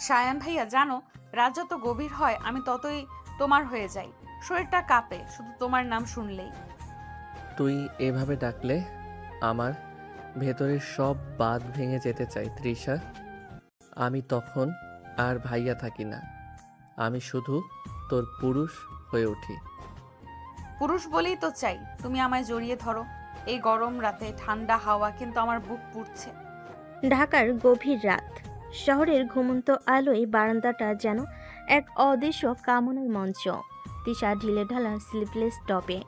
সায়ান ভাইয়া জানো, রাত যত গভীর হয় আমি ততই তোমার হয়ে যাই। শরীরটা কাঁপে শুধু তোমার নাম শুনলেই। তুই এভাবে ডাকলে আমার ভেতরের সব বাঁধ ভেঙে যেতে চাই তৃষা। আমি তখন আর ভাইয়া থাকি না, আমি শুধু তোর পুরুষ হয়ে উঠি। পুরুষ বলেই তো চাই তুমি আমায় জড়িয়ে ধরো। এই গরম রাতে ঠান্ডা হাওয়া কিন্তু আমার বুক পুড়ছে। ঢাকার গভীর রাত, শহরের ঘুমন্ত আলোয় বারান্দাটা যেন এক অদৃশ্য কামনার মঞ্চ। তিশা ঢিলেঢালা স্লিভলেস টপে,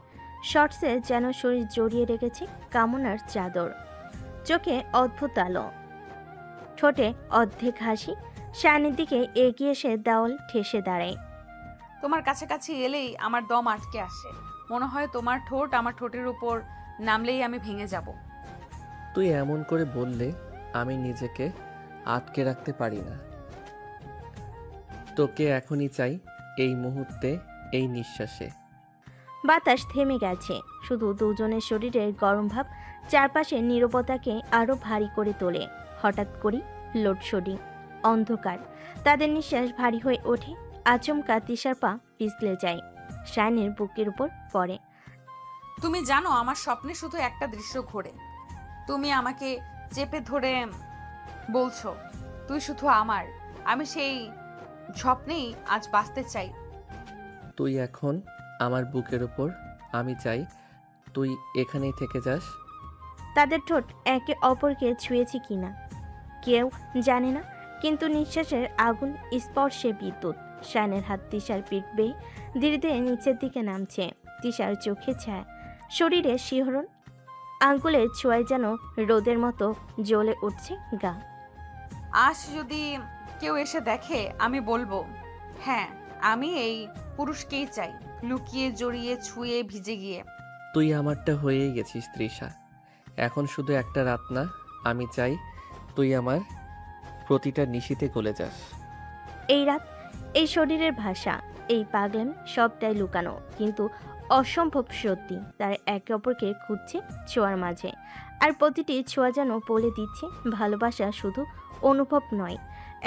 শর্টসে যেন শরীর জড়িয়ে রেখেছে কামনার চাদর। চোখে অদ্ভুত আলো, ঠোঁটে অর্ধেক হাসি। শায়নের দিকে এগিয়ে এসে দেওয়াল ঠেসে দাঁড়ায়। তোমার কাছাকাছি এলেই আমার দম আটকে আসে। মনে হয় তোমার ঠোঁট আমার ঠোঁটের উপর নামলেই আমি ভেঙে যাব। তুই এমন করে বললে আমি নিজেকে আটকে রাখতে পারি না। তোকে এখনই চাই, এই মুহূর্তে, এই নিঃশ্বাসে। বাতাস থেমে গেছে, শুধু দুজনের শরীরের গরম ভাব চারপাশের নীরবতাকে আরো ভারী করে তোলে। হঠাৎ করেই লোডশেডিং, অন্ধকার, তাদের নিঃশ্বাস ভারী হয়ে ওঠে। আচমকা তিশার পা পিছলে যায়, শায়নের বুকের উপর পড়ে। তুমি জানো আমার স্বপ্নে শুধু একটা দৃশ্য ঘোরে। তুমি আমাকে চেপে ধরে বলছো তুই শুধু আমার। আমি সেই স্বপ্নেই আজ বাঁচতে চাই। তুই এখন আমার বুকের ওপর, আমি চাই তুই এখানেই থেকে যাস। তাদের ঠোঁট একে অপরকে ছুঁয়েছে কিনা কেউ জানে না, কিন্তু নিঃশ্বাসের আগুন স্পর্শে বিদ্যুৎ। শায়নের হাত তিশার পিঠ বেয়ে ধীরে ধীরে নিচের দিকে নামছে। তিশার চোখে ছায়া, শরীরে শিহরণ, আঙ্গুলের ছোঁয়ায় যেন রোদের মতো জ্বলে উঠছে গা। আজ যদি কেউ এসে দেখে আমি বলবো, হ্যাঁ আমি এই পুরুষকেই চাই, লুকিয়ে জড়িয়ে ছুঁয়ে ভিজে গিয়ে। তুই আমারটা হয়েই গেছিস তৃষা। এখন শুধু একটা রাত না, আমি চাই তুই আমার প্রতিটা নিশিতে গলে যাস। এই রাত, এই শরীরের ভাষা, এই পাগলাম সবটাই লুকানো কিন্তু অসম্ভব সত্যি। তার একে অপরকে খুঁজছে ছোঁয়ার মাঝে, আর প্রতিটি ছোঁয়া যেন বলে দিচ্ছে ভালোবাসা শুধু অনুভব নয়,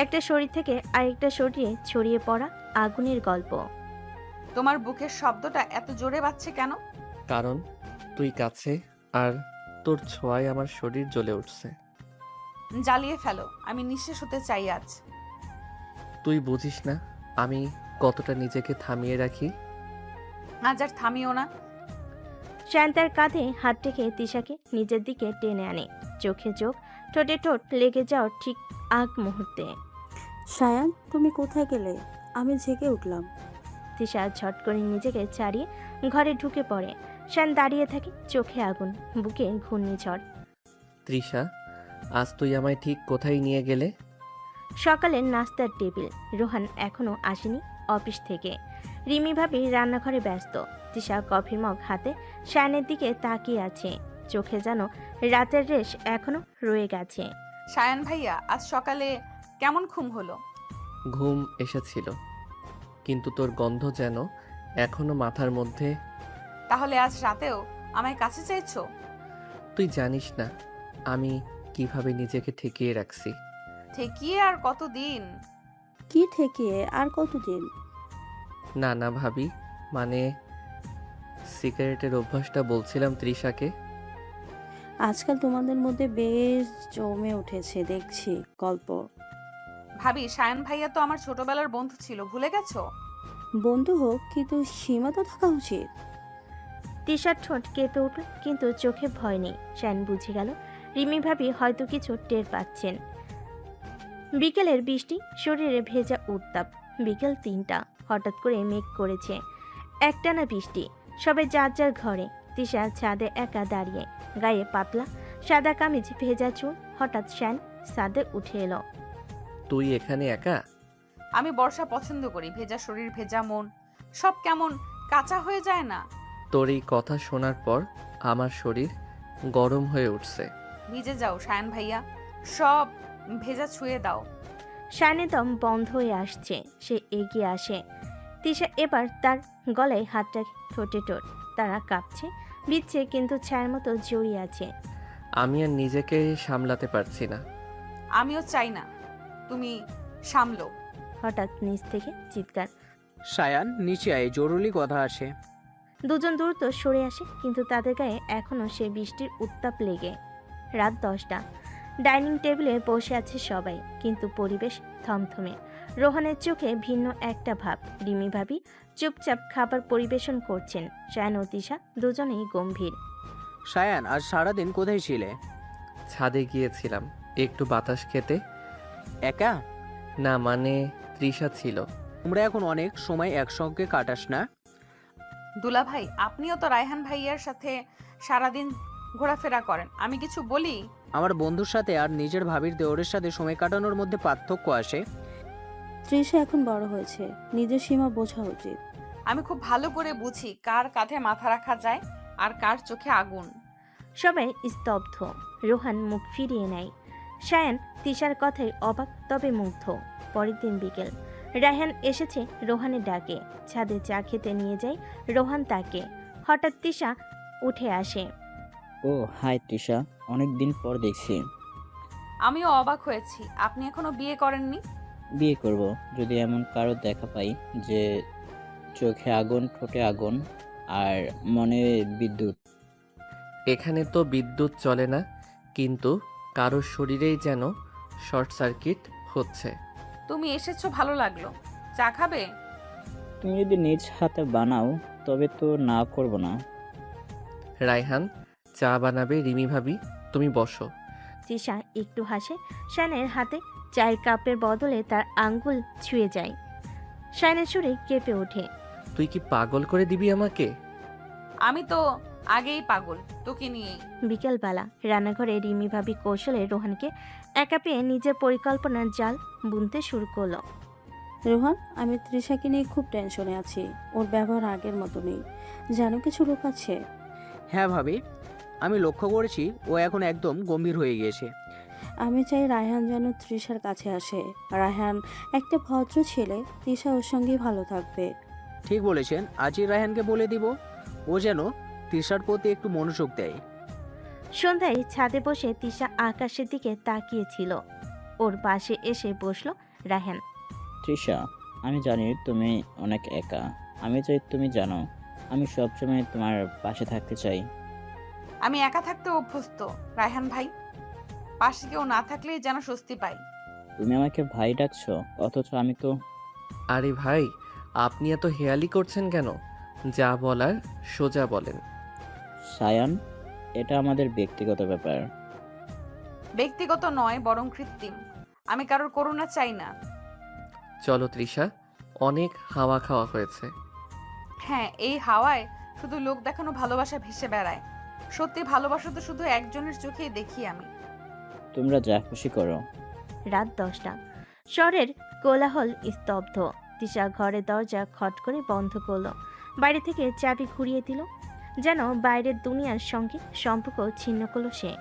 একটা শরীর থেকে আরেকটা শরীরে ছড়িয়ে পড়া আগুনের গল্প। তোমার বুকের শব্দটা এত জোরে বাজছে কেন? কারণ তুই কাছে, আর তোর ছোঁয়ায় আমার শরীর জ্বলে উঠছে। জ্বালিয়ে ফেলো, আমি নিঃশেষ হতে চাই আজ। তুই বুঝিস না আমি কতটা নিজেকে থামিয়ে রাখি। আজ আর থামিও না। শায়ন কাঁধে হাত রেখে তিশাকে নিজের দিকে টেনে আনে, চোখে চোখ, ঠোঁটে ঠোঁট লেগে যাওয়ার ঠিক আগ মুহূর্তে। সায়ান, তুমি কোথায় গেলে? আমি জেগে উঠলাম। তিশা ঝট করে নিজেকে ছাড়িয়ে ঘরে ঢুকে পড়ে। শায়ন দাঁড়িয়ে থাকে, চোখে আগুন, বুকে ঘূর্ণিঝড়। তৃষা, আজ তুই আমায় ঠিক কোথায় নিয়ে গেলে? সকালের নাস্তার টেবিল, রোহান এখনো আসেনি অফিস থেকে। রিমি ভাবি রান্নাঘরে ব্যস্ত। তিশা কফির মগ হাতে শায়নের দিকে তাকিয়ে আছে, চোখে যেন রাতের রেশ এখনো রয়ে গেছে। সায়ান ভাইয়া, আজ সকালে কেমন ঘুম হলো? ঘুম এসেছিল, কিন্তু তোর গন্ধ যেন এখনো মাথার মধ্যে। তাহলে আজ রাতেও আমায় কাছে চাইছো? তুই জানিস না আমি কিভাবে নিজেকে ঠেকিয়ে রাখছি। ঠেকিয়ে আর কতদিন? কি ঠেকিয়ে আর কতদিন? না না ভাবি, মানে সিগারেটের অভ্যাসটা বলছিলাম তৃষাকে। আজকাল তোমাদের মধ্যে বেশ জমে উঠেছে দেখছি গল্প। ভাবি, সায়ান ভাইয়া তো আমার ছোটবেলার বন্ধু ছিল, ভুলে গেছো? বন্ধু হোক, কিন্তু সীমা তো থাকা উচিত। তিশার ঠোঁট কেঁপে উঠল, কিন্তু চোখে ভয় নেই। শায়ন বুঝে গেল রিমি ভাবি হয়তো কিছু টের পাচ্ছেন। বিকেলের বৃষ্টি, শরীরে ভেজা উত্তাপ। বিকেল 3টা, হঠাৎ করে মেঘ করেছে, একটানা বৃষ্টি। সবাই যার যার ঘরে। তিশা ছাদে একা দাঁড়িয়ে, গায়ে পাতলা সাদা কামিজ, ভেজা চুল। হঠাৎ শায়ন ছাদে উঠে এলো। তুই এখানে একা? আমি বর্ষা পছন্দ করি, ভেজা শরীর ভেজা মন সব কেমন কাঁচা হয়ে যায় না? তোর এই কথা শোনার পর আমার শরীর গরম হয়ে উঠছে। ভিজে যাও সায়ান ভাইয়া, সব ভেজা ছুঁয়ে দাও। শায়নের দম বন্ধ হয়ে আসছে, সে এগিয়ে আসে। তিশা এবার তার গলায় হাত রাখে, ঠোঁটে ঠোঁট। তারা কাঁপছে, বিচ্ছে, কিন্তু ছায়ের মতো জড়িয়ে আছে। আমি আর নিজেকে সামলাতে পারছি না। আমিও চাই না তুমি সামলো। হঠাৎ নিচ থেকে চিৎকার। সায়ান নিচে আয়, জরুরি কথা আছে। দুজন দ্রুত সরে আসে, কিন্তু তাদের গায়ে এখনও সে বৃষ্টির উত্তাপ লেগে। রাত 10টা। ডাইনিং টেবিলে বসে আছে সবাই, কিন্তু পরিবেশ থমথমে। রোহানের চোখে ভিন্ন একটা ভাব। রিমি ভাবি চুপচাপ খাবার পরিবেশন করছেন। শায়ান ও তিশা দুজনেই গম্ভীর। সায়ান, আজ সারাদিন কোথায় ছিলে? ছাদে গিয়েছিলাম একটু বাতাস খেতে। একা? না মানে তৃষা ছিল। তোমরা এখন অনেক সময় একসঙ্গে কাটাস না? দুলা ভাই, আপনিও তো রায়হান ভাইয়ার সাথে সারাদিন ঘোরাফেরা করেন, আমি কিছু বলি? আমার বন্ধুর সাথে আর নিজের ভাবির দেওরের সাথে সময় কাটানোর মধ্যে পার্থক্য আসে। তৃষা এখন বড় হয়েছে, নিজের সীমা বোঝা উচিত। আমি খুব ভালো করে বুঝি কার কাঁধে মাথা রাখা যায় আর কার চোখে আগুন। সবাই স্তব্ধ। রোহান মুখ ফিরিয়ে নেয়। শায়ান তিশার কথায় অবাক, তবে মুগ্ধ। পরের দিন বিকেল। রায়হান এসেছে রোহানের ডাকে। ছাদে চা খেতে নিয়ে যায় রোহান তাকে। হঠাৎ তিশা উঠে আসে। ও হাই তৃষা, অনেক দিন পর দেখছি। আমিও অবাক হয়েছি, আপনি এখনো বিয়ে করেননি? বিয়ে করব যদি এমন কারো দেখা পাই যে চোখে আগুন, ঠোঁটে আগুন আর মনে বিদ্যুৎ। এখানে তো বিদ্যুৎ চলে না, কিন্তু কারোর শরীরেই যেন শর্ট সার্কিট হচ্ছে। তুমি এসেছো, ভালো লাগলো। চা খাবে? তুমি যদি নিজ হাতে বানাও তবে তো না করব না। রায়হান চা বানাবে, রিমি ভাবি তুমি বসো। তিশা একটু হাসে। শায়ানের হাতে চায়ের কাপের বদলে তার আঙ্গুল ছুঁয়ে যায়। শায়ানের শরীর কেঁপে ওঠে। তুই কি পাগল করে দিবি আমাকে? আমি তো আগেই পাগল তোকে নিয়েই। বিকেলবেলা রান্নাঘরে রিমি ভাবি কৌশলে রোহানকে একা পেয়ে নিজের পরিকল্পনার জাল বুনতে শুরু করলো। রোহান, আমি তৃষাকে নিয়ে খুব টেনশনে আছি। ওর ব্যবহার আগের মতো নেই, জানো কিছু লোক আছে। হ্যাঁ ভাবি, আমি লক্ষ্য করেছি ও এখন একদম গম্ভীর হয়ে গিয়েছে। আমি চাই রায়হান যেন তৃষার কাছে আসে। রায়হান একটা ভদ্র ছেলে, তৃষা ওর সঙ্গেই ভালো থাকবে। ঠিক বলেছেন, আজই রায়হানকে বলে দিব ও যেন তৃষার প্রতি একটু মনোযোগ দেয়। সন্ধ্যায় ছাদে বসে তিশা আকাশের দিকে তাকিয়েছিল। ওর পাশে এসে বসলো রায়হান। তৃষা, আমি জানি তুমি অনেক একা। আমি চাই তুমি জানো আমি সবসময় তোমার পাশে থাকতে চাই। আমি একা থাকতে অভ্যস্ত রায়হান ভাই, পাশে কেউ না থাকলেই যেন স্বস্তি পাই। তুমি আমাকে ভাই ডাকছো, অথচ আমি তো। আরে ভাই, আপনি এত হেয়ালি করছেন কেন? যা বলার সোজা বলেন। সায়ান, এটা আমাদের ব্যক্তিগত ব্যাপার। ব্যক্তিগত নয়, বরং কৃত্রিম। আমি কারোর করুণা চাই না। চলো তৃষা, অনেক হাওয়া খাওয়া হয়েছে। হ্যাঁ, এই হাওয়ায় শুধু লোক দেখানো ভালোবাসা ভেসে বেড়ায়। সত্যি ভালোবাসা তো শুধু একজনের চোখেই দেখি আমি। তোমরা যা খুশি করো। রাত 10টা। শহরের কোলাহল স্তব্ধ। তিশা ঘরের দরজা খট করে বন্ধ করলো। বাইরে থেকে চাবি ঘুরিয়ে দিল, যেন বাইরের দুনিয়ার সঙ্গে সম্পর্ক ছিন্ন করলো সে।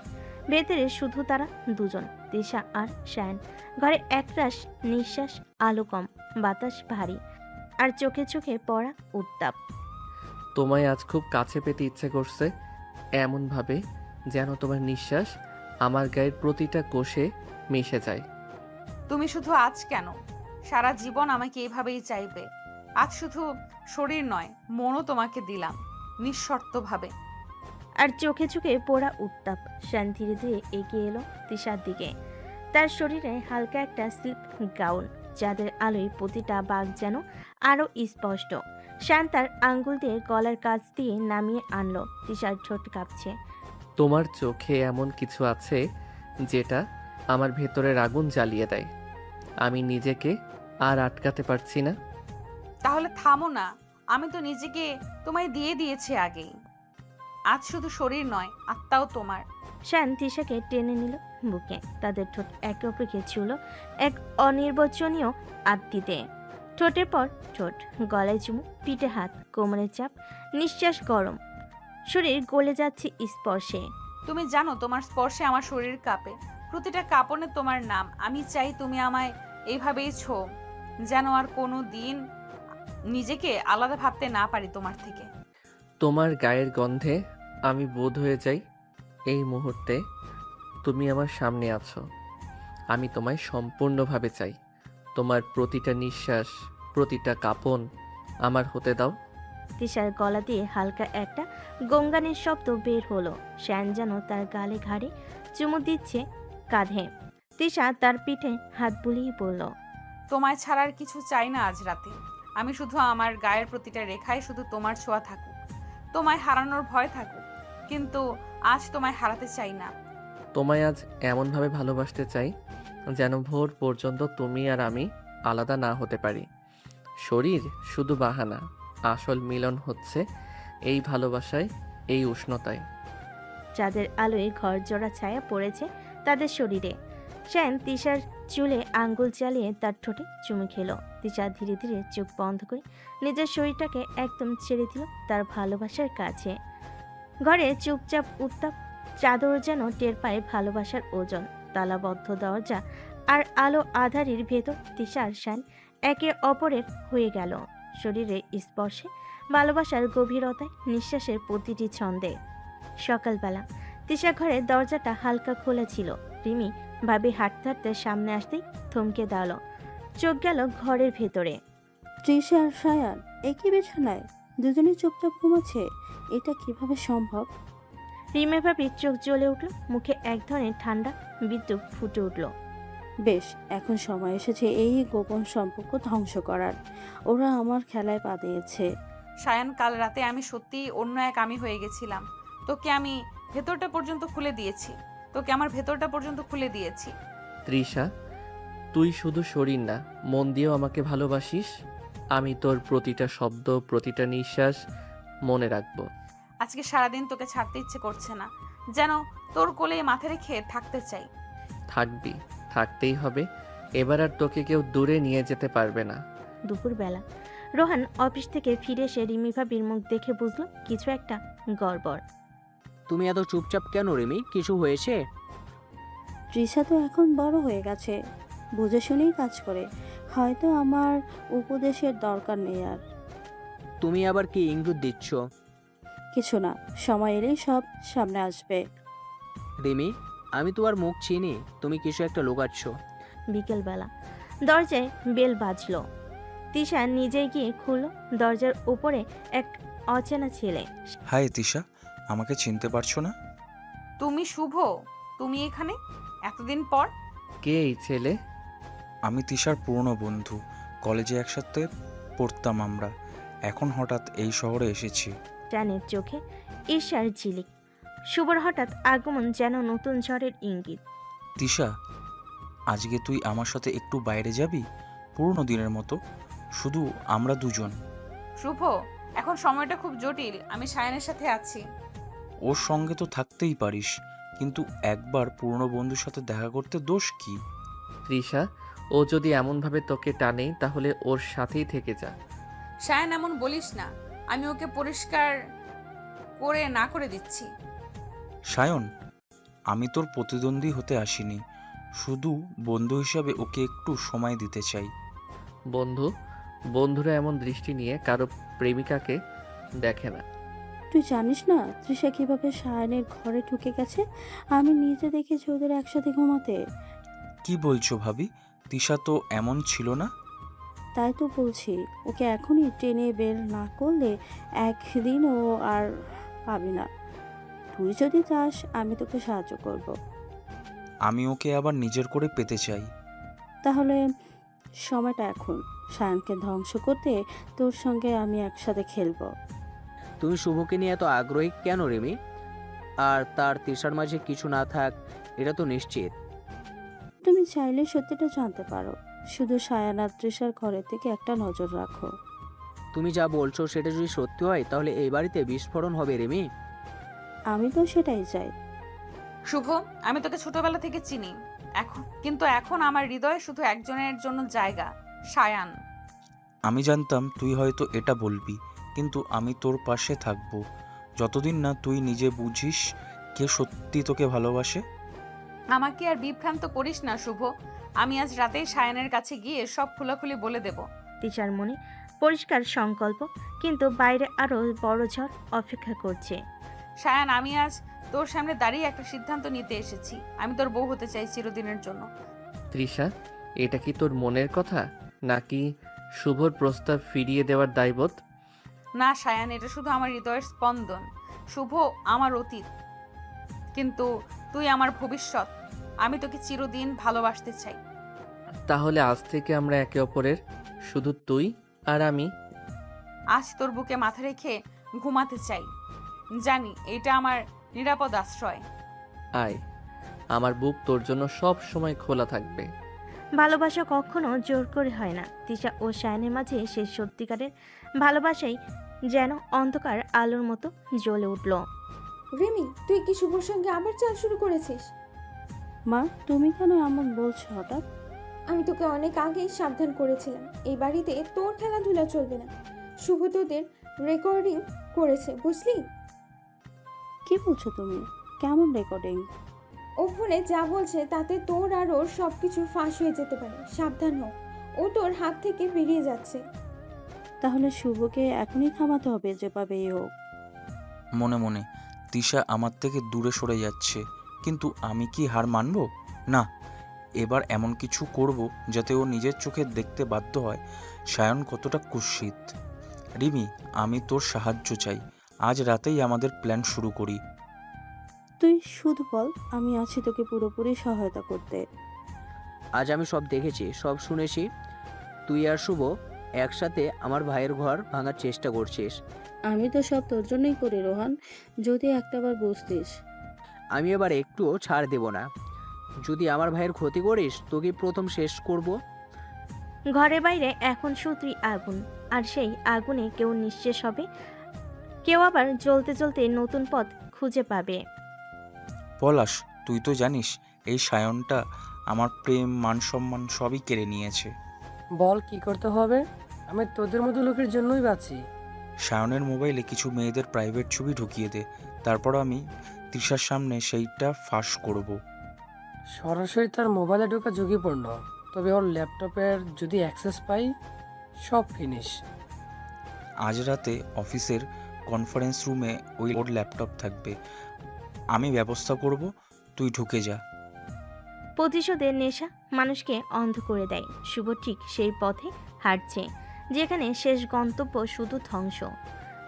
ভেতরে শুধু তারা দুজন, তিশা আর শায়ান। ঘরে একরাশ নিঃশ্বাস, আলো কম, বাতাস ভারী, আর চোখে চোখে পড়া উত্তাপ। তোমায় আজ খুব কাছে পেতে ইচ্ছে করছে, এমনভাবে যেন তোমার নিঃশ্বাস আমার গায়ের প্রতিটা কোষে মিশে যায়। তুমি শুধু আজ কেন, সারা জীবন আমাকে এইভাবেই চাইবে। আজ শুধু শরীর নয়, মনও তোমাকে দিলাম নিঃশর্তভাবে। আর চোখে চোখে পোড়া উত্তাপ। শান ধীরে ধীরে এগিয়ে এলো তিশার দিকে। তার শরীরে হালকা একটা সিল্ক গাউন, যাদের আলোয় প্রতিটা বাঘ যেন আরো স্পষ্ট। শান তার আঙ্গুল দিয়ে গলার কাছ দিয়ে নামিয়ে আনলো। তিশার ঠোঁট কাঁপছে। তোমার চোখে এমন কিছু আছে যেটা আমার ভেতরের আগুন জ্বালিয়ে দেয়। আমি নিজেকে আর আটকাতে পারছি না। তাহলে থামো না, আমি তো নিজেকে তোমায় দিয়ে দিয়েছি আগেই। আজ শুধু শরীর নয়, আত্মাও তোমার। শান তিশাকে টেনে নিল বুকে। তাদের ঠোঁট একে অপরকে ছুঁল এক অনির্বচনীয় আত্মীতে। ঠোঁটের পর ঠোঁট, গলায় চুমু, পিঠে হাত, কোমরে চাপ, নিঃশ্বাস গরম, শরীর গলে যাচ্ছে স্পর্শে। তুমি জানো তোমার স্পর্শে আমার শরীর কাঁপে, প্রতিটা কাঁপনে তোমার নাম। আমি চাই তুমি আমায় এইভাবেই ছো, যেন আর কোনো দিন নিজেকে আলাদা ভাবতে না পারি তোমার থেকে। তোমার গায়ের গন্ধে আমি বোধ হয়ে যাই এই মুহূর্তে তুমি আমার সামনে আছো। আমি তোমায় সম্পূর্ণভাবে চাই। তোমার প্রতিটা নিঃশ্বাস, প্রতিটা কাঁপন আমার হতে দাও। তিশার গলা দিয়ে হালকা একটা গঙ্গানের শব্দ বের হলো। শ্যান যেন তার গালে ঘাড়ে চুমু দিচ্ছে কাঁধে। তিশা তার পিঠে হাত বুলিয়ে বলল, তোমায় ছাড়ার কিছু চাই না আজ রাতে। আমি শুধু আমার গায়ের প্রতিটা রেখায় শুধু তোমার ছোঁয়া থাকুক, তোমায় হারানোর ভয় থাকুক, কিন্তু আজ তোমায় হারাতে চাই না। তোমায় আজ এমনভাবে ভালোবাসতে চাই যেন ভোর পর্যন্ত তুমি আর আমি আলাদা না হতে পারি। শরীর শুধু বাহানা, আসল মিলন হচ্ছে এই ভালোবাসায়, এই উষ্ণতায়। চাঁদের আলোয় ঘর জোড়া ছায়া পড়েছে তাদের শরীরে। শ্যান তিশার চুলে আঙ্গুল চালিয়ে তার ঠোঁটে চুমু খেলো। তিশা ধীরে ধীরে চোখ বন্ধ করে নিজের শরীরটাকে একদম ছেড়ে দিল তার ভালোবাসার কাছে। ঘরে চুপচাপ উত্তাপ, চাদর যেন টের পায় ভালোবাসার ওজন। তালাবদ্ধ দরজা আর আলো আধারির ভেতর তিশার শ্যান একে অপরের হয়ে গেল। শরীরের স্পর্শে, ভালোবাসার গভীরতায়, নিঃশ্বাসের প্রতিটি ছন্দে। সকালবেলা তিশা ঘরের দরজাটা হালকা খোলা ছিল। রিমি ভাবি হাঁটতে হাঁটতে সামনে আসতেই থমকে দাঁড়ালো। চোখ গেল ঘরের ভেতরে। তৃষা আর সায়ান একই বিছানায় দুজনেই চুপচাপ ঘুমাচ্ছে। এটা কিভাবে সম্ভব? রিমে ভাবি চোখ জ্বলে উঠল, মুখে এক ধরনের ঠান্ডা বিদ্যুৎ ফুটে উঠল। বেশ, এখন সময় এসেছে এই গোপন সম্পর্ক ধ্বংস করার। ওরা আমার খেলায় পা দিয়েছে। সায়ান, কাল রাতে আমি সত্যিই অন্য এক আমি হয়ে গেছিলাম। তোকে আমি ভেতরটা পর্যন্ত খুলে দিয়েছি, তোকে আমার ভেতরটা পর্যন্ত খুলে দিয়েছি। তৃষা, তুই শুধু শরীর না, মন দিয়েও আমাকে ভালোবাসিস। আমি তোর প্রতিটা শব্দ, প্রতিটা নিঃশ্বাস মনে রাখবো। আজকে সারাদিন তোকে ছাড়তে ইচ্ছে করছে না, যেন তোর কোলে মাথা রেখে থাকতে চাই। থাকবি, থাকতেই হবে। এবার আর তোকে কেউ দূরে নিয়ে যেতে পারবে না। দুপুরবেলা রোহান অফিস থেকে ফিরে এসে রিমি ভাবির মুখ দেখে বুঝলো কিছু একটা গড়বড়। তুমি এত চুপচাপ কেন রিমি, কিছু হয়েছে? তৃষা তো এখন বড় হয়ে গেছে, বুঝে শুনেই কাজ করে। হয়তো আমার উপদেশের দরকার নেই আর। তুমি আবার কি ইঙ্গিত দিচ্ছ? কিছু না, সময় এলেই সব সামনে আসবে। রিমি, আমি তোমার মুখ চিনি, তুমি কিছু একটা লুকাচ্ছ। বিকেলবেলা দরজায় বেল বাজলো। তিশা নিজে গিয়ে খুলল। দরজার উপরে এক অচেনা ছেলে। হাই তিশা, আমাকে চিনতে পারছো না? তুমি শুভ, তুমি এখানে এতদিন পর? কে এই ছেলে? আমি তিশার পুরনো বন্ধু, কলেজে একসাথে পড়তাম আমরা। এখন হঠাৎ এই শহরে এসেছি। টানের চোখে ঈর্ষার ঝিলিক। শুভর হঠাৎ আগমন যেন নতুন ঝড়ের ইঙ্গিত। তিশা, আজকে তুই আমার সাথে একটু বাইরে যাবি, পুরনো দিনের মতো, শুধু আমরা দুজন। শুভ, এখন সময়টা খুব জটিল, আমি সায়ানের সাথে আছি। ওর সঙ্গে তো থাকতেই পারিস, কিন্তু একবার পুরনো বন্ধুর সাথে দেখা করতে দোষ কি? তৃষা, ও যদি এমনভাবে তোকে টানে তাহলে ওর সাথেই থেকে যা। সায়ান, এমন বলিস না, আমি ওকে পরিষ্কার করে না করে দিচ্ছি। সায়ন, আমি তোর প্রতিদ্বন্দ্বী হতে আসিনি, শুধু বন্ধু হিসাবে ওকে একটু সময় দিতে চাই। বন্ধু, বন্ধুরা এমন দৃষ্টি নিয়ে কারো প্রেমিকাকে দেখে না। তুই জানিস না তৃষা কিভাবে সায়ানের ঘরে ঢুকে গেছে? আমি নিজে দেখেছি ওদের একসাথে ঘুমাতে। কি বলছো ভাবি? তিশা তো এমন ছিল না। তাই তো বলছি, ওকে এখনই টেনে বের না করলে একদিন ও আর পাবি না। তুই যদি চাস আমি তোকে সাহায্য করব। আমি ওকে আবার নিজের করে পেতে চাই। তাহলে সময়টা এখন। সায়ানকে ধ্বংস করতে তোর সঙ্গে আমি একসাথে খেলবো। তুমি শুভকে নিয়ে এত আগ্রহী কেন রিমি? আর তার তিশার মাঝে কিছু না থাক, এটা তো নিশ্চিত। তুমি চাইলে সত্যিটা জানতে পারো, শুধু সায়ান আর তৃষার ঘরের থেকে একটা নজর রাখো। তুমি যা বলছো সেটা যদি সত্যি হয় তাহলে এই বাড়িতে বিস্ফোরণ হবে রিমি। আমি তো সেটাই চাই। শুভ, আমি তোকে ছোটবেলা থেকে চিনি, এখন আমার হৃদয়ে শুধু একজনের জন্য জায়গা, সায়ান। আমি জানতাম তুই হয়তো এটা বলবি, কিন্তু আমি তোর পাশে থাকবো যতদিন না তুই নিজে বুঝিস কে সত্যি তোকে ভালোবাসে। আমাকে আর বিভ্রান্ত করিস না শুভ, আমি আজ রাতেই সায়ানের কাছে গিয়ে সব খোলাখুলি বলে দেব। তিশার মনে পরিষ্কার সংকল্প, কিন্তু বাইরে আরো বড় ঝড় অপেক্ষা করছে। সায়ান, আমি আজ তোর সামনে দাঁড়িয়ে একটা সিদ্ধান্ত নিতে এসেছি। আমি তোর বউ হতে চাই চিরদিনের জন্য। তৃষা, এটা কি তোর মনের কথা নাকি শুভর প্রস্তাব ফিরিয়ে দেওয়ার দায়বদ্ধ? না সায়ান, এটা শুধু আমার হৃদয়ের স্পন্দন। শুভ আমার অতীত, কিন্তু তুই আমার ভবিষ্যৎ। আমি তোকে চিরদিন ভালোবাসতে চাই। তাহলে আজ থেকে আমরা একে অপরের, শুধু তুই আর আমি। আজ তোর বুকে মাথা রেখে ঘুমাতে চাই। জানি এটা আমার নিরাপদ আশ্রয়। আয়, আমার বুক তোর জন্য সব সময় খোলা থাকবে। ভালোবাসা কখনো জোর করে হয় না। তিশা ও শায়নের মাঝে সে সত্যিকারের ভালোবাসাই যেন অন্ধকার আলোর মতো জ্বলে উঠল। রিমি, তুই কি শুভর সঙ্গে আবার চাল শুরু করেছিস? মা, তুমি কেন এমন বলছো হঠাৎ? আমি তোকে অনেক আগেই সাবধান করেছিলাম, এই বাড়িতে তোর খেলাধুলা চলবে না। শুভ তোদের রেকর্ডিং করেছে, বুঝলি? কি বলছো তুমি? কেমন রেকর্ডিং? ও ফোনে যা বলছে তাতে তোর আর ওর সব কিছু ফাঁস হয়ে যেতে পারে, সাবধান হ। ও তোর হাত থেকে বেরিয়ে যাচ্ছে। তাহলে শুভকে এখনই থামাতে হবে, যেভাবেই হোক। মনে মনে তিশা আমার থেকে দূরে সরে যাচ্ছে, কিন্তু আমি কি হার মানব? না, এবার এমন কিছু করব যাতে ও নিজের চোখে দেখতে বাধ্য হয় সায়ন কতটা কুৎসিত। রিমি, আমি তোর সাহায্য চাই। আজ রাতেই আমাদের প্ল্যান শুরু করি। তুই শুধু বল, আমি আছি তোকে পুরোপুরি সহায়তা করতে। আজ আমি সব দেখেছি, সব শুনেছি। তুই আর শুভ একসাথে আমার ভাইয়ের ঘর ভাঙার চেষ্টা করছিস। আমি তো সব তোর জন্যই করি রোহান, যদি একটাবার বুঝতিস। আমি এবার একটুও ছাড় দেব না। যদি আমার ভাইয়ের ক্ষতি করিস তোকে প্রথম শেষ করব। ঘরে বাইরে এখন শুধু আগুন, আর সেই আগুনে কেউ নিঃশেষ হবে, কেউ আবার জ্বলতে জ্বলতে নতুন পথ খুঁজে পাবে। পলাশ, তুই তো জানিস এই সায়নটা আমার প্রেম, মান সম্মান সবই কেড়ে নিয়েছে। বল কি করতে হবে? আমি তোদের মতো লোকের জন্যই বাঁচি। সায়নের মোবাইলে কিছু মেয়েদের প্রাইভেট ছবি ঢুকিয়ে দে, তারপর আমি তৃষার সামনে সেইটা ফাঁস করব। সরাসরি তার মোবাইলে ঢোকা ঝুঁকিপূর্ণ, তবে ওর ল্যাপটপের যদি অ্যাক্সেস পাই, সব ফিনিশ। আজ রাতে অফিসের কনফারেন্স রুমে ওর ল্যাপটপ থাকবে, আমি ব্যবস্থা করব, তুই ঢুকে যা। প্রতিশোধের নেশা মানুষকে অন্ধ করে দেয়। শুভ ঠিক সেই পথে হাঁটছে যেখানে শেষ গন্তব্য শুধু ধ্বংস।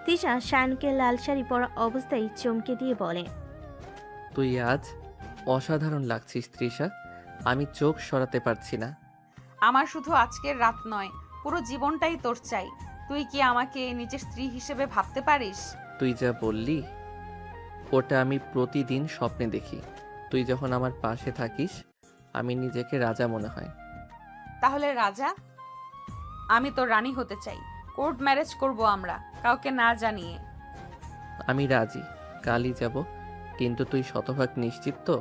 তিশা শায়নকে লাল শাড়ি পরা অবস্থায় চমকে দিয়ে বলে, তুই আজ অসাধারণ লাগছিস তৃষা, আমি চোখ সরাতে পারছি না। আমার শুধু আজকের রাত নয়, পুরো জীবনটাই তোর চাই। তুই কি আমাকে নিজের স্ত্রী হিসেবে ভাবতে পারিস? তুই যা বললি ওটা আমি প্রতিদিন স্বপ্নে দেখি। তুই যখন আমার পাশে থাকিস আমি নিজেকে রাজা মনে হয়। তাহলে রাজা, আমি তোর রানী হতে চাই। কোর্ট ম্যারেজ করব আমরা, কাউকে না জানিয়ে। আমি রাজি, কালই যাব, কিন্তু তুই শতভাগ নিশ্চিত তো?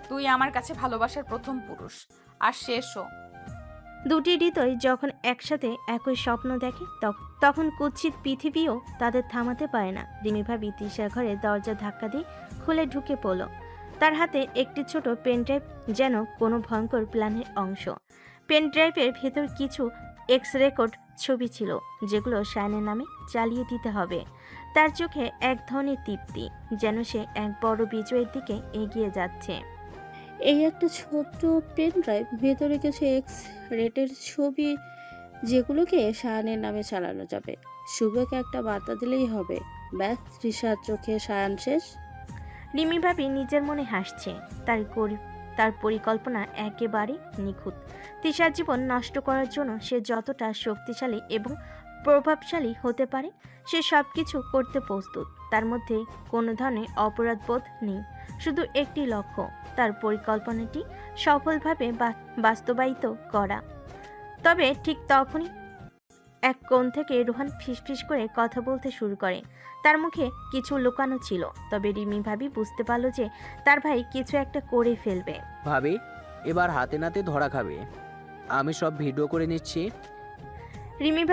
তুই আমার কাছে ভালোবাসার প্রথম পুরুষ আর শেষও। দুটি হৃদয় যখন একসাথে একই স্বপ্ন দেখে তখন কুৎসিত পৃথিবীও তাদের থামাতে পারে না। রিমি ভাবি তিশার ঘরে দরজা ধাক্কা দিয়ে খুলে ঢুকে পড়ল। তার হাতে একটি ছোট পেনড্রাইভ, যেন কোনো ভয়ঙ্কর প্ল্যানের অংশ। পেনড্রাইভের ভেতর কিছু এক্স রেকর্ড ছবি ছিল, যেগুলো শায়নের নামে চালিয়ে দিতে হবে। তার চোখে এক ধরনের তৃপ্তি, যেন সে এক বড় বিজয়ের দিকে এগিয়ে যাচ্ছে। এই একটা ছোট্ট পেন ড্রাইভ, ভেতরে কিছু এক্স রেটের ছবি, যেগুলোকে শায়ানের নামে চালানো যাবে। শুভকে একটা বার্তা দিলেই হবে, ব্যাস, তৃষার চোখে শায়ান শেষ। রিমি ভাবি নিজের মনে হাসছে। তার পরিকল্পনা একেবারে নিখুঁত। তিশার জীবন নষ্ট করার জন্য সে যতটা শক্তিশালী এবং প্রভাবশালী হতে পারে সে সব কিছু করতে প্রস্তুত। তার মধ্যে কোনো ধরনের অপরাধবোধ নেই, শুধু একটি লক্ষ্য, তার পরিকল্পনাটি সফলভাবে বাস্তবায়িত করা। তবে ঠিক তখনই এক কোণ থেকে রোহান ফিসফিস করে কথা বলতে শুরু করে। তার মুখে কিছু লুকানো ছিল, তবে রিমি ভাবি বুঝতে পারল যে তার ভাই কিছু একটা করে ফেলবে। ভাবি, এবার হাতে নাতে ধরা খাবে। আমি সব ভিডিও করে নিচ্ছি। রিমি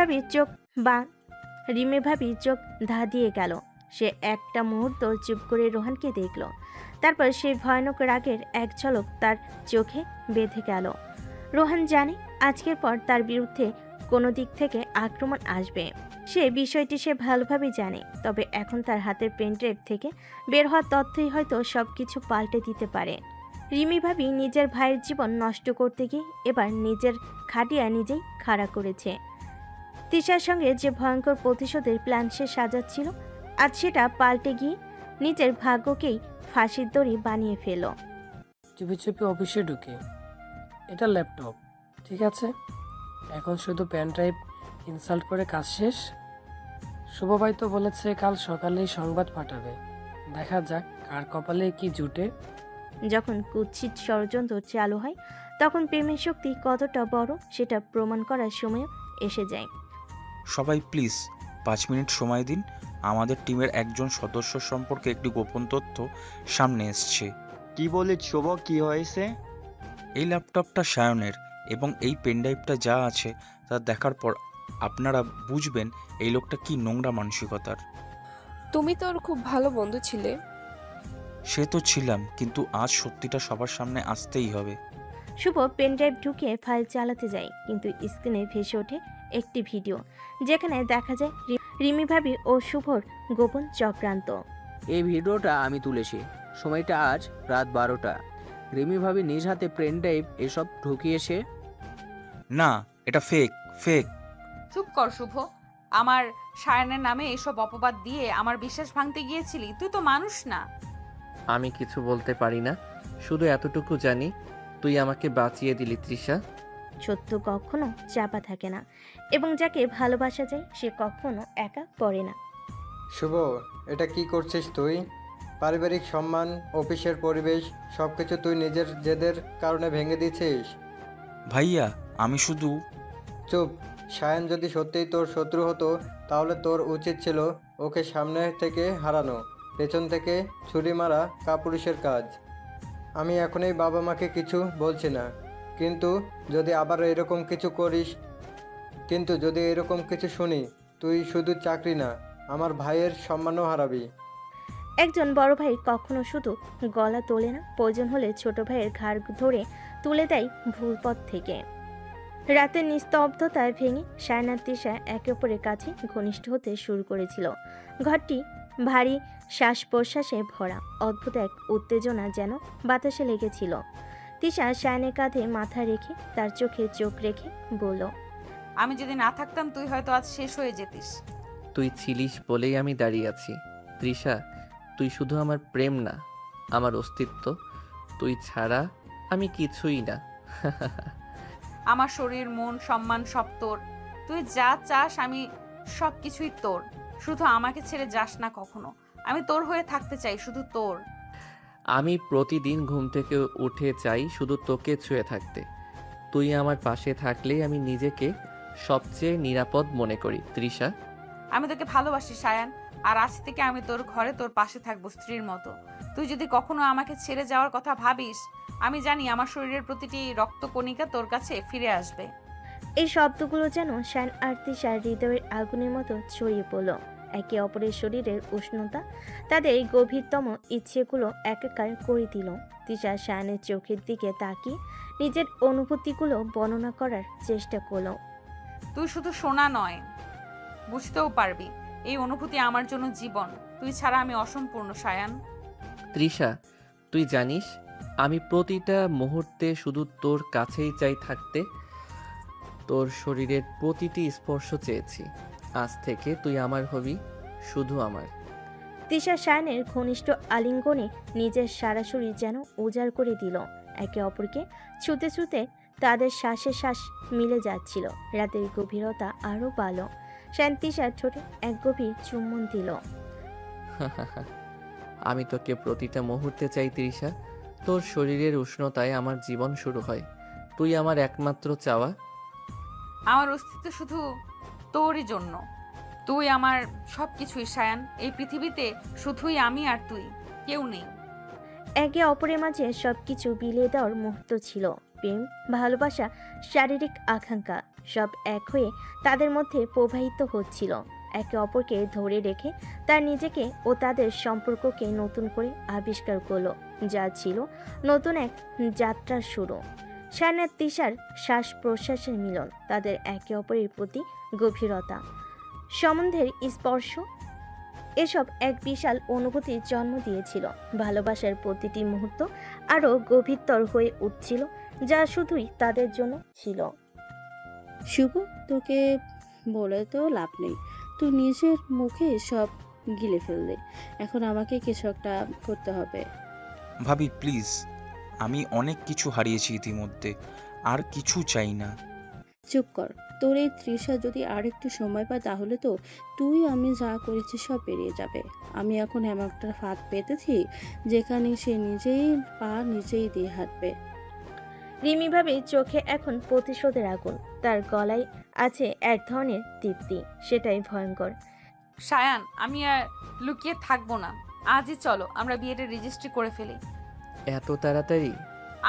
ভাবি চোখ ধা দিয়ে গেল। সে একটা মুহূর্ত চুপ করে রোহানকে দেখল, তারপর সেই ভয়ানক রাগের এক ঝলক তার চোখে বেঁধে গেল। রোহান জানে আজকের পর তার বিরুদ্ধে কোনো দিক থেকে আক্রমণ আসবে। সে বিষয়টি সে ভালোভাবে জানে, তবে এখন তার হাতের পেনড্রাইভ থেকে বের হওয়া তথ্যই হয়তো সব কিছু পাল্টে দিতে পারে। রিমি ভাবি নিজের ভাইয়ের জীবন নষ্ট করতে গিয়ে এবার নিজের খাটিয়া নিজেই খাড়া করেছে। তিশার সঙ্গে যে ভয়ঙ্কর প্রতিশোধের প্ল্যান সে সাজাচ্ছিল, আজ সেটা পাল্টে গিয়ে নিজের ভাগ্যকেই ফাঁসির দড়ি বানিয়ে ফেল। চুপি চুপি অফিসে ঢুকে, এটা ল্যাপটপ, ঠিক আছে? এখন শুধু পেন ড্রাইভ ইনস্টল করে কাজ শেষ। শুভ ভাই তো বলেছে কাল সকালেই সংবাদ পাঠাবে, দেখা যাক কার কপালে কি জুটে। যখন কুৎসিত ষড়যন্ত্র চালু হয় তখন প্রেমের শক্তি কতটা বড় সেটা প্রমাণ করার সময়ও এসে যায়। সবাই প্লিজ 5 মিনিট সময় দিন। আমাদের টিমের একজন সদস্য সম্পর্কে একটি গোপন তথ্য সামনে এসছে। কি বলিস শুভ, কি হয়েছে? এই ল্যাপটপটা সায়নের এবং এই পেনড্রাইভটা যা আছে তা দেখার পর আপনারা বুঝবেন এই লোকটা কি নোংরা মানসিকতার। তুমি তো ওর খুব ভালো বন্ধু ছিলে। সে তো ছিলাম, কিন্তু আজ সত্যিটা সবার সামনে আসতেই হবে। শুভ পেনড্রাইভ ঢুকিয়ে ফাইল চালাতে যায়, কিন্তু স্ক্রিনে ভেসে ওঠে একটি ভিডিও যেখানে দেখা যায় রিমি ভাবি ও শুভর গোপন চক্রান্ত। এই ভিডিওটা আমি তুলেছি, সময়টা আজ রাত 12টা। রিমি ভাবি নিজ হাতে পেন ড্রাইভ এসব ঢুকিয়েছে। না, এটা ফেক ফেক। চুপ কর শুভ। আমার সায়নের নামে এসব অপবাদ দিয়ে আমার বিশ্বাস ভাঙতে গিয়েছিলি? তুই তো মানুষ না। আমি কিছু বলতে পারি না, শুধু এতটুকু জানি তুই আমাকে বাঁচিয়ে দিলি তৃষা। সত্য কখনো চাপা থাকে না, এবং যাকে ভালোবাসা যায় সে কখনো একা পড়ে না। শুভ, এটা কি করছিস তুই? পারিবারিক সম্মান, অফিসের পরিবেশ সব কিছু তুই নিজের জেদের কারণে ভেঙে দিয়েছিস। ভাইয়া, আমি শুধু চুপ। সায়ন যদি সত্যিই তোর শত্রু হতো তাহলে তোর উচিত ছিল ওকে সামনে থেকে হারানো, পেছন থেকে ছুরি মারা কাপুরুষের কাজ। আমি এখনই বাবা মাকে কিছু বলছি না, কিন্তু যদি আবার এরকম কিছু করিস, যদি এরকম কিছু শুনি, তুই শুধু চাকরি না, আমার ভাইয়ের সম্মানও হারাবি। একজন বড় ভাই কখনো শুধু গলা তোলে না, প্রয়োজন হলে ছোট ভাইয়ের ঘাড় ধরে তুলে দেয় ভুল পথ থেকে। রাতের নিস্তব্ধতায় ভেঙে সায়নার তৃষা একে অপরের কাছে ঘনিষ্ঠ হতে শুরু করেছিল। ঘরটি ভারী শ্বাস প্রশ্বাসে ভরা, অদ্ভুত এক উত্তেজনা যেন বাতাসে লেগেছিল। তৃষা সায়নের কাঁধে মাথা রেখে তার চোখে চোখ রেখে বলল, আমি যদি না থাকতাম তুই হয়তো আজ শেষ হয়ে যেতিস। তুই ছিলিস বলেই আমি দাঁড়িয়ে আছি তৃষা। তুই শুধু আমার প্রেম না, আমার অস্তিত্ব। তুই ছাড়া আমি কিছুই না। আমার শরীর, মন, সম্মান সব তোর। তুই যা চাস আমি সব কিছুই তোর। শুধু আমাকে ছেড়ে যাস না কখনো। আমি তোর হয়ে থাকতে চাই, শুধু তোর। আমি প্রতিদিন ঘুম থেকে উঠে চাই শুধু তোকে ছুঁয়ে থাকতে। তুই আমার পাশে থাকলেই আমি নিজেকে সবচেয়ে নিরাপদ মনে করি তৃষা। আমি তোকে ভালোবাসি সায়ান, আর আজ থেকে আমি তোর ঘরে তোর পাশে থাকবো স্ত্রীর মতো। তুই যদি কখনো আমাকে ছেড়ে যাওয়ার কথা ভাবিস, আমি জানি আমার শরীরের প্রতিটি রক্তকণিকা তোর কাছে ফিরে আসবে। এই শব্দগুলো যেন শান আর তৃষার হৃদয়ের আগুনের মতো ছড়িয়ে পড়ল। একে অপরের শরীরের উষ্ণতা তাদের এই গভীরতম ইচ্ছেগুলো একাকার করে দিল। তৃষা শানের চোখের দিকে তাকিয়ে নিজের অনুভূতিগুলো বর্ণনা করার চেষ্টা করল। তুই শুধু শোনা নয়, বুঝতেও পারবি। এই অনুভূতি আমার জন্য জীবন। তুই ছাড়া আমি অসম্পূর্ণ সায়ান। তৃষা, তুই জানিস আমি প্রতিটা মুহূর্তে শুধু তোর কাছেই চাই থাকতে। তোর শরীরের প্রতিটি স্পর্শ চেয়েছি। আজ থেকে তুই আমার হবি, শুধু আমার। তৃষা শায়নের ঘনিষ্ঠ আলিঙ্গনে নিজের সারা শরীর যেন উজাড় করে দিল। একে অপরকে ছুতে ছুতে তাদের শ্বাসে শ্বাস মিলে যাচ্ছিল। রাতের গভীরতা আরও বাড়ল। শায়ন তৃষার ঠোঁটে এক গভীর চুম্বন দিল। আমি তোকে প্রতিটা মুহূর্তে চাই তৃষা। তোর শরীরের উষ্ণতায় আমার জীবন শুরু হয়। তুই আমার একমাত্র চাওয়া। আমার অস্তিত্ব শুধু তোরই জন্য। তুই আমার সব কিছুই সায়ান। এই পৃথিবীতে শুধুই আমি আর তুই, কেউ নেই। একে অপরের মাঝে সবকিছু বিলিয়ে দেওয়ার মুহূর্ত ছিল। প্রেম, ভালোবাসা, শারীরিক আকাঙ্ক্ষা সব এক হয়ে তাদের মধ্যে প্রবাহিত হচ্ছিল। একে অপরকে ধরে রেখে তার নিজেকে ও তাদের সম্পর্ককে নতুন করে আবিষ্কার করলো, যা ছিল নতুন এক যাত্রার শুরু। শায়নের তৃষার শ্বাস প্রশ্বাসের মিলন, তাদের একে অপরের প্রতি গভীরতা, সম্বন্ধের স্পর্শ, এসব এক বিশাল অনুভূতির জন্ম দিয়েছিল। ভালোবাসার প্রতিটি মুহূর্ত আরও গভীরতর হয়ে উঠছিল, যা শুধুই তাদের জন্য ছিল। শুভ, তোকে বলে তো লাভ নেই, তুই নিজের মুখে সব গিলে ফেললে। এখন আমাকে কিছু একটা করতে হবে। ভাবি প্লিজ, আমি অনেক কিছু হারিয়েছি ইতিমধ্যে, আর কিছু চাই না। চুপ কর। তোর এই তৃষা যদি আর একটু সময় পায় তাহলে তো তুই আমি যা করেছি সব বেরিয়ে যাবে। আমি এখন এমন একটা ফাঁদ পেতেছি যেখানে সে নিজেই পা নিজেই দিয়ে হাঁটবে। রিমি ভাবে চোখে এখন প্রতিশোধের আগুন, তার গলায় আছে এক ধরনের তৃপ্তি, সেটাই ভয়ঙ্কর। সায়ান, আমি আর লুকিয়ে থাকবো না। আজই চলো আমরা বিয়েটা রেজিস্ট্রি করে ফেলি। এত তাড়াতাড়ি?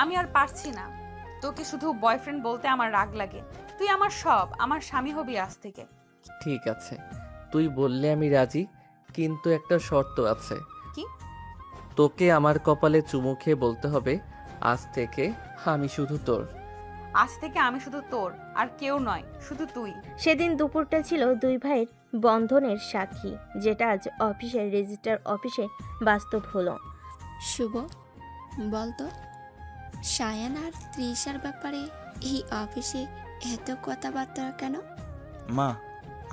আমি আর পারছি না। তোকে শুধু বয়ফ্রেন্ড বলতে আমার রাগ লাগে। তুই আমার সব, আমার স্বামী হবি আজ থেকে। ঠিক আছে, তুই বললে আমি রাজি, কিন্তু একটা শর্ত আছে। কি? তোকে আমার কপালে চুমু খেয়ে বলতে হবে, আজ থেকে আমি শুধু তোর। আজ থেকে আমি শুধু তোর, আর কেউ নয়, শুধু তুই। সেদিন দুপুরটা ছিল দুই ভাইয়ের বন্ধনের সাক্ষী, যেটা আজ অফিসের রেজিস্টার অফিসে বাস্তব হলো। শুভ, বলতো সায়ান আর তৃষার ব্যাপারে এই অফিসে এত কথাবার্তা কেন? মা,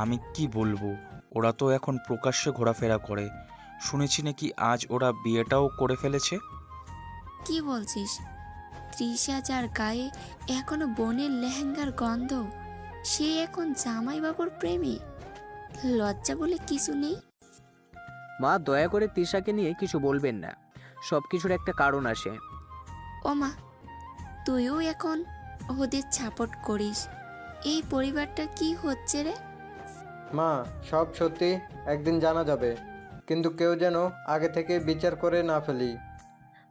আমি কি বলবো, ওরা তো এখন প্রকাশ্যে ঘোরাফেরা করে। শুনেছি নাকি আজ ওরা বিয়েটাও করে ফেলেছে। কি বলছিস? তৃষা যার গায়ে এখনো বোনের লেহেঙ্গার গন্ধ, সে এখন জামাইবাবুর প্রেমী? লজ্জা বলে কিছু নেই? মা, দয়া করে তৃষাকে নিয়ে কিছু বলবেন না। সব কিছুর একটা কারণ আসে। ও মা, তুইও এখন ওদের সাপোর্ট করিস। এই পরিবারটা কি হচ্ছে রে? মা, সব সত্যি একদিন জানা যাবে, কিন্তু কেউ যেন আগে থেকে বিচার করে না ফেলি।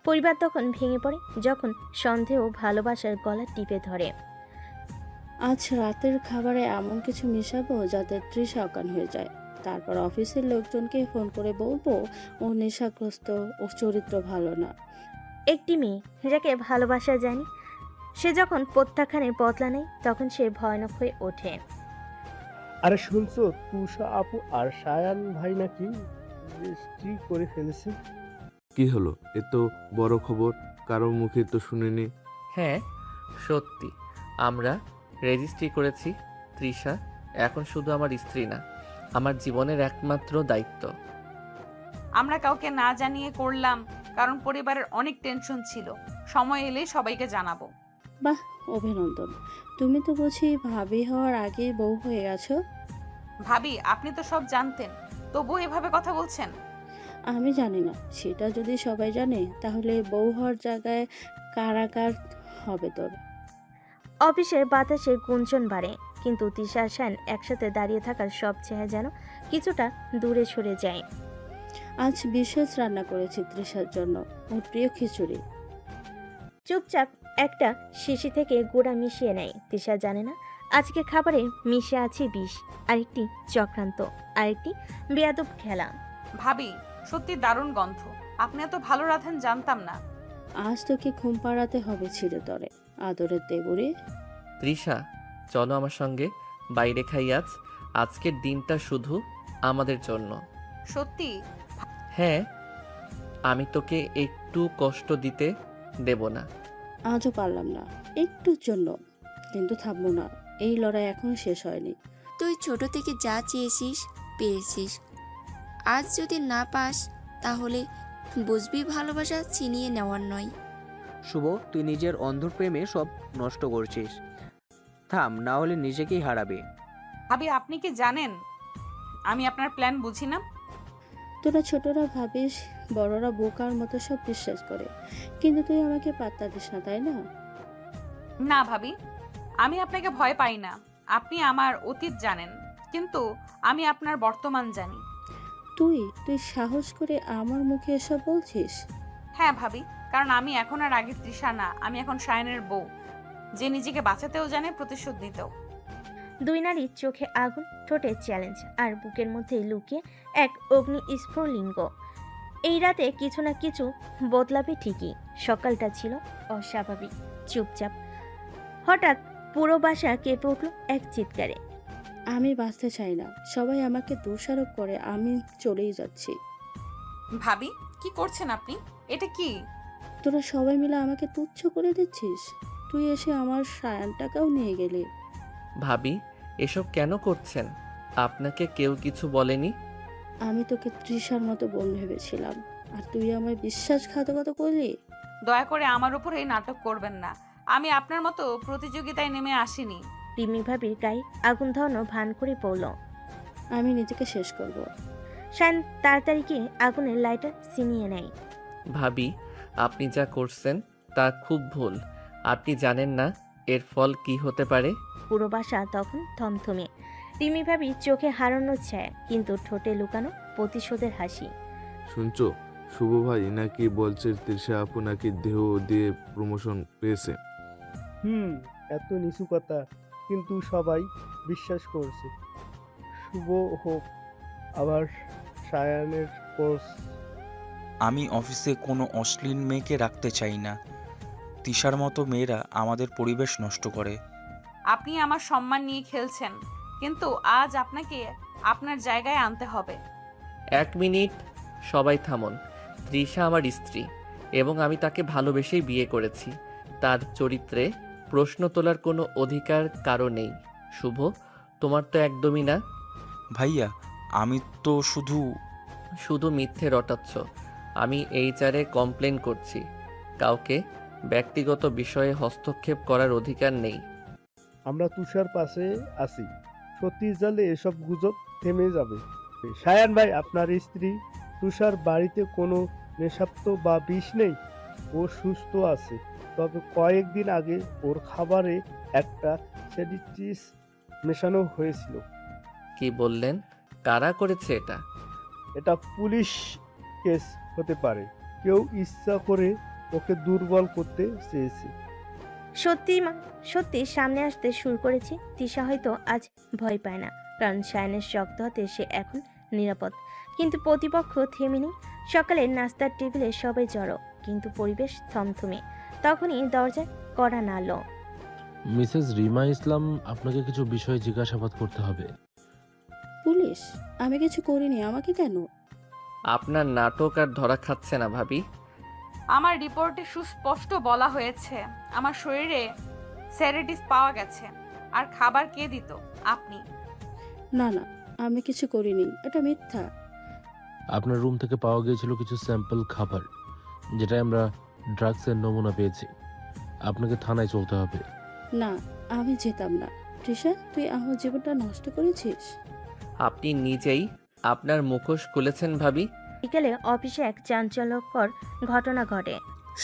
পরিবার তখন ভেঙে পড়ে যখন সন্দেহ ভালোবাসার গলা টিপে ধরে। আজ রাতের খাবারে এমন কিছু মিশাবো যাতে তৃষা অজ্ঞান হয়ে যায়। তারপর অফিসের লোকজনকে ফোন করে বলবো ও নেশাগ্রস্ত, ও চরিত্র ভালো না। একটি মেয়ে যাকে ভালোবাসা জানি, সে যখন প্রত্যাখ্যানের বদলা নেয় তখন সে ভয়ানক হয়ে ওঠে। আরে শুনছো, তুষা আপু আর সায়ান ভাই নাকি রেজিস্ট্রি করে ফেলেছে? কি হলো? এ তো বড় খবর, কারো মুখে তো শুনিনি। হ্যাঁ সত্যি, আমরা রেজিস্ট্রি করেছি। তৃষা এখন শুধু আমার স্ত্রী না, আমার জীবনের একমাত্র দায়িত্ব। আমরা কাউকে না জানিয়ে করলাম, কারণ পরিবারের অনেক টেনশন ছিল। সময় এলেই সবাইকে জানাবো। বাহ, অভিনন্দন। তুমি তো বুঝি ভাবি হওয়ার আগেই বউ হয়ে গেছো। ভাবি, আপনি তো সব জানতেন, তবুও এভাবে কথা বলছেন। আমি জানি না, সেটা যদি সবাই জানে তাহলে বউ হওয়ার জায়গায় কারাগার হবে তোর। অফিসের বাতাসে গুঞ্জন বাড়ে, কিন্তু তৃষা আর শান একসাথে দাঁড়িয়ে থাকার সব চেহারা যেন কিছুটা দূরে সরে যায়। আজ বিশেষ রান্না করেছি তৃষার জন্য, ওর প্রিয় খিচুড়ি। চুপচাপ একটা শিশি থেকে গুঁড়া মিশিয়ে নেয়। তৃষা জানে না আজকে খাবারে মিশে আছে বিষ, আরেকটি চক্রান্ত, আরেকটি বেয়াদব খেলা। ভাবি, সত্যি দারুণ গন্ধ। আপনি এত ভালো রাঁধেন জানতাম না। আজ তোকে ঘুম পাড়াতে হবে ছিঁড়ে তরে, আদরের দেবরে। তৃষা, চলো আমার সঙ্গে বাইরে খাই আজ। আজকের দিনটা শুধু আমাদের জন্য। সত্যি? হ্যাঁ, আমি তোকে একটু কষ্ট দিতে দেব না। আজও পারলাম না, একটুর জন্য, কিন্তু থামবো না। এই লড়াই এখন শেষ হয়নি। তুই ছোট থেকে যা চেয়েছিস পেয়েছিস। আজ যদি না পাস তাহলে বুঝবি ভালোবাসা ছিনিয়ে নেওয়ার নয়। শুভ, তুই নিজের অন্ধর প্রেমে সব নষ্ট করছিস। থাম, না হলে নিজেকেই হারাবে। ভাবি, আপনি কি জানেন আমি আপনার প্ল্যান বুঝি না? তোরা ছোটরা ভাবিস বড়রা বোকার মতো সব বিশ্বাস করে, কিন্তু তুই আমাকে পাত্তা দিস না, তাই না? না ভাবি, আমি আপনাকে ভয় পাই না। আপনি আমার অতীত জানেন, কিন্তু আমি আপনার বর্তমান জানি। তুই সাহস করে আমার মুখে এসব বলছিস? হ্যাঁ ভাবি, কারণ আমি এখন আর আগের তৃষা না। আমি এখন সায়নের বউ, যে নিজেকে বাঁচাতেও জানে, প্রতিশোধ নিতেও। দুই নারীর চোখে আগুন, ঠোঁটে চ্যালেঞ্জ, আর বুকের মধ্যে লুকিয়ে এক অগ্নি স্ফুলিঙ্গ। এই রাতে কিছু না কিছু বদলাবে ঠিকই। সকালটা ছিল অস্বাভাবিক চুপচাপ। হঠাৎ পুরো বাসা কেঁপে উঠল এক চিৎকারে। আমি বাঁচতে চাই না, সবাই আমাকে দোষারোপ করে, আমি চলেই যাচ্ছি। ভাবি কি করছেন আপনি? এটা কি? তোরা সবাই মিলে আমাকে তুচ্ছ করে দিচ্ছিস। তুই এসে আমার সায়ানটাকেও নিয়ে গেলি। ভাবি এসব কেন করছেন? আপনাকে কেউ কিছু বলেনি? আমি তোকে তৃষার মতো বোন ভেবেছিলাম, আর তুই আমায় বিশ্বাসঘাতকতা করলি। দয়া করে আমার উপরে নাটক করবেন না। আমি আপনার মতো প্রতিযোগিতায় নেমে আসিনি। রিমি ভাবির গায়ে আগুন ধরানো ভান করে পড়ল। আমি নিজেকে শেষ করব। শায়ন তাড়াতাড়ি গিয়ে আগুনের লাইটার ছিনিয়ে নেয়। ভাবি আপনি যা করছেন তা খুব ভুল। আপনি জানেন না এর ফল কি হতে পারে। পুরো বাসা তখন থমথমে। রিমি ভাবি চোখে হারানোর ছায়া, কিন্তু ঠোঁটে লুকানো প্রতিশোধের হাসি। শুনছো, শুভ ভাই নাকি বলছে তৃষা আপু নাকি দেহ দিয়ে প্রমোশন পেয়েছে। এত নিচু কথা, কিন্তু সবাই বিশ্বাস করছে। শুভ হোক আবার সায়ানের কোর্স। আমি অফিসে কোনো অশ্লীল মেয়েকে রাখতে চাই না। তিশার মতো মেয়েরা আমাদের পরিবেশ নষ্ট করে। আপনি আমার সম্মান নিয়ে খেলছেন, কিন্তু আজ আপনাকে আপনার জায়গায় আনতে হবে। 1 মিনিট, সবাই থামুন। তৃষা আমার স্ত্রী এবং আমি তাকে ভালোবেসেই বিয়ে করেছি। তার চরিত্রে প্রশ্ন তোলার কোনো অধিকার কারো নেই। শুভ, তোমার তো একদমই না। ভাইয়া আমি তো শুধু মিথ্যে রটাচ্ছ। আমি HR-এ কমপ্লেন করছি। কাউকে ব্যক্তিগত বিষয়ে হস্তক্ষেপ করার অধিকার নেই। আমরা তুষার পাশে আছি। সত্যি জানলে এসব গুজব থেমে যাবে। সায়ান ভাই, আপনার স্ত্রী তুষার বাড়িতে কোনো নেশাক্ত বা বিষ নেই। ও সুস্থ আছে, তবে কয়েকদিন আগে ওর খাবারে একটা সেডিটিস মেশানো হয়েছিল। কি বললেন? কারা করেছে এটা? এটা পুলিশ কেস হতে পারে। কেউ ইচ্ছা করে ওকে দুর্বল করতে চেয়েছে। সত্যি সামনে আসতে শুরু করেছে। তিশা হয়তো আজ ভয় পায় না, কারণ শায়নের শক্ত হাতে সে এখন নিরাপদ। কিন্তু প্রতিপক্ষ থেমে নেই। সকালের নাস্তার টেবিলে সবাই জড়ো, কিন্তু পরিবেশ থমথমে। তখনই দরজায় কড়া নাড়ল। মিসেস রিমা ইসলাম, আপনাকে কিছু বিষয়ে জিজ্ঞাসাবাদ করতে হবে। পুলিশ? আমি কিছু করিনি, আমাকে কেন? আপনার নাটক আর ধরা খাচ্ছে না ভাবি। আমার রিপোর্টে সুস্পষ্ট বলা হয়েছে আমার শরীরে সেডেটিভ পাওয়া গেছে। আর খাবার কে দিত? আপনি। না না, আমি কিছু করিনি, এটা মিথ্যা। আপনার রুম থেকে পাওয়া গিয়েছিল কিছু স্যাম্পল খাবার, যেটা আমরা ড্রাগসের নমুনা পেয়েছি। আপনাকে থানায় চলতে হবে। না, আমি যেতাম না। তৃষা, তুই আমার জীবনটা নষ্ট করেছিস। আপনি নিজেই আপনার মুখোশ খুলেছেন ভাবি। বিকেলে অফিসে এক চাঞ্চল্যকর ঘটনা ঘটে।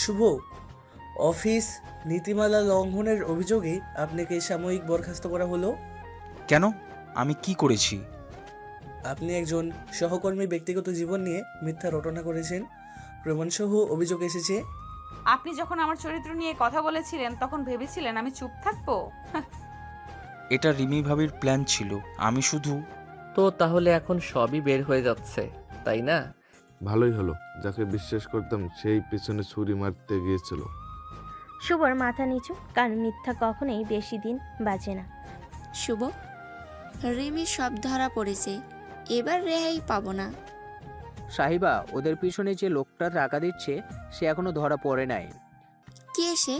শুভ, অফিস নীতিমালা লঙ্ঘনের অভিযোগে আপনাকে সাময়িক বরখাস্ত করা হলো। কেন? আমি কি করেছি? আপনি একজন সহকর্মীর ব্যক্তিগত জীবন নিয়ে মিথ্যা রটনা করেছেন, প্রমাণসহ অভিযোগ এসেছে। আপনি যখন আমার চরিত্র নিয়ে কথা বলেছিলেন তখন ভেবেছিলেন আমি চুপ থাকবো? এটা রিমি ভাবির প্ল্যান ছিল। আমি শুধু তো তাহলে এখন সবই বের হয়ে যাচ্ছে, তাই না? ভালোই হলো, যাকে বিশ্বাস করতাম সেই পিছনে ছুরি মারতে গিয়েছিল। শুভর মাথা নিচু, কারণ মিথ্যা কখনোই বেশি দিন বাঁচে না। শুভ, রিমি সব ধরা পড়েছে, এবার রেহাই পাবো না। সাহিবা, ওদের পিছনে যে লোকটা টাকা দিচ্ছে সে এখনো ধরা পড়ে নাই। কে সে?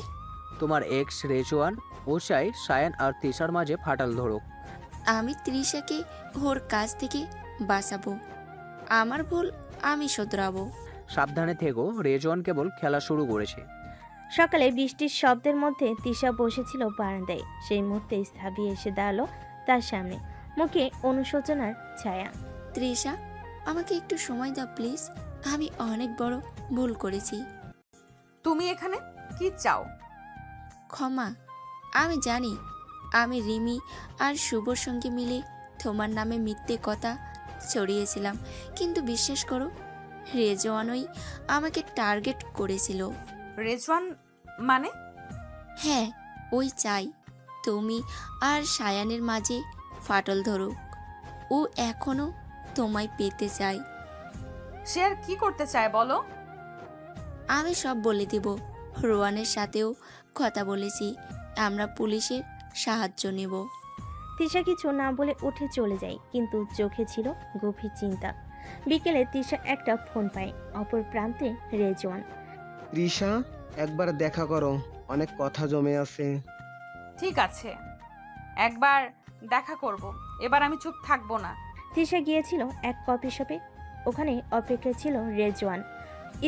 তোমার এক্স রেজওয়ান। ও চাই সায়ান আর তিশার মাঝে ফাটাল ধরুক। আমি তৃষাকে ওর কাছ থেকে বাঁচাবো। আমার ভুল আমি শোধরাবো। সাবধানে থেকো, রেজওয়ান কেবল খেলা শুরু করেছে। সকালে বৃষ্টির শব্দের মধ্যে তিশা বসেছিল বারান্দায়। সেই মুহূর্তে সাবি এসে দাঁড়ালো তার সামনে, মুখে অনুশোচনার ছায়া। তৃষা, আমাকে একটু সময় দাও প্লিজ। আমি অনেক বড় ভুল করেছি। তুমি এখানে কি চাও? ক্ষমা। আমি জানি আমি রিমি আর শুভর সঙ্গে মিলে তোমার নামে মিথ্যে কথা ছড়িয়েছিলাম, কিন্তু বিশ্বাস করো, রেজওয়ানই আমাকে টার্গেট করেছিল। রেজওয়ান মানে? হ্যাঁ, ওই চাই তুমি আর সায়ানের মাঝে ফাটল ধরুক। ও এখনো তোমায় পেতে চায়। সে আর কি করতে চায় বলো? আমি সব বলে দিব। রোয়ানের সাথেও কথা বলেছি, আমরা পুলিশের সাহায্য নেব। তিশা কিছু না বলে উঠে চলে যায়, কিন্তু চোখে ছিল গভীর চিন্তা। বিকেলে তিশা একটা ফোন পায়, অপর প্রান্তে রেজওয়ান। তৃষা, একবার দেখা করো, অনেক কথা জমে আছে। ঠিক আছে, একবার দেখা করব, এবার আমি চুপ থাকবো না। তিশা গিয়েছিল এক কফি শপে, ওখানে অপেক্ষা ছিল রেজওয়ান।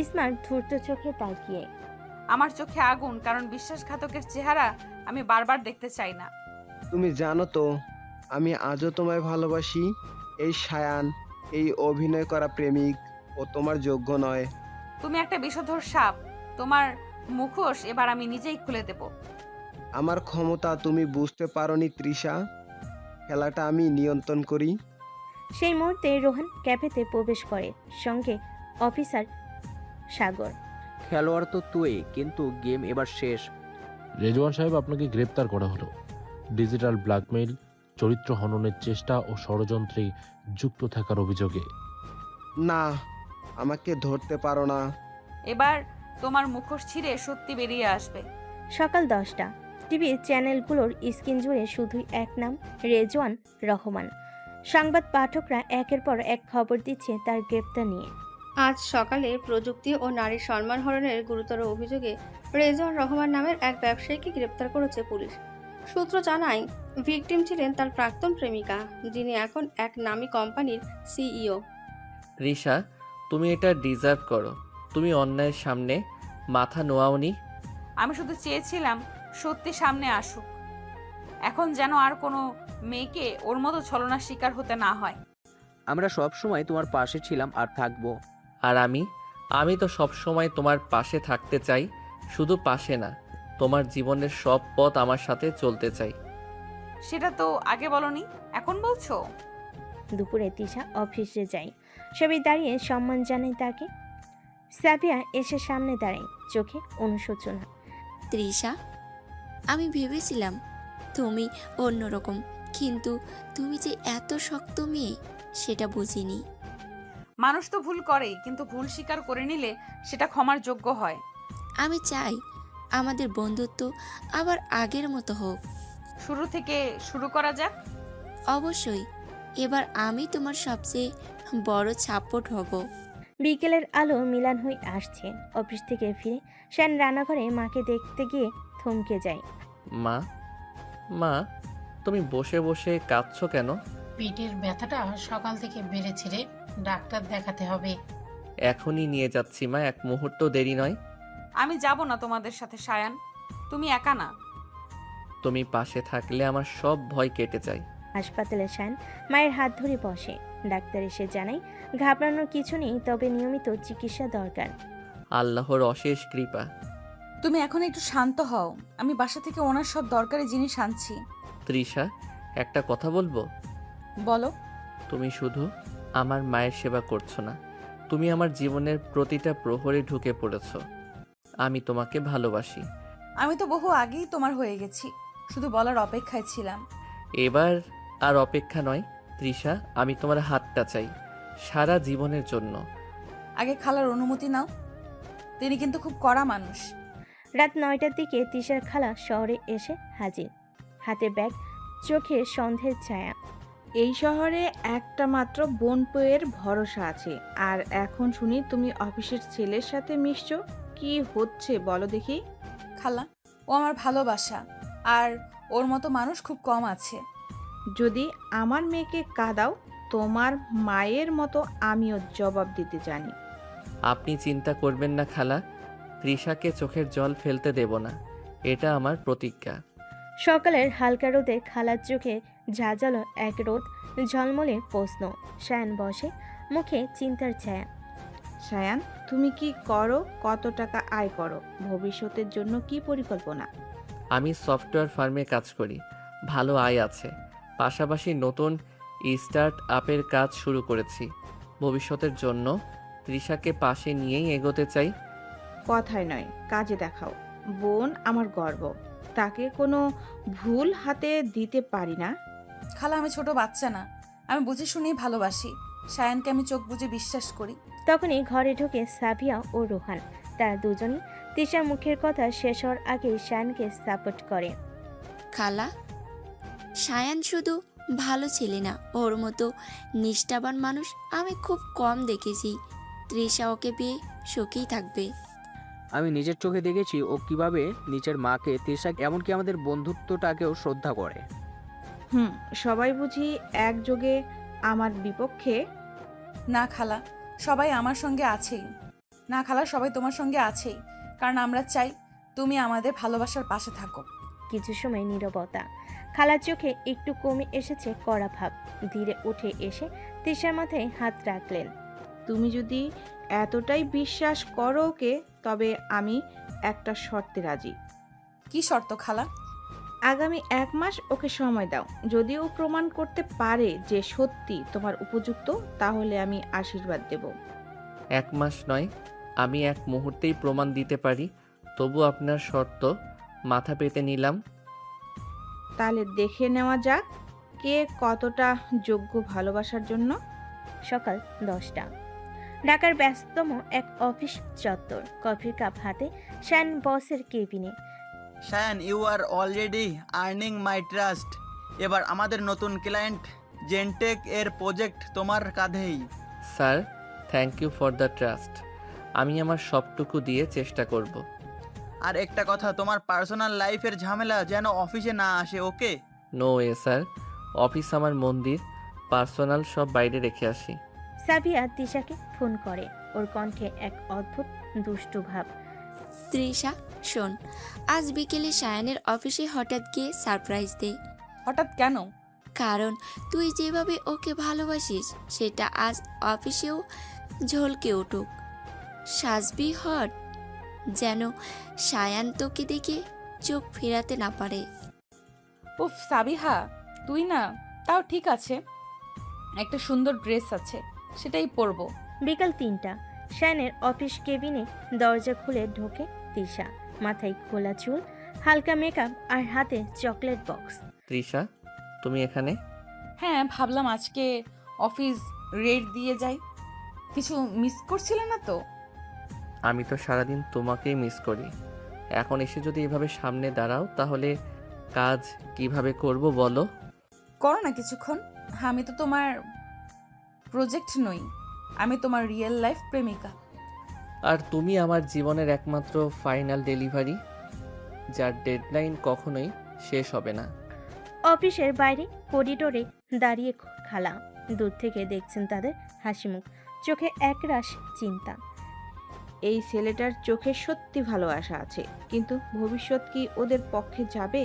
স্মার্ট ধূর্ত চোখে তাকিয়ে। আমার চোখে আগুন, কারণ বিশ্বাসঘাতকের চেহারা আমি বারবার দেখতে চাই না। তুমি জানো তো আমি আজও তোমায় ভালোবাসি। এই সায়ান, এই অভিনয় করা প্রেমিক, ও তোমার যোগ্য নয়। তুমি একটা বিষধর সাপ, তোমার মুখোশ এবার আমি নিজেই খুলে দেব। আমার ক্ষমতা তুমি বুঝতে পারোনি তৃষা, খেলাটা আমি নিয়ন্ত্রণ করি। সেই মুহূর্তে রোহান ক্যাফেতে প্রবেশ করে, সঙ্গে অফিসার সাগর। খেলোয়াড় তো তুই, কিন্তু গেম এবার শেষ। রেজওয়ান সাহেব, আপনাকে গ্রেপ্তার করা হলো ডিজিটাল ব্ল্যাকমেইল, চরিত্র হননের চেষ্টা ও ষড়যন্ত্রে যুক্ত থাকার অভিযোগে। না, আমাকে ধরতে পারো না। এবার তোমার মুখোশ ছিঁড়ে সত্যি বেরিয়ে আসবে। সকাল 10টা। টিভি চ্যানেলগুলোর স্ক্রিন জুড়ে শুধুই এক নাম, রেজওয়ান রহমান। সংবাদ পাঠকরা একের পর এক খবর দিচ্ছে তার গ্রেপ্তার নিয়ে। আজ সকালে প্রযুক্তি ও নারী সম্মান হরণের গুরুতর অভিযোগে রেজওয়ান রহমান নামের এক ব্যবসায়ীকে গ্রেপ্তার করেছে পুলিশ। সূত্র জানায়, ভিকটিম ছিলেন তার প্রাক্তন প্রেমিকা, যিনি এখন এক নামী কোম্পানির সিইও। রিশা, তুমি এটা ডিজার্ভ করো। তুমি অন্যায়ের সামনে মাথা নোয়াওনি। আমি শুধু চেয়েছিলাম সত্যি সামনে আসুক, এখন যেন আর কোনো মেয়েকে ওর মতো ছলনার শিকার হতে না হয়। আমরা সব সময় তোমার পাশে ছিলাম আর থাকবো। আর আমি তো সব সময় তোমার পাশে থাকতে চাই, শুধু পাশে না, তোমার জীবনের সব পথ আমার সাথে চলতে চাই। সেটা তো আগে বলনি, এখন বলছো? দুপুরে তিশা অফিসে যায়, সবাই দাঁড়িয়ে সম্মান জানায় তাকে। সাবিয়া এসে সামনে দাঁড়ায়, চোখে অনুশোচনা। তৃষা, আমি ভেবেছিলাম তুমি অন্যরকম, কিন্তু তুমি যে এত শক্ত মেয়ে সেটা বুঝিনি। মানুষ তো ভুল করেই, কিন্তু ভুল স্বীকার করে নিলে সেটা ক্ষমার যোগ্য হয়। আমি চাই আমাদের বন্ধুত্ব আবার আগের মতো হোক। শুরু থেকে শুরু করা যাক। অবশ্যই, এবার আমি তোমার সবচেয়ে বড় সাপোর্ট হব। বিকেলের আলো মিলান হয়ে আসছে। অফিস থেকে ফিরে শ্যান রান্নাঘরে মাকে দেখতে গিয়ে থমকে যায়। মা, মা, তুমি বসে বসে কাঁদছো কেন? পেটের ব্যথাটা সকাল থেকে বেড়েছে রে, ডাক্তার দেখাতে হবে। এখনই নিয়ে যাচ্ছি মা, এক মুহূর্ত দেরি নয়। আমি যাব না তোমাদের সাথে সায়ান, তুমি একা না। তুমি পাশে থাকলে আমার সব ভয় কেটে যায়। হাসপাতালে শ্যান মায়ের হাত ধরে বসে। ডাক্তার এসে জানায় ঘাবড়ানোর কিছু নেই, তবে নিয়মিত চিকিৎসা দরকার। আল্লাহর অশেষ কৃপা। তুমি এখন একটু শান্ত হও, আমি বাসা থেকে ওনার সব দরকারি জিনিস আনছি। তৃষা, একটা কথা বলবো? বলো। তুমি শুধু আমার মায়ের সেবা করছো না, তুমি আমার জীবনের প্রতিটা প্রহরে ঢুকে পড়েছো। আমি তোমাকে ভালোবাসি। আমি তো বহু আগেই তোমার হয়ে গেছি, শুধু বলার অপেক্ষায় ছিলাম। এবার আর অপেক্ষা নয় তৃষা, আমি তোমার হাতটা চাই সারা জীবনের জন্য। আগে খালার অনুমতি নাও, তিনি কিন্তু খুব কড়া মানুষ। রাত 9টার দিকে তিশার খালা শহরে এসে হাজির, হাতে ব্যাগ, চোখে সন্ধ্যের ছায়া। এই শহরে একটা মাত্র বোনপোয়ের ভরসা আছে, আর এখন শুনি তুমি অফিসের ছেলের সাথে মিশছো। কি হচ্ছে বলো দেখি? খালা, ও আমার ভালোবাসা, আর ওর মতো মানুষ খুব কম আছে। যদি আমার মেয়েকে কাঁদাও, তোমার মায়ের মতো আমিও জবাব দিতে জানি। আপনি চিন্তা করবেন না খালা, তৃষাকে চোখের জল ফেলতে দেব না, এটা আমার প্রতিজ্ঞা। সকালের হালকা রোদে খালার চোখে ঝাঁঝালো এক রোদ ঝলমলে প্রশ্ন। শায়ান বসে, মুখে চিন্তার ছায়া। সায়ান, তুমি কি করো? কত টাকা আয় করো? ভবিষ্যতের জন্য কি পরিকল্পনা? আমি সফটওয়্যার ফার্মে কাজ করি, ভালো আয় আছে। পাশাপাশি নতুন স্টার্ট আপের কাজ শুরু করেছি। ভবিষ্যতের জন্য তৃষাকে পাশে নিয়েই এগোতে চাই। কথায় নয়, কাজে দেখাও। বোন আমার গর্ব, তাকে কোনো ভুল হাতে দিতে পারি না। খালা, আমি ছোট বাচ্চা না, আমি বুঝে শুনেই ভালোবাসি। সায়ানকে আমি চোখ বুজে বিশ্বাস করি। তখনই ঘরে ঢুকে সাবিয়া ও রোহান। তারা দুজনই তিশার মুখের কথা শেষ হওয়ার আগেই শায়ানকে সাপোর্ট করে। খালা, সায়ান শুধু ভালো ছেলে না, ওর মতো নিষ্ঠাবান মানুষ আমি খুব কম দেখেছি। তৃষা ওকে পেয়ে সুখেই থাকবে। আমি নিজের চোখে দেখেছি ও কিভাবে নিজের মাকে, তৃষা, এমনকি আমাদের বন্ধুত্বটাকেও শ্রদ্ধা করে। সবাই বুঝি একযোগে আমার বিপক্ষে? না খালা, সবাই আমার সঙ্গে আছেই। না খালা, সবাই তোমার সঙ্গে আছেই, কারণ আমরা চাই তুমি আমাদের ভালোবাসার পাশে থাকো। কিছু সময় নীরবতা। খালার চোখে একটু কমে এসেছে কড়া ভাব। ধীরে উঠে এসে তৃষার মাথায় হাত রাখলেন। তুমি যদি এতটাই বিশ্বাস করো ওকে, তবে আমি একটা শর্তে রাজি। কি শর্ত খালা? আগামী 1 মাস ওকে সময় দাও। যদি ও প্রমাণ করতে পারে যে সত্যি তোমার উপযুক্ত, তাহলে আমি আশীর্বাদ দেব। 1 মাস নয়, আমি 1 মুহূর্তেই প্রমাণ দিতে পারি। তবু আপনার শর্ত মাথা পেতে নিলাম। তাহলে দেখে নেওয়া যাক কে কতটা যোগ্য ভালোবাসার জন্য। সকাল 10টা। ঢাকার ব্যস্ততম এক অফিস চত্বর। কফির কাপ হাতে শান বসের কেবিনে। Shayan, you are already earning my trust. এবার আমাদের নতুন ক্লায়েন্ট জেনটেক এর প্রজেক্ট তোমার কাঁধেই। Sir, thank you for the trust. আমি আমার সবটুকু দিয়ে চেষ্টা করব। আর একটা কথা, তোমার পার্সোনাল লাইফের ঝামেলা যেন অফিসে না আসে, ওকে? নো ওয়ে স্যার, অফিস আমার মন্দির, পার্সোনাল সব বাইরে রেখে আসি। সাবিয়া তৃষাকে ফোন করে। ওর কণ্ঠে এক অদ্ভুত দুষ্টু ভাব। তৃষা, শোন, আজ বিকেলে সায়ানের অফিসে হঠাৎ গিয়ে সারপ্রাইজ দে। হঠাৎ কেন? কারণ তুই যেভাবে ওকে ভালোবাসিস সেটা আজ অফিসেও ঝলকে উঠুক। সাজবি হট, যেন সায়ান তোকে দেখে চোখ ফেরাতে না পারে। উফ সাবিহা, তুই না, তাও ঠিক আছে, একটা সুন্দর ড্রেস আছে, সেটাই পরবো। বিকাল 3টা। শানের অফিস কেবিনে দরজা খুলে ঢোকে তৃষা। মাথায় খোলা চুল, হালকা মেকআপ আর হাতে চকলেট বক্স। তৃষা, তুমি এখানে? হ্যাঁ, ভাবলাম আজকে অফিস রেড দিয়ে যাই। কিছু মিস করছিলে না তো? আমি তো সারাদিন তোমাকেই মিস করি। এখন এসে যদি এভাবে সামনে দাঁড়াও, তাহলে কাজ কিভাবে করব বলো? করো না কিছুক্ষণ। আমি তো তোমার প্রজেক্ট নই, আমি তোমার রিয়েল লাইফ প্রেমিকা। আর তুমি আমার জীবনের একমাত্র ফাইনাল ডেলিভারি, যার ডেডলাইন কখনোই শেষ হবে না। অফিসের বাইরে করিডোরে দাঁড়িয়ে খালা দূর থেকে দেখছেন তাদের হাসিমুখ, চোখে একরাশ চিন্তা। এই ছেলেটার চোখে সত্যি ভালোবাসা আছে, কিন্তু ভবিষ্যৎ কি ওদের পক্ষে যাবে?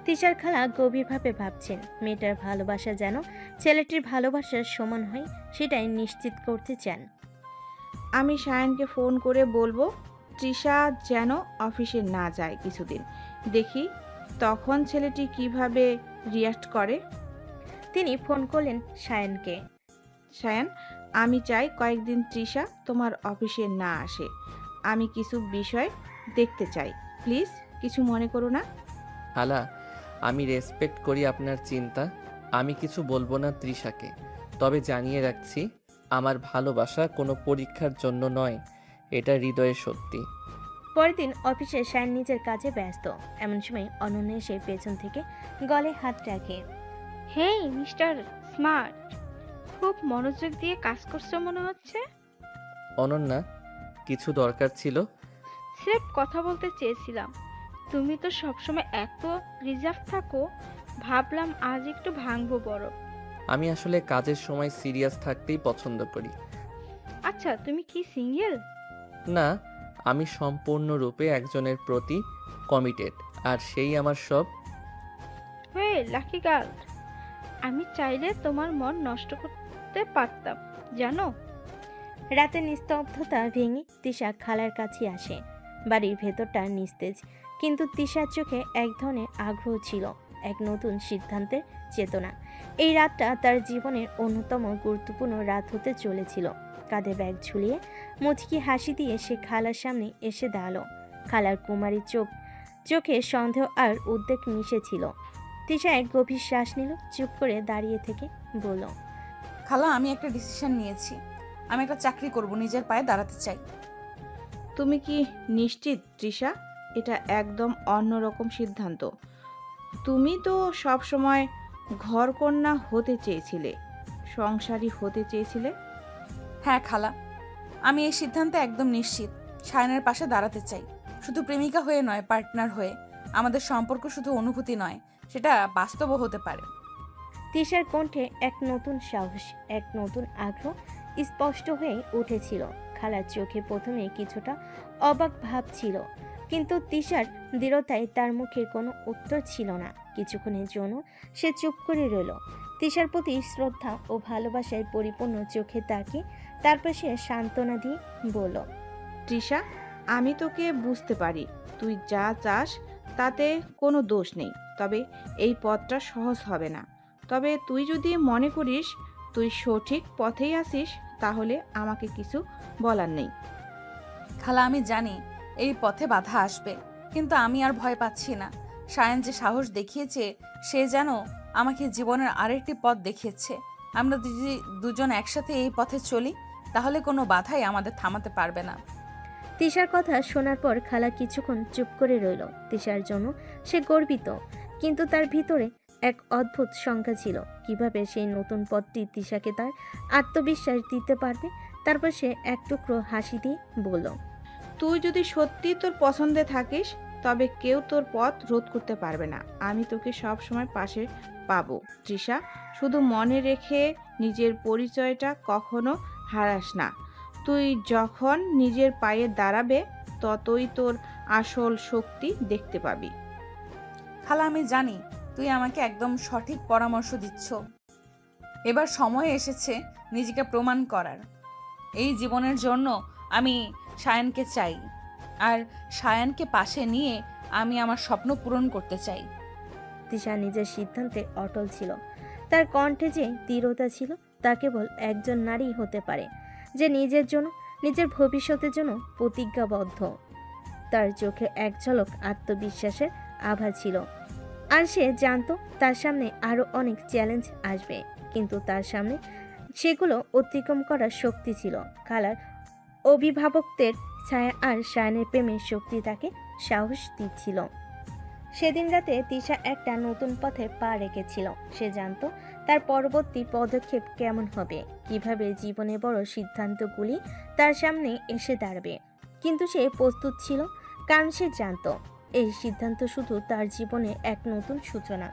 তৃষার খালা গভীরভাবে ভাবছেন। মেয়েটার ভালোবাসা যেন ছেলেটির ভালোবাসার সমান হয়, সেটাই নিশ্চিত করতে চান। আমি সায়নকে ফোন করে বলবো তৃষা যেন অফিসে না যায় কিছুদিন। দেখি তখন ছেলেটি কিভাবে রিয়াক্ট করে। তিনি ফোন করলেন সায়নকে। সায়ন, আমি চাই কয়েকদিন তৃষা তোমার অফিসে না আসে। আমি কিছু বিষয় দেখতে চাই, প্লিজ কিছু মনে করো না। খালা, আমি রেসপেক্ট করি আপনার চিন্তা। আমি কিছু বলবো না তৃষাকে, তবে জানিয়ে রাখছি আমার ভালোবাসা কোনো পরীক্ষার জন্য নয়, এটা হৃদয়ের সত্যি। পরের দিন অফিসে সায়ন নিজের কাজে ব্যস্ত। এমন সময় অনন্যা এসে পেছন থেকে গলে হাত রাখে। হেই মিস্টার স্মার্ট, খুব মনোযোগ দিয়ে কাজ করছো মনে হচ্ছে। অনন্যা, কিছু দরকার ছিল? স্রেফ কথা বলতে চেয়েছিলাম। তুমি তো সবসময় এত রিজার্ভ থাকো, ভাবলাম আজ একটু ভাঙবো বরফ। আমি আসলে কাজের সময় সিরিয়াস থাকতেই পছন্দ করি। আচ্ছা, তুমি কি সিঙ্গেল? না, আমি সম্পূর্ণরূপে একজনের প্রতি কমিটেড, আর সেই আমার সব। হে লাকি গার্ল, আমি চাইলে তোমার মন নষ্ট করতে পারতাম জানো। রাতে নিস্তব্ধতা ভেঙে তৃষা খালার কাছে আসে। বাড়ির ভেতরটা নিস্তেজ, কিন্তু তৃষার চোখে এক ধরনের আগ্রহ ছিল, এক নতুন সিদ্ধান্তের চেতনা। এই রাতটা তার জীবনের অন্যতম গুরুত্বপূর্ণ রাত হতে চলেছিল। কাঁধে ব্যাগ ঝুলিয়ে মুচকি হাসি দিয়ে সে খালার সামনে এসে দাঁড়ালো। খালার কুমারী চোখে সন্দেহ আর উদ্বেগ মিশেছিল। তৃষা এক গভীর শ্বাস নিল, চুপ করে দাঁড়িয়ে থেকে বলল, খালা, আমি একটা ডিসিশন নিয়েছি। আমি একটা চাকরি করব, নিজের পায়ে দাঁড়াতে চাই। তুমি কি নিশ্চিত তৃষা? এটা একদম অন্যরকম সিদ্ধান্ত। তুমি তো সব সময় ঘরকন্যা হতে চেয়েছিলে, সংসারী হতে চেয়েছিলে। হ্যাঁ খালা, আমি এই সিদ্ধান্তে একদম নিশ্চিত। সায়নের পাশে দাঁড়াতে চাই, শুধু প্রেমিকা হয়ে নয়, পার্টনার হয়ে। আমাদের সম্পর্ক শুধু অনুভূতি নয়, সেটা বাস্তবও হতে পারে। তিশার কণ্ঠে এক নতুন সাহস, এক নতুন আগ্রহ স্পষ্ট হয়ে উঠেছিল। খালার চোখে প্রথমে কিছুটা অবাক ভাব ছিল, কিন্তু তিশার দৃঢ়তায় তার মুখে কোনো উত্তর ছিল না। কিছুক্ষণের জন্য সে চুপ করে রইল, তিশার প্রতি শ্রদ্ধা ও ভালোবাসায় পরিপূর্ণ চোখে তাকিয়ে তারপর সে সান্ত্বনা দিয়ে বলল, তৃষা, আমি তোকে বুঝতে পারি, তুই যা চাস তাতে কোনো দোষ নেই। তবে এই পথটা সহজ হবে না। তবে তুই যদি মনে করিস তুই সঠিক পথেই আসিস, তাহলে আমাকে কিছু বলার নেই। খালা, আমি জানি এই পথে বাধা আসবে, কিন্তু আমি আর ভয় পাচ্ছি না। সায়ন যে সাহস দেখিয়েছে, সে যেন আমাকে জীবনের আরেকটি পথ দেখিয়েছে। আমরা যদি দুজন একসাথে এই পথে চলি, তাহলে কোনো বাধাই আমাদের থামাতে পারবে না। তিশার কথা শোনার পর খালা কিছুক্ষণ চুপ করে রইল। তিশার জন্য সে গর্বিত, কিন্তু তার ভিতরে এক অদ্ভুত শঙ্কা ছিল, কিভাবে সেই নতুন পথটি তিশাকে তার আত্মবিশ্বাস দিতে পারবে। তারপর সে এক টুকরো হাসি দিয়ে বলল, তুই যদি সত্যি তোর পছন্দে থাকিস, তবে কেউ তোর পথ রোধ করতে পারবে না। আমি তোকে সব সময় পাশে পাবো তৃষা। শুধু মনে রেখে নিজের পরিচয়টা কখনো হারাস না। তুই যখন নিজের পায়ে দাঁড়াবে, ততই তোর আসল শক্তি দেখতে পাবি। খালা, আমি জানি তুই আমাকে একদম সঠিক পরামর্শ দিচ্ছ। এবার সময় এসেছে নিজেকে প্রমাণ করার। এই জীবনের জন্য আমি সায়নকে চাই, আর সায়নকে পাশে নিয়ে আমি আমার স্বপ্ন পূরণ করতে চাই। তিশা নিজের সিদ্ধান্তে অটল ছিল। তার কণ্ঠে যে দৃঢ়তা ছিল, তা কেবল একজন নারী হতে পারে, যে নিজের জন্য, নিজের ভবিষ্যতের জন্য প্রতিজ্ঞাবদ্ধ। তার চোখে এক ঝলক আত্মবিশ্বাসের আভা ছিল, আর সে জানতো তার সামনে আরও অনেক চ্যালেঞ্জ আসবে, কিন্তু তার সামনে সেগুলো অতিক্রম করার শক্তি ছিল। খালার অভিভাবকদের ছায়া আর সায়নের প্রেমের শক্তি তাকে সাহস দিচ্ছিল। সেদিন রাতে তিশা একটা নতুন পথে পা রেখেছিল। সে জানতো তার পরবর্তী পদক্ষেপ কেমন হবে, কিভাবে জীবনে বড় সিদ্ধান্তগুলি তার সামনে এসে দাঁড়াবে। কিন্তু সে প্রস্তুত ছিল, কারণ সে জানতো এই সিদ্ধান্ত শুধু তার জীবনে এক নতুন সূচনা,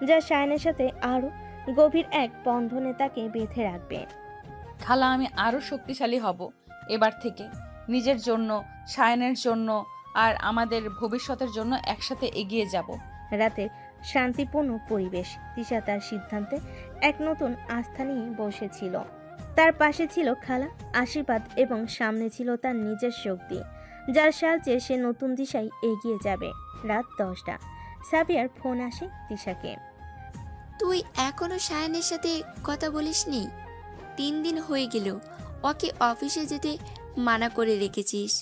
যা সায়নের সাথে আরও গভীর এক বন্ধনে তাকে বেঁধে রাখবে। খালা, আমি আরও শক্তিশালী হব এবার থেকে, নিজের জন্য, সায়নের জন্য, আর আমাদের ভবিষ্যতের জন্য একসাথে এগিয়ে যাব। রাতে শান্তিপূর্ণ পরিবেশ। তিশা তার সিদ্ধান্তে এক নতুন আস্থা নিয়ে বসেছিল। তার পাশে ছিল খালা, আশীর্বাদ, এবং সামনে ছিল তার নিজের শক্তি, যার সাহায্যে সে নতুন দিশায় এগিয়ে যাবে। রাত 10টা। সাবিয়ার ফোন আসে তিশাকে। তুই এখনো সায়নের সাথে কথা বলিসনি? 3 দিন হয়ে গেল, ওকে অফিসে যেতে মানা করে রেখেছিস।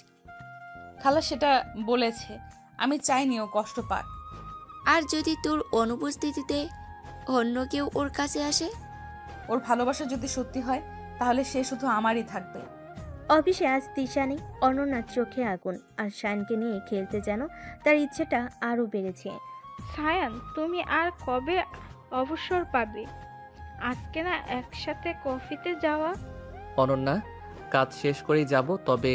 খালা সেটা বলেছে, আমি চাইনি ও কষ্ট পাক। আর যদি তোর অনুপস্থিতিতে অন্য কেউ ওর কাছে আসে? ওর ভালোবাসা যদি সত্যি হয়, তাহলে সে শুধু আমারই থাকবে। অফিসে আজ তিশা নেই। অনন্যার চোখে আগুন, আর সায়নকে নিয়ে খেলতে যেন তার ইচ্ছেটা আরও বেড়েছে। সায়ান, তুমি আর কবে অবসর পাবে? আজকে না একসাথে কফিতে যাওয়া? অনন্যা, কাজ শেষ করেই যাব, তবে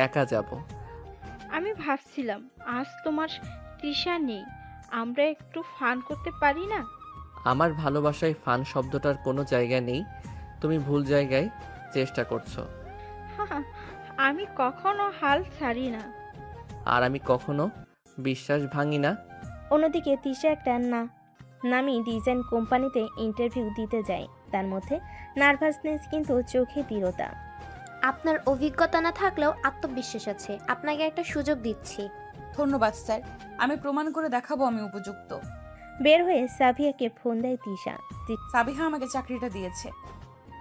একা যাব। আমি ভাবছিলাম আজ তোমার তৃষা নেই, আমরা একটু ফান করতে পারি না? আমার ভালোবাসায় ফান শব্দটার কোনো জায়গা নেই, তুমি ভুল জায়গায় চেষ্টা করছো। আমি কখনো হাল ছাড়ি না, আর আমি কখনো বিশ্বাস ভাঙি না। অন্যদিকে তিশা একটা নামি ডিজাইন কোম্পানিতে ইন্টারভিউ দিতে যায়। তার মধ্যে নার্ভাসনেস, কিন্তু চোখে দৃঢ়তা। আপনার অভিজ্ঞতা না থাকলেও আত্মবিশ্বাস আছে, আপনাকে একটা সুযোগ দিচ্ছি। ধন্যবাদ স্যার, আমি প্রমাণ করে দেখাবো আমি উপযুক্ত। বের হয়ে সাবিয়াকে ফোন দেয় তিশা। সাবিহা আমাকে চাকরিটা দিয়েছে।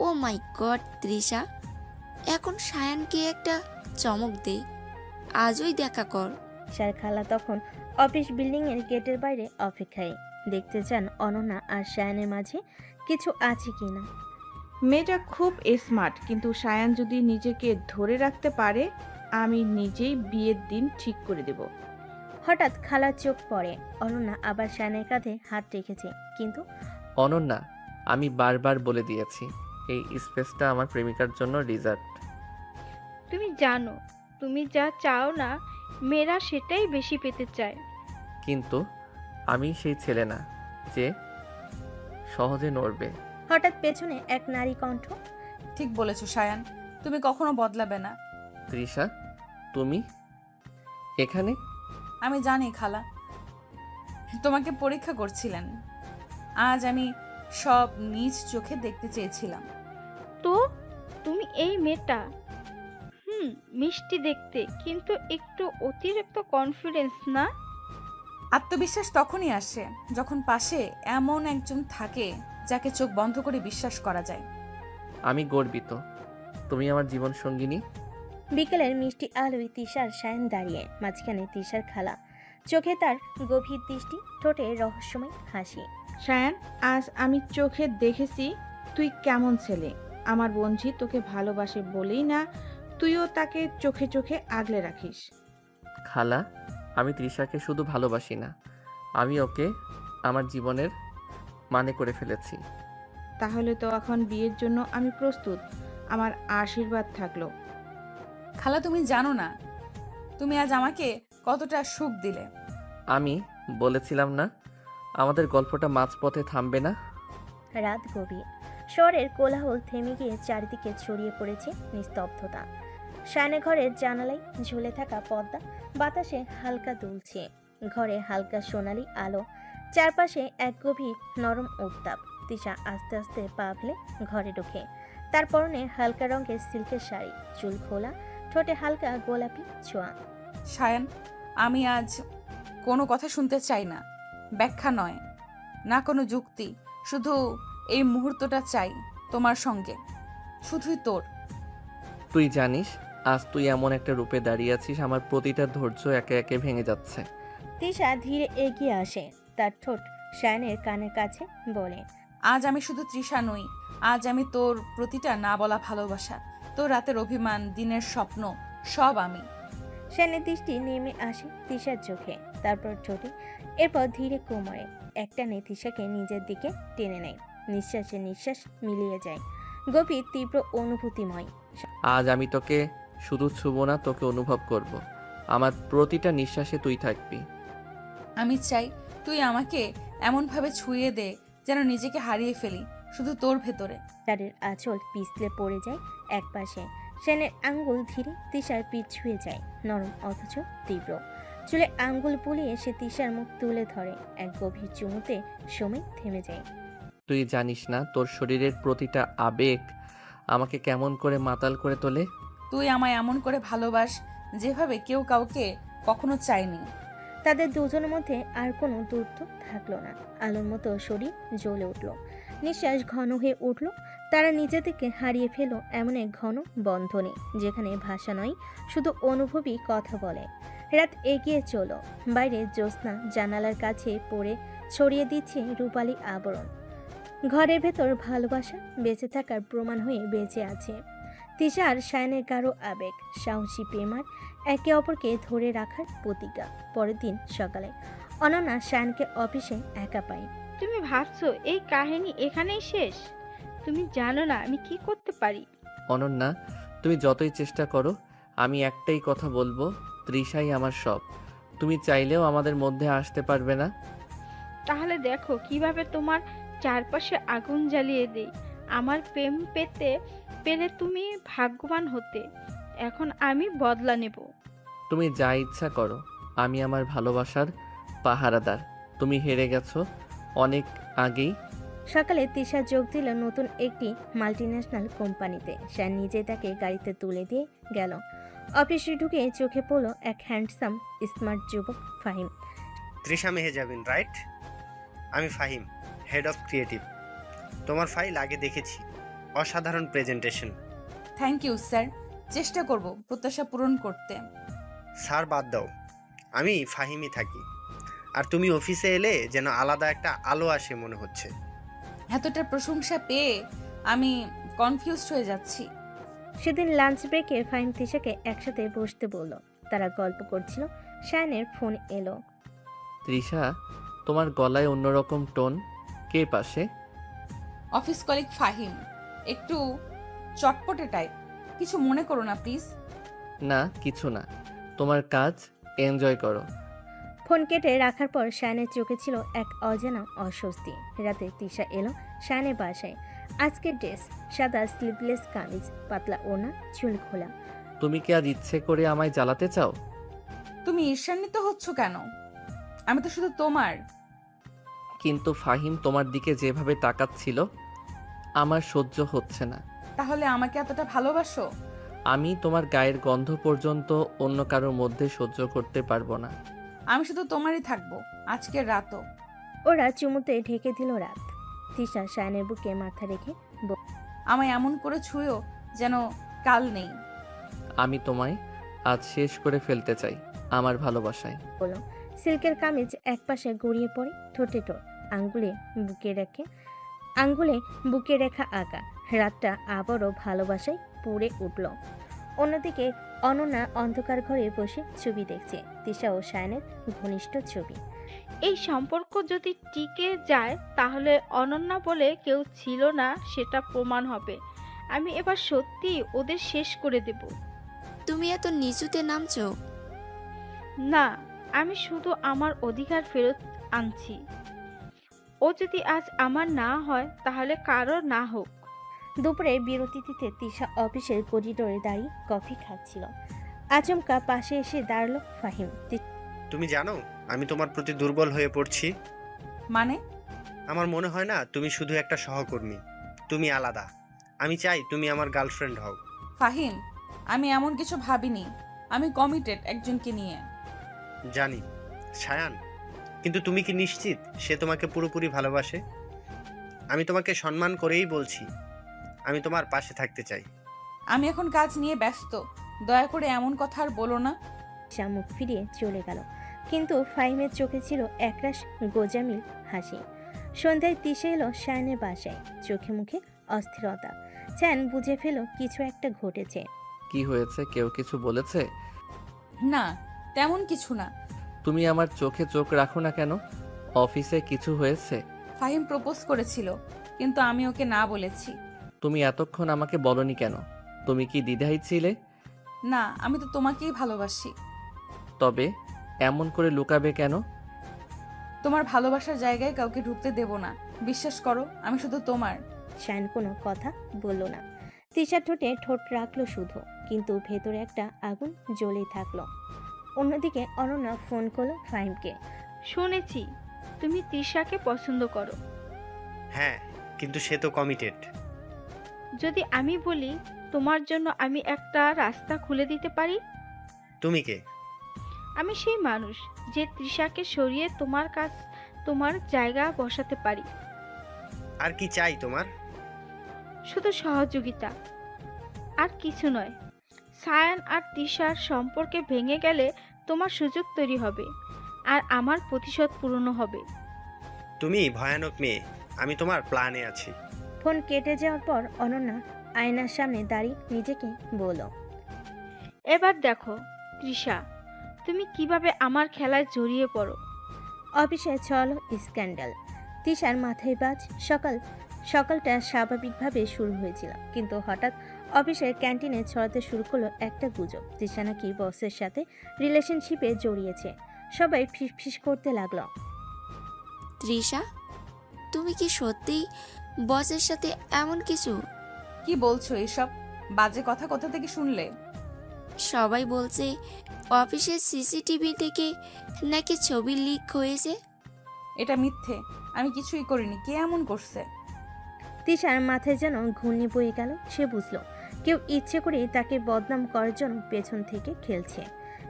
ও মাই গড তৃষা, এখন সায়ানকে একটা চমক দে, আজই দেখা কর। সার খালা তখন অফিস বিল্ডিং এর গেটের বাইরে অপেক্ষায়, দেখতে চান অনন্যা আর সায়ানের মাঝে কিছু আছে কিনা। মেয়েটা খুব স্মার্ট, কিন্তু সায়ান যদি নিজেকে ধরে রাখতে পারে, আমি নিজেই বিয়ের দিন ঠিক করে দেব। হঠাৎ খালার চোখ পড়ে। অনন্যা আবার শায়ানের কাঁধে হাত রেখেছে, কিন্তু অনন্যা, আমি বারবার বলে দিয়েছি এই স্পেসটা আমার প্রেমিকার জন্য রিজার্ভ। তুমি জানো তুমি যা চাও না মেয়েরা সেটাই বেশি পেতে চায়। কিন্তু আমি সেই ছেলে না যে সহজে নড়বে। হঠাৎ পেছনে এক নারী কণ্ঠ। ঠিক বলেছো শায়ান, তুমি কখনো বদলাবে না। তৃষা, তুমি এখানে? আমি জানি খালা, তোমাকে পরীক্ষা করছিলেন। আজ আমি সব নিজ চোখে দেখতে চেয়েছিলাম। তো তুমি এই মেয়েটা মিষ্টি দেখতে, কিন্তু একটু অতিরিক্ত কনফিডেন্স না? আত্মবিশ্বাস তখনই আসে যখন পাশে এমন একজন থাকে যাকে চোখ বন্ধ করে বিশ্বাস করা যায়। আমি গর্বিত তুমি আমার জীবন সঙ্গিনী। বিকেলের মিষ্টি আলোয় তিশার শায়ান দাঁড়িয়ে, মাঝখানে তিশার খালা, চোখে তার গভীর দৃষ্টি, ঠোঁটে রহস্যময় হাসি। শায়ান, আজ আমি চোখে দেখেছি তুই কেমন ছেলে। আমার বঞ্জি তোকে ভালোবাসে বলেই না তুইও তাকে চোখে চোখে আগলে রাখিস। খালা, আমি তৃষাকে শুধু ভালোবাসি না, আমি ওকে আমার জীবনের মানে করে ফেলেছি। তাহলে তো এখন বিয়ের জন্য আমি প্রস্তুত। আমার আশীর্বাদ থাকলো। খালা, তুমি জানো না তুমি আজ আমাকে কতটা সুখ দিলে। আমি বলেছিলাম না আমাদের গল্পটা মাঝপথে থামবে না। রাত গভীর, শহরের কোলাহল থেমে গিয়ে চারিদিকে ছড়িয়ে পড়েছে নিস্তব্ধতা। শায়ানের ঘরের জানালায় ঝুলে থাকা পর্দা বাতাসে হালকা দুলছে। ঘরে হালকা সোনালি আলো, চারপাশে এক গভীর নরম উত্তাপ। তিশা আস্তে আস্তে পা ফেলে ঘরে ঢোকে। তার পরনে হালকা রঙের সিল্কের শাড়ি, চুল খোলা, ঠোঁটে হালকা গোলাপি ছোঁয়া। শায়ান, আমি আজ কোনো কথা শুনতে চাই না, ব্যাখ্যা নয়, না কোনো যুক্তি। শুধু এই মুহূর্তটা চাই তোমার সঙ্গে, শুধুই তোর। তুই জানিস আজ তুই এমন একটা রূপে দাঁড়িয়ে আছিস, আমার প্রতিটা ধৈর্য একে একে ভেঙে যাচ্ছে। তিশা ধীরে এগিয়ে আসে, তার ঠোঁট শায়ানের কানের কাছে, বলে, আজ আমি শুধু তৃষা নই, আজ আমি তোর প্রতিটা না বলা ভালোবাসা, তোর রাতের অভিমান, দিনের স্বপ্ন, সব আমি। শায়ানের দৃষ্টি নেমে আসে তিশার চোখে, তারপর ঠোঁটে, এরপর ধীরে কোমরে একটানে তিশাকে নিজের দিকে টেনে নেয়। নিঃশ্বাসে নিঃশ্বাস মিলিয়ে যায়, গভীর তীব্র অনুভূতিময়। আজ আমি তোকে শুধু ছুবো না, তোকে অনুভব করব। আমার প্রতিটা নিঃশ্বাসে তুই থাকবি। আমি চাই তুই আমাকে এমনভাবে ছুঁয়ে দে যেন নিজেকে হারিয়ে ফেলি শুধু তোর ভেতরে। তাদের আঁচল পিছলে পড়ে যায় একপাশে। শায়ানের আঙ্গুল ধীরে তিশার পিঠ ছুঁয়ে যায়, নরম অথচ তীব্র। চুলে আঙ্গুল বুলিয়ে সে তিশার মুখ তুলে ধরে, এক গভীর চুমুতে সময় থেমে যায়। তুই জানিস না তোর শরীরের প্রতিটা আবেগ আমাকে কেমন করে মাতাল করে তোলে। তুই আমায় এমন করে ভালোবাস যেভাবে কেউ কাউকে কখনো চায়নি। তাদের দুজনের মধ্যে আর কোনো দূরত্ব থাকলো না। আলোর মতো শরীর জ্বলে উঠল, নিঃশ্বাস ঘন হয়ে উঠল। তারা নিজেদেরকে হারিয়ে ফেল এমন এক ঘন বন্ধনে, যেখানে ভাষা নয়, শুধু অনুভবই কথা বলে। রাত এগিয়ে চল, বাইরে জ্যোৎস্না জানালার কাছে পড়ে ছড়িয়ে দিচ্ছে রূপালী আবরণ। ঘরের ভেতর ভালোবাসা বেঁচে থাকার প্রমাণ হয়ে বেঁচে আছে। তিশা আর শায়ানের গাঢ় আবেগ, সাহসী প্রেমার একে অপরকে ধরে রাখার প্রতিজ্ঞা। পরের দিন সকালে অনন্যা শায়ানকে অফিসে একা পায়। তুমি ভাবছো এই কাহিনী এখানেই শেষ? তুমি জানো না আমি কি করতে পারি। অনন্যা, তুমি যতই চেষ্টা করো, আমি একটাই কথা বলবো, তৃষাই আমার সব। তুমি চাইলেও আমাদের মধ্যে আসতে পারবে না। তাহলে দেখো কিভাবে তোমার চারপাশে আগুন জ্বালিয়ে দেই। আমার প্রেম পেতে পেলে তুমি ভাগ্যবান হতে। এখন আমি বদলা নেব। তুমি যা ইচ্ছা করো, আমি আমার ভালোবাসার পাহারাদার। তুমি হেরে গেছো অনেক আগেই। সকালে তিশা যোগ দিল নতুন একটি মাল্টিন্যাশনাল কোম্পানিতে। শায়ান নিজে তাকে গাড়িতে তুলে দিয়ে গেল। অফিসে ঢুকে চোখে পড়ল এক হ্যান্ডসাম স্মার্ট যুবক, ফাহিম। তৃষা মেহজাবিন, রাইট? আমি ফাহিম, হেড অফ ক্রিয়েটিভ। তোমার ফাইল আগে দেখেছি, অসাধারণ প্রেজেন্টেশন। থ্যাংক ইউ স্যার, চেষ্টা করব প্রত্যাশা পূরণ করতে। স্যার বাদ দাও, আমি ফাহিমই থাকি। আর তুমি অফিসে এলে যেন আলাদা একটা আলো আসে মনে হচ্ছে। এতটা প্রশংসা পেয়ে আমি কনফিউজড হয়ে যাচ্ছি। সেদিন লাঞ্চ ব্রেকে ফাহিম তিশাকে একসাথে বসতে বলল। তারা গল্প করছিল শায়ানের ফোন এলো। তৃষা, তোমার গলায় অন্যরকম টোন। কে পাশে? অফিস কলিগ ফাহিম, একটু চটপটে টাইপ, কিছু মনে করো না প্লিজ। না, কিছু না। তোমার কাজ এনজয় করো। ফোন কেটে রাখার পর শায়ানের চোখে ছিল এক অজানা অস্বস্তি। রাতে তৃষা এলো শায়ানের বাসায়। আজকের ড্রেস সাদা স্লিভলেস কামিজ, পাতলা ওড়না, চুল খোলা। তুমি কি আজ ইচ্ছে করে আমায় জ্বালাতে চাও? তুমি ঈর্ষান্বিত হচ্ছ কেন? আমি তো শুধু তোমার। কিন্তু ফাহিম তোমার দিকে যেভাবে তাকাচ্ছিল আমার সহ্য হচ্ছে না। তাহলে আমাকে এতটা ভালোবাসো? আমি তোমার গায়ের গন্ধ পর্যন্ত অন্য কারোর মধ্যে সহ্য করতে পারবো না। আমি শুধু তোমারই থাকবো আজকের রাতও। ওরা চুমুতে ঢেকে দিল রাত। তৃষা শায়ানের বুকে মাথা রেখে আমায় এমন করে ছুঁয়ো যেন কাল নেই। আমি তোমায় আজ শেষ করে ফেলতে চাই আমার ভালোবাসায়। বলো। সিল্কের কামিজ একপাশে গড়িয়ে পড়ে, ঠোঁটে ঠোঁট, আঙ্গুলে বুকে রেখা আঁকা। রাতটা আবারও ভালোবাসায় পুড়ে উঠল। অন্যদিকে অনন্যা অন্ধকার ঘরে বসে ছবি দেখছে, তৃষা ও শায়ানের ঘনিষ্ঠ ছবি। এই সম্পর্ক যদি টিকে যায় তাহলে অনন্যা বলে কেউ ছিল না সেটা প্রমাণ হবে। আমি এবার সত্যি ওদের শেষ করে দেব। তুমি এত নিচুতে নামছো? না, আমি শুধু আমার অধিকার ফেরত আনছি। ও যদি আজ আমার না হয় তাহলে কারো না হোক। দুপুরে বিরতি দিতে তৃষা অফিসের করিডোরে দাঁড়িয়ে কফি খাচ্ছিল। আচমকা পাশে এসে দাঁড়ালো ফাহিম। তুমি জানো আমি তোমার প্রতি দুর্বল হয়ে পড়ছি। মানে? আমার মনে হয় না তুমি শুধু একটা সহকর্মী, তুমি আলাদা। আমি চাই তুমি আমার গার্লফ্রেন্ড হও। ফাহিম, আমি এমন কিছু ভাবিনি। আমি কমিটেড একজনকে নিয়ে। জানি সায়ান, কিন্তু তুমি কি নিশ্চিত সে তোমাকে পুরোপুরি ভালোবাসে? আমি তোমাকে সম্মান করেই বলছি, আমি তোমার পাশে থাকতে চাই। আমি এখন কাজ নিয়ে ব্যস্ত, দয়া করে এমন কথা আর বলো না। মুখ ফিরিয়ে চলে গেল, কিন্তু ফাহিমের চোখে ছিল একরাশ গোজামিল হাসি। সন্ধ্যায় তৃষা এলো শায়ানের বাসায়, চোখে মুখে অস্থিরতা। শায়ান বুঝে ফেল কিছু একটা ঘটেছে। কি হয়েছে? কেউ কিছু বলেছে? না, তেমন কিছু না। তুমি আমার চোখে চোখ রাখো না কেন? অফিসে কিছু হয়েছে? ফাহিম প্রপোজ করেছিল, কিন্তু আমি ওকে না বলেছি। তুমি এতক্ষণ আমাকে বলনি কেন? তুমি কি দ্বিধায় ছিলে? না, আমি তো তোমাকেই ভালোবাসি। তবে এমন করে লুকাবে কেন? তোমার ভালোবাসার জায়গায় কাউকে ঢুকতে দেব না, বিশ্বাস করো। আমি শুধু তোমার। শায়ান কোনো কথা বলল না। তৃষার ঠোঁটে ঠোঁট রাখলো শুধু, কিন্তু ভেতরে একটা আগুন জ্বলেই থাকলো। অন্যদিকে অনন্যা ফোন করলো ফাহিমকে। শুনেছি তুমি তৃষাকে পছন্দ করো। হ্যাঁ, কিন্তু সে তো কমিটেড। যদি আমি বলি তোমার জন্য আমি একটা রাস্তা খুলে দিতে পারি? তুমি কে? আমি সেই মানুষ যে তৃষাকে সরিয়ে তোমার জায়গা বসাতে পারি। আর কি চাই তোমার? শুধু সহযোগিতা, আর কিছু নয়। সায়ান আর তৃষার সম্পর্কে ভেঙে গেলে তোমার সুযোগ তৈরি হবে, আর আমার প্রতিশোধ পূর্ণ হবে। তুমি ভয়ানক মেয়ে, আমি তোমার প্ল্যানে আছি। ফোন কেটে যাওয়ার পর অনন্যা আয়নার সামনে দাঁড়িয়ে নিজেকে বলল, এবার দেখো তৃষা, তুমি কিভাবে আমার খেলায় জড়িয়ে পড়ো। অফিসে ছল স্ক্যান্ডাল। তৃষার মাথায় বাজ। সকালটা স্বাভাবিকভাবে শুরু হয়েছিল, কিন্তু হঠাৎ অফিসের ক্যান্টিনে ছড়াতে শুরু করলো একটা গুজব। তৃষা নাকি বসের সাথে রিলেশনশিপে জড়িয়েছে। সবাই ফিসফিস করতে লাগলো। তৃষা, তুমি কি সত্যিই বসের সাথে এমন কিছু? কি বলছো এসব? বাজে কথা কোথা থেকে শুনলে? সবাই বলছে অফিসের সিসিটিভি থেকে নাকি ছবি লিক হয়েছে। এটা মিথ্যে, আমি কিছুই করিনি। কে এমন করছে? তৃষার মাথায় যেন ঘূর্ণি বয়ে গেল। সে বুঝলো কেউ ইচ্ছে করে তাকে বদনাম করার জন্য পেছন থেকে খেলছে।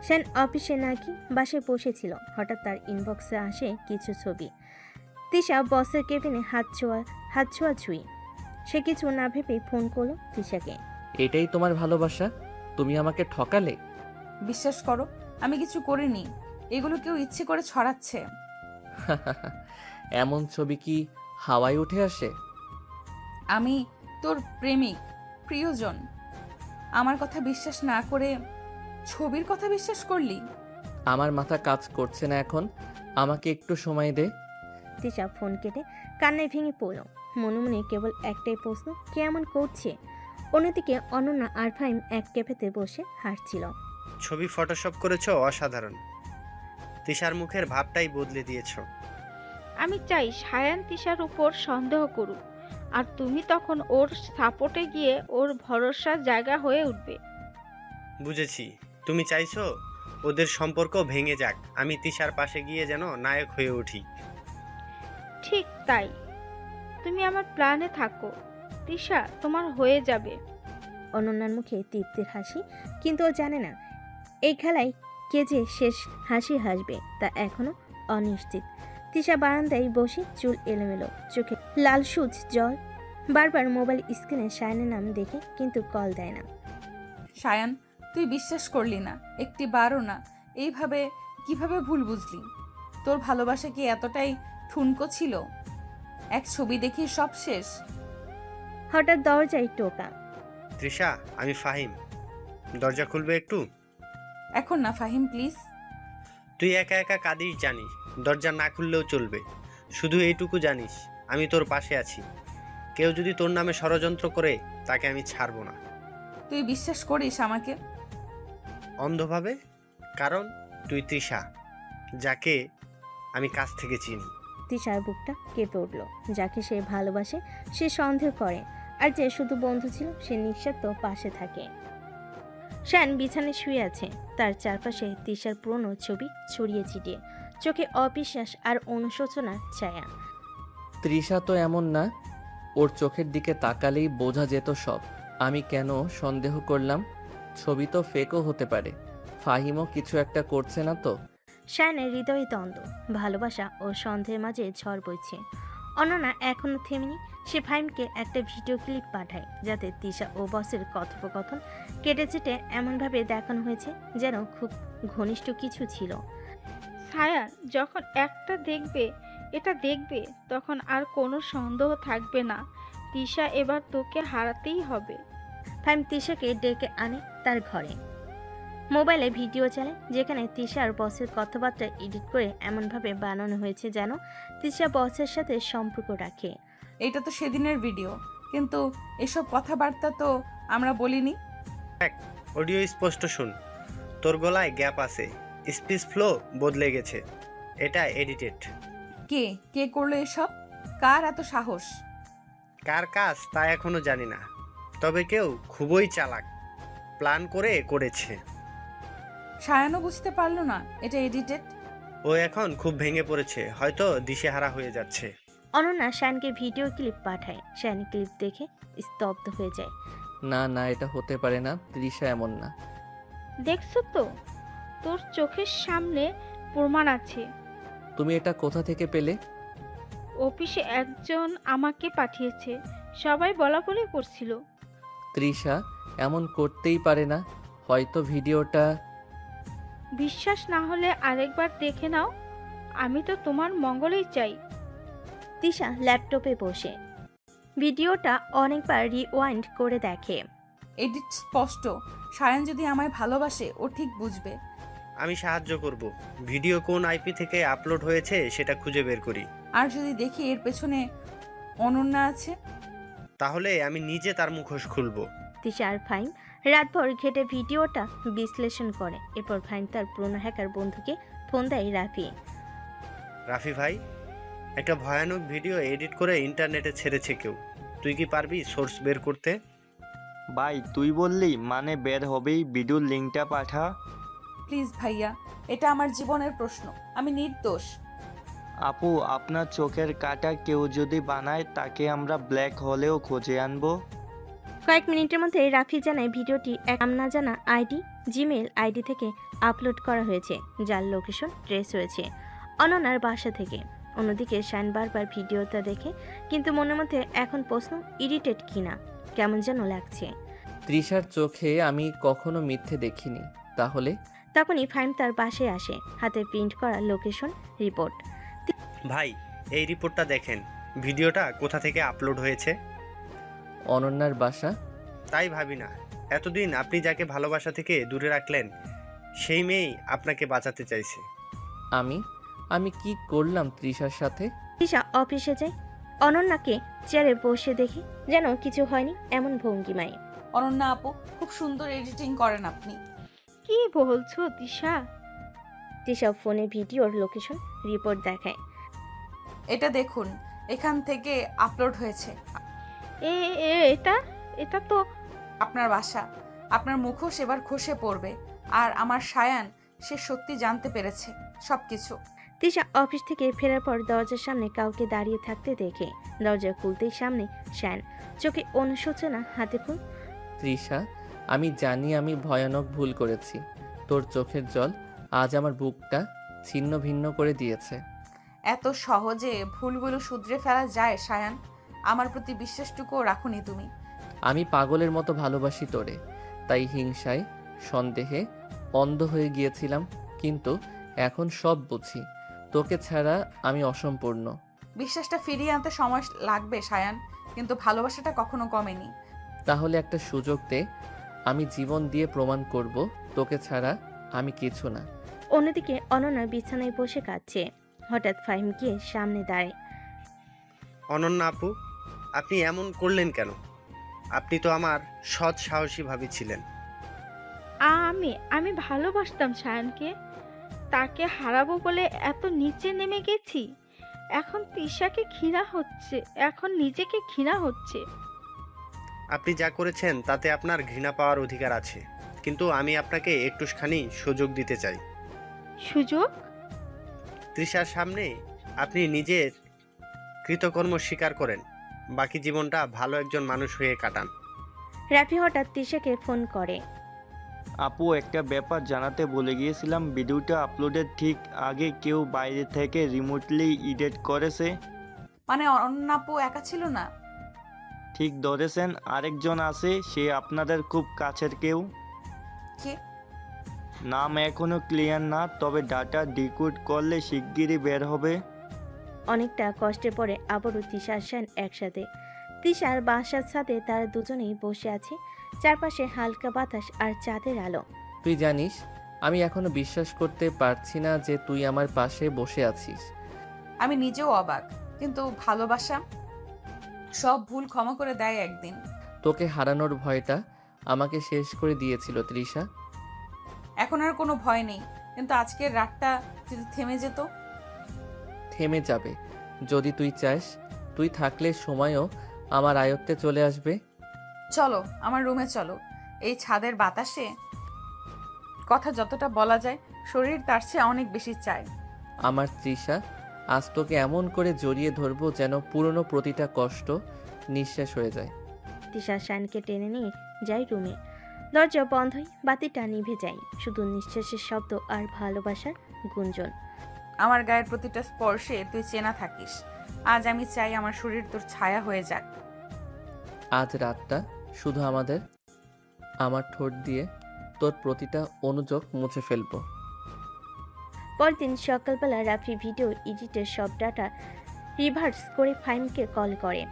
সেন অফিসে নাকি বাসে বসেছিল, হঠাৎ তার ইনবক্সে আসে কিছু ছবি। তৃষা বসের কেবিনে হাত ছোঁয়া ছুঁই। সে কিছু না ভেবেই ফোন করলো তৃষাকে। এটাই তোমার ভালোবাসা? তুমি আমাকে ঠকালে? বিশ্বাস করো, আমি কিছু করিনি। এগুলো কেউ ইচ্ছে করে ছড়াচ্ছে। এমন ছবি কি হাওয়ায় উঠে আসে? আমি তোর প্রেমিক, প্রিয়জন। আমার কথা বিশ্বাস না করে ছবির কথা বিশ্বাস করলি? আমার মাথা কাজ করছে না এখন, আমাকে একটু সময় দে। তিশা ফোন কেটে কান্নায় ভেঙে পড়ল। মনে মনে কেবল একটাই প্রশ্ন, কে এমন করছে? অন্যদিকে অনন্যা আর ফাহিম এক ক্যাফেতে বসে হাঁটছিল। ছবি ফটোশপ করেছো, অসাধারণ। তিশার মুখের ভাবটাই বদলে দিয়েছো। আমি চাই সায়ান তিশার উপর সন্দেহ করুক, আর তুমি তখন ওর সাপোর্টে গিয়ে ওর ভরসার জায়গা হয়ে উঠবে। বুঝেছি, তুমি চাইছো ওদের সম্পর্ক ভেঙে যাক, আমি তিশার পাশে গিয়ে যেন নায়ক হয়ে উঠি। ঠিক তাই, তুমি আমার প্ল্যানে থাকো, তিশা তোমার হয়ে যাবে। অনন্যার মুখে তৃপ্তির হাসি, কিন্তু ও জানে না এই খেলায় কে যে শেষ হাসি হাসবে তা এখনো অনিশ্চিত। তিশা বারান্দায় বসে চুল এলোমেলো, চোখে লাল সুচ জল, বারবার মোবাইল স্ক্রিনে সায়ানের নাম দেখে কিন্তু কল দেয় না। সায়ান, তুই বিশ্বাস করলি না, একটি বারও না। এইভাবে কিভাবে ভুল বুঝলি? তোর ভালোবাসা কি এতটাই ঠুনকো ছিল? এক ছবি দেখি সব শেষ। হঠাৎ দরজায় টোকা। তৃষা, আমি ফাহিম, দরজা খুলবে একটু? এখন না ফাহিম, প্লিজ। তুই একা একা কাঁদিস জানিস, দরজা না খুললেও চলবে। শুধু এইটুকু জানিস, আমি তোর পাশে আছি। কেউ যদি তোর নামে ষড়যন্ত্র করে, তাকে আমি ছাড়বো না। তুই বিশ্বাস করিস আমাকে? অন্ধভাবে, কারণ তুই তৃষা, যাকে আমি কাছ থেকে চিনি। তিশার বুকটা কেঁপে উঠল। যাকে সে ভালোবাসে সে সন্দেহ করে, আর যে শুধু বন্ধু ছিল সে নিঃস্বার্থ পাশে থাকে। শ্যান বিছানায় শুয়ে আছে, তার চারপাশে তিশার পুরনো ছবি ছড়িয়ে ছিটিয়ে, চোখে অবিশ্বাস আর অনুশোচনার ছায়া। তৃষা তো এমন না, ওর চোখের দিকে তাকালেই বোঝা যেত সব। আমি কেন সন্দেহ করলাম? ছবি তো ফেকও হতে পারে, ফাহিমও কিছু একটা করছে না তো? শ্যানের হৃদয়ে দ্বন্দ্ব, ভালোবাসা ও সন্দেহের মাঝে ঝড় বইছে। অনন্যা এখনো থেমেনি। সে ফাহিমকে একটা ভিডিও ক্লিপ পাঠায়, যাতে তিশা ও বসের কথোপকথন কেটে চেটে এমনভাবে দেখানো হয়েছে যেন খুব ঘনিষ্ঠ কিছু ছিল। সায়ান যখন এটা দেখবে তখন আর কোনো সন্দেহ থাকবে না, তিশা এবার তোকে হারাতেই হবে। ফাহিম তিশাকে ডেকে আনে তার ঘরে। মোবাইলে ভিডিও চালায়, যেখানে তিশা আর বসের কথাবার্তা এডিট করে এমনভাবে বানানো হয়েছে যেন তিশা বসের সাথে সম্পর্ক রাখে। এটা তো সেদিনের ভিডিও, কিন্তু এসব কথাবার্তা তো আমরা বলিনি। অডিও স্পষ্ট শুন, তোর গলায় গ্যাপ আছে, স্পিচ ফ্লো বদলে গেছে। এটা এডিটেড। কে কে করলো এসব? কার এত সাহস? কার কাজ তা এখনো জানি না, তবে কেউ খুবই চালাক, প্ল্যান করে করেছে। সায়ানও বুঝতে পারলো না এটা এডিটেড? ও এখন খুব ভেঙে পড়েছে, হয়তো দিশেহারা হয়ে যাচ্ছে। অনন্যা শ্যানকে ভিডিও ক্লিপ পাঠায়। শ্যান ক্লিপ দেখে স্তব্ধ হয়ে যায়। না না, এটা হতে পারে না, তৃষা এমন না। দেখছো তো, তোর চোখের সামনে প্রমাণ আছে। তুমি এটা কোথা থেকে পেলে? অফিসে একজন আমাকে পাঠিয়েছে, সবাই বলাবলি করছিল। তৃষা এমন করতেই পারে না, হয়তো ভিডিওটা। বিশ্বাস না হলে আরেকবার দেখে নাও, আমি তো তোমার মঙ্গলই চাই। তিশা ল্যাপটপে বসে ভিডিওটা অনেকবার রিওয়াইন্ড করে দেখে। এডিট স্পষ্ট। সায়ান যদি আমায় ভালোবাসে ও ঠিক বুঝবে। আমি সাহায্য করব, ভিডিও কোন আইপি থেকে আপলোড হয়েছে সেটা খুঁজে বের করি। আর যদি দেখি এর পেছনে অনন্যা আছে, তাহলে আমি নিজে তার মুখোশ খুলব। তিশা আর ফাহিম রাতভর ঘেটে ভিডিওটা বিশ্লেষণ করে। এরপর ফাহিম তার পুরনো হ্যাকার বন্ধুকে ফোন দেয় রাফি। রাফি ভাই, একটা ভয়ানক ভিডিও এডিট করে ইন্টারনেটে ছেড়েছে কেউ, তুই কি পারবি সোর্স বের করতে? ভাই তুই বললি মানে বের হবেই, ভিডিওর লিঙ্কটা পাঠা। প্লিজ ভাইয়া, এটা আমার জীবনের প্রশ্ন, আমি নির্দোষ। আপু, আপনার চোখের কাটা কেউ যদি বানায় তাকে আমরা ব্ল্যাক হলেও খুঁজে আনবো। কয়েক মিনিটের মধ্যে রাফি জানায় ভিডিওটি এক নাম না জানা আইডি, জিমেল আইডি থেকে আপলোড করা হয়েছে, যার লোকেশন ট্রেস হয়েছে অনন্যার বাসা থেকে। অন্যদিকে শান বারবার ভিডিওটা দেখে, কিন্তু মনের মধ্যে এখন প্রশ্ন, এডিটেড কিনা, কেমন যেন লাগছে। তৃষার চোখে আমি কখনো মিথ্যে দেখিনি। তাহলে তখনই ফাহিম তার বাসায় আসে, হাতে প্রিন্ট করা লোকেশন রিপোর্ট। ভাই, এই রিপোর্টটা দেখেন, ভিডিওটা কোথা থেকে আপলোড হয়েছে? অনন্যার বাসা। তাই ভাবি না, এতদিন আপনি যাকে ভালোবাসা থেকে দূরে রাখলেন সেই মেয়েই আপনাকে বাঁচাতে চাইছে। আমি আমি কি করলাম তৃষার সাথে? তৃষা অফিসে যায়। অনন্যাকে চেয়ারে বসে দেখে যেন কিছু হয়নি এমন ভঙ্গিমায়। অনন্যা আপু, খুব সুন্দর এডিটিং করেন আপনি। কি বলছো তিশা? তৃষা ফোনে ভিডিওর লোকেশন রিপোর্ট দেখায়। এটা দেখুন, এখান থেকে আপলোড হয়েছে। এটা এটা তো আপনার বাসা। আপনার মুখোশ এবার খসে পড়বে। আর আমার সায়ান, সে সত্যি জানতে পেরেছে সবকিছু। তৃষা অফিস থেকে ফেরার পর দরজার সামনে কাউকে দাঁড়িয়ে থাকতে দেখে দরজা খুলতেই সামনে শ্যান, চোখে অনুশোচনা, হাতে ফুল। তৃষা, আমি জানি আমি ভয়ানক ভুল করেছি। তোর চোখের জল আজ আমার বুকটা ছিন্ন ভিন্ন করে দিয়েছে। এত সহজে ভুলগুলো শুধরে ফেলা যায় সায়ান? আমার প্রতি বিশ্বাসটুকুও রাখুনি তুমি। আমি পাগলের মতো ভালোবাসি তোরে, তাই হিংসায় সন্দেহে অন্ধ হয়ে গিয়েছিলাম, কিন্তু এখন সব বুঝি। তোকে ছাড়া আমি অসম্পূর্ণ। বিশ্বাসটা ফিরিয়ে আনতে সময় লাগবে সায়ান, কিন্তু ভালোবাসাটা কখনো কমেনি। তাহলে একটা সুযোগ দে, আমি জীবন দিয়ে প্রমাণ করব তোকে ছাড়া আমি কিছু না। অন্যদিকে অনন্যা বিছানায় বসে কাঁদছে। হঠাৎ ফাহিম গিয়ে সামনে দাঁড়ায়। অনন্যা আপু, আপনি এমন করলেন কেন? আপনি তো আমার সৎ সাহসী ভাবি ছিলেন। আমি ভালোবাসতাম সায়ানকে। তাকে হারাবো বলে এত নিচে নেমে গেছি। এখন তিশাকে ঘৃণা হচ্ছে, এখন নিজেকে ঘৃণা হচ্ছে। আপনি যা করেছেন তাতে আপনার ঘৃণা পাওয়ার অধিকার আছে, কিন্তু আমি আপনাকে একটুখানি সুযোগ দিতে চাই। সুযোগ? তৃষার সামনে আপনি নিজের কৃতকর্ম স্বীকার করেন, বাকি জীবনটা ভালো একজন মানুষ হয়ে কাটান। রাফি হঠাৎ তৃষাকে ফোন করে। আপু, একটা ব্যাপার জানাতে ভুলে গিয়েছিলাম। ভিডিওটা আপলোডের ঠিক আগে কেউ বাইরে থেকে রিমোটলি এডিট করেছে। মানে অনন্যা আপু একা ছিল না? ঠিক ধরেছেন, আরেকজন আছে, সে আপনাদের খুব কাছের কেউ। কে? নাম এখনো ক্লিয়ার না, তবে ডাটা ডিকোড করলে শিগগিরই বের হবে। অনেকটা কষ্টের পরে আবারও তৃষা আসেন একসাথে। তৃষার বাসার সাথে তারা দুজনেই বসে আছে। চারপাশে হালকা বাতাস আর চাঁদের আলো। তুই জানিস, আমি এখনো বিশ্বাস করতে পারছি না যে তুই আমার পাশে বসে আছিস। আমি নিজেও অবাক, কিন্তু ভালোবাসা সব ভুল ক্ষমা করে দেয় একদিন। তোকে হারানোর ভয়টা আমাকে শেষ করে দিয়েছিল তৃষা। এখন আর কোনো ভয় নেই, কিন্তু আজকের রাতটা যদি থেমে যেত। থেমে যাবে যদি তুই চাস। তুই থাকলে সময়ও আমার আয়ত্তে চলে আসবে। চলো আমার রুমে চলো। এই ছাদের বাতাসে কথা যতটা বলা যায়, শরীর তার চেয়ে অনেক বেশি চায়। আমার তৃষা, আজ তোকে এমন করে জড়িয়ে ধরবো যেন পুরনো প্রতিটা কষ্ট নিঃশেষ হয়ে যায়। তৃষা শানকে টেনে নিয়ে যায় রুমে। দরজা বন্ধই, বাতিটা নিভে যায়, শুধু নিঃশ্বাসের শব্দ আর ভালোবাসার গুঞ্জন। আমার গায়ের প্রতিটা স্পর্শে তুই চেনা থাকিস। আজ আমি চাই আমার শরীর তোর ছায়া হয়ে যাক। আজ রাতটা শুধু আমাদের। আমার ঠোঁট দিয়ে তোর প্রতিটা অনুযোগ মুছে ফেলবো। পরদিন সকালবেলা রাফি ভিডিও এডিটের সব ডাটা রিভার্স করে ফাহিমকে কল করে।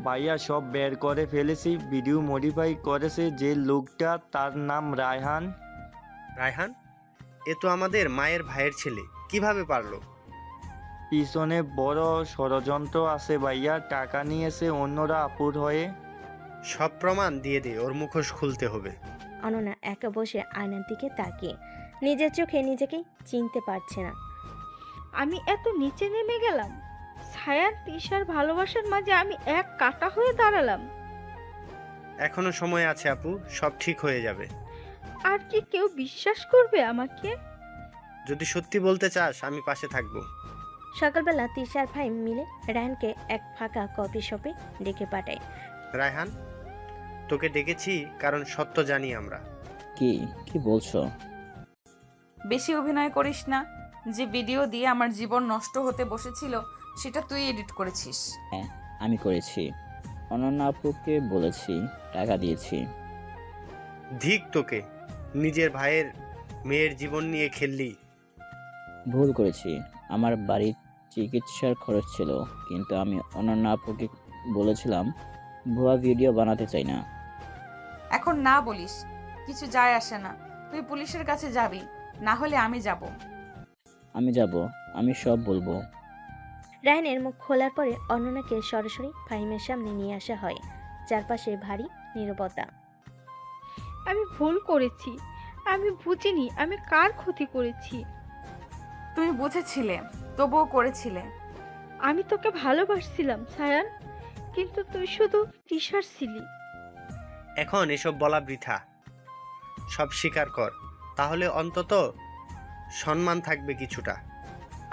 ভাইয়া, সব বের করে ফেলেছি। ভিডিও মডিফাই করেছে যে লোকটা, তার নাম রায়হান। রায়হান? এ তো আমাদের মায়ের ভাইয়ের ছেলে, কিভাবে পারলো? পিছনে বড় ষড়যন্ত্র আছে ভাইয়া। টাকা নিয়েছে অন্যরা আপুর হয়ে। সব প্রমাণ দিয়ে দে, ওর মুখোশ খুলতে হবে। অনন্যা একা বসে আয়নার দিকে তাকিয়ে নিজের চোখে নিজেকেই চিনতে পারছে না। আমি এত নিচে নেমে গেলাম। ছায়ার তিশার ভালোবাসার মাঝে আমি এক কাটা হয়ে দাঁড়ালাম। এখনো সময় আছে আপু, সব ঠিক হয়ে যাবে। আর কি কেউ বিশ্বাস করবে আমাকে? যদি সত্যি বলতে চাস আমি পাশে থাকবো। সকালবেলা তিশার ভাই মিলে রায়হানকে এক ফাঁকা কফি শপে ডেকে পাঠায়। রায়হান, তোকে ডেকেছি কারণ সত্য জানি আমরা। কি বলছো? বেশি অভিনয় করিস না। যে ভিডিও দিয়ে আমার জীবন নষ্ট হতে বসেছিল সেটা তুই এডিট করেছিস। হ্যাঁ, আমি করেছি। অনন্যা আপুকে বলেছি, টাকা দিয়েছি। ধিক তোকে, নিজের ভাইয়ের মেয়ের জীবন নিয়ে খেললি। ভুল করেছি। আমার বাড়ির চিকিৎসার খরচ ছিল, কিন্তু আমি অনন্যা আপুকে বলেছিলাম ভুয়া ভিডিও বানাতে চাই না। এখন না বলিস, কিছু যায় আসে না। তুই পুলিশের কাছে যাবি, না হলে আমি যাব। আমি যাব, আমি সব বলবো। রায়নের মুখ খোলার পরে অনন্যাকে সরাসরি ফাহিমের সামনে নিয়ে আসা হয়। চারপাশে ভারী নীরবতা। আমি ভুল করেছি, আমি বুঝিনি আমি কার ক্ষতি করেছি। তুমি বুঝেছিলে, তবুও করেছিলে। আমি তোকে ভালোবাসছিলাম সায়ান, কিন্তু তুই শুধু তৃষার ছিলি। এখন এসব বলা বৃথা, সব স্বীকার কর, তাহলে অন্তত সম্মান থাকবে কিছুটা।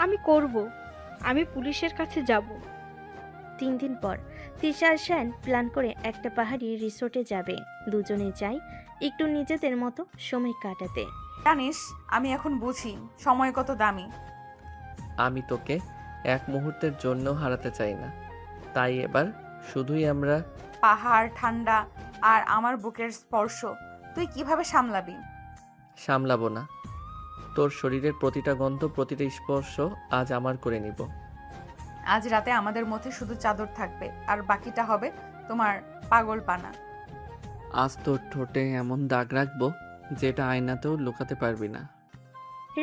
আমি করব, আমি পুলিশের কাছে যাব। 3 দিন পর তৃষা আর শায়ন প্ল্যান করে একটা পাহাড়ি রিসোর্টে যাবে। দুজনে যায় একটু নিজেদের মতো সময় কাটাতে। জানিস, আমি এখন বুঝি সময় কত দামি। আমি তোকে এক মুহূর্তের জন্য হারাতে চাই না, তাই এবার শুধুই আমরা। পাহাড়, ঠান্ডা আর আমার বুকের স্পর্শ তুই কিভাবে সামলাবি? সামলাবো না, তোর শরীরের প্রতিটা গন্ধ, প্রতিটা স্পর্শ আজ আমার করে নিব। আজ রাতে আমাদের মধ্যে শুধু চাদর থাকবে, আর বাকিটা হবে তোমার পাগলপানা। আজ তোর ঠোঁটে এমন দাগ রাখবো যেটা আয়নাতেও লুকাতে পারবি না।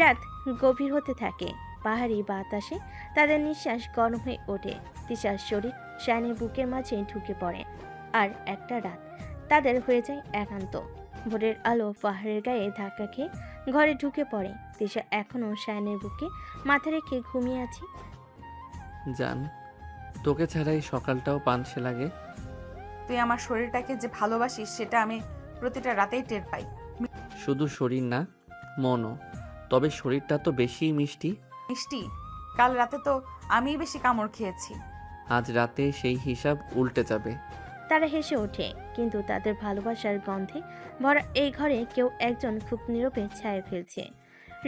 রাত গভীর হতে থাকে। পাহাড়ি বাতাসে তাদের নিঃশ্বাস গরম হয়ে ওঠে। তৃষার শরীর শায়নের বুকের মাঝে ঢুকে পড়ে। আর একটা রাত তাদের হয়ে যায় একান্ত। ভোরের আলো পাহাড়ের গায়ে ধাক্কা খেয়ে ঘরে ঢুকে পড়ে। তৃষা এখনও শায়নের বুকে মাথা রেখে ঘুমিয়ে আছে। জান, তোকে ছাড়াই সকালটাও পানসে লাগে। তুই আমার শরীরটাকে যে ভালোবাসিস সেটা আমি প্রতিটা রাতেই টের পাই। শুধু শরীর না, মনও। তবে শরীরটা তো বেশিই মিষ্টি। মিষ্টি? কাল রাতে তো আমিই বেশি কামড় খেয়েছি। আজ রাতে সেই হিসাব উল্টে যাবে। তারা হেসে ওঠে, কিন্তু তাদের ভালোবাসার গন্ধে ভরা এই ঘরে কেউ একজন খুব নীরবে ছায়া ফেলছে।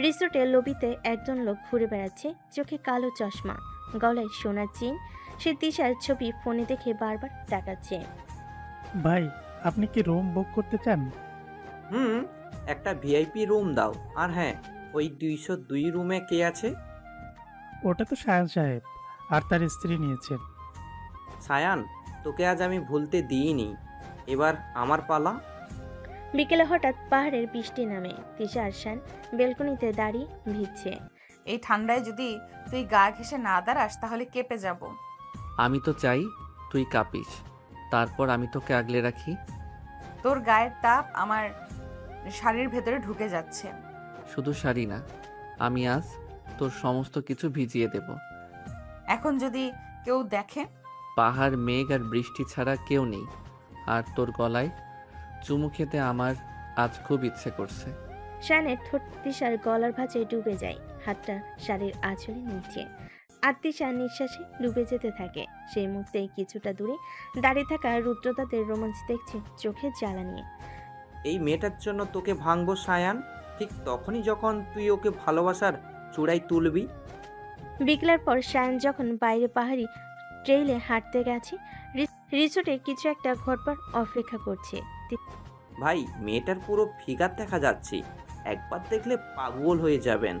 রিসোর্টের লবিতে একজন লোক ঘুরে বেড়াচ্ছে, চোখে কালো চশমা, গলায় সোনার চেইন। সে তৃষার ছবি ফোনে দেখে বারবার তাকাচ্ছে। ভাই, আপনি কি রুম বুক করতে চান? একটা ভিআইপি রুম দাও। আর হ্যাঁ, ওই 202 রুমে কে আছে? ওটা তো সায়ান সাহেব আর তার স্ত্রী নিয়েছেন। সায়ান, তোকে আজ আমি ভুলতে দিইনি, এবার আমার পালা। বিকেলে হঠাৎ পাহাড়ের বৃষ্টি নামে। তৃষা আর শায়ন বেলকনিতে দাঁড়িয়ে ভিজছে। এই ঠান্ডায় যদি তুই গা ঘেঁষে না দাঁড়াস তাহলে কেঁপে যাব। আমি তো চাই তুই কাঁপিস, তারপর আমি তোকে আগলে রাখি। তোর গায়ের তাপ আমার শাড়ির ভেতরে ঢুকে যাচ্ছে। শুধু শাড়ি না, আমি আজ তোর সমস্ত কিছু ভিজিয়ে দেব। এখন যদি কেউ দেখে? পাহাড়, মেঘ আর বৃষ্টি ছাড়া কেউ নেই। আর তোর গলায় চুমু খেতে আমার আজ খুব ইচ্ছে করছে। শায়নের ঠোঁট তৃষার গলার ভাঁজে ডুবে যায়, হাতটা শাড়ির আঁচলে নিচে। আর তৃষা নিঃশ্বাসে ডুবে যেতে থাকে। সেই মুহূর্তে কিছুটা দূরে দাঁড়িয়ে থাকা রুদ্রতাদের রোমাঞ্চ দেখছে চোখে জ্বালা নিয়ে। এই মেয়েটার জন্য তোকে ভাঙবো সায়ান, ঠিক তখনই যখন তুই ওকে ভালোবাসার চূড়ায় তুলবি। বিকেলের পর শায়ন যখন বাইরে পাহাড়ি ট্রেইলে হাঁটতে গেছে, রিসোর্টে কিছু একটা ঘটবার অপেক্ষা করছে। ভাই, মেয়েটার পুরো ফিগার দেখা যাচ্ছে, একবার দেখলে পাগল হয়ে যাবেন।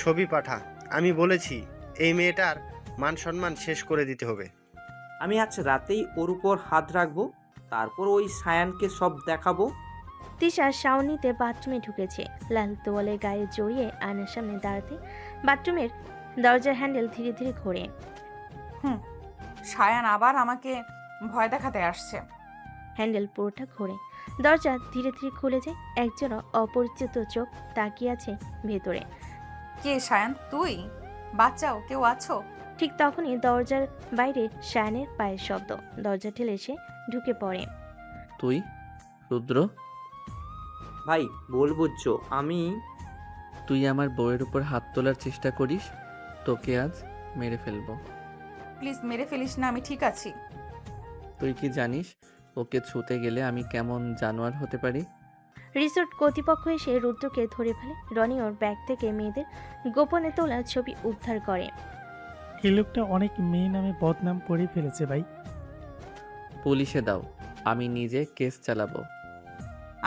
ছবি পাঠা, আমি বলেছি এই মেয়েটার মান সম্মান শেষ করে দিতে হবে। আমি আজ রাতেই ওর উপর হাত রাখবো, তারপর ওই সায়ানকে সব দেখাবো। তৃষা শাওনিতে বাথরুমে ঢুকেছে। লাল তোয়ালে গায়ে জড়িয়ে আয়নার সামনে দাঁড়াতে বাথরুমের দরজার হ্যান্ডেল ধীরে ধীরে ঘোরে। শায়ান আবার আমাকে ভয় দেখাতে আসছে। হ্যান্ডেল পুরোটা ঘোরে, দরজা ধীরে ধীরে খুলে যায়। একজন অপরিচিত চোখ তাকিয়ে আছে ভেতরে। কে শায়ান? তুই? বাচ্চাও কেউ আছো? ঠিক তখনই দরজার বাইরে শায়ানের পায়ের শব্দ। দরজা ঠেলে সে ঢুকে পড়ে। তুই? রুদ্র? ভাই, ভুল বুঝছো, আমি। তুই আমার বউয়ের উপর হাত তোলার চেষ্টা করিস, তোকে আজ মেরে ফেলবো। প্লিজ মেরে ফেলিস না, আমি ঠিক আছি। তুই কি জানিস ওকে ছুতে গেলে আমি কেমন জানোয়ার হতে পারি? রিসোর্ট কর্তৃপক্ষ এসে রুদ্রকে ধরে ফেলে। রনি ওর ব্যাগ থেকে মেয়েদের গোপনে তোলা ছবি উদ্ধার করে। এই লোকটা অনেক মেয়ে নামে বদনাম করে ফেলেছে ভাই। পুলিশে দাও, আমি নিজে কেস চালাবো।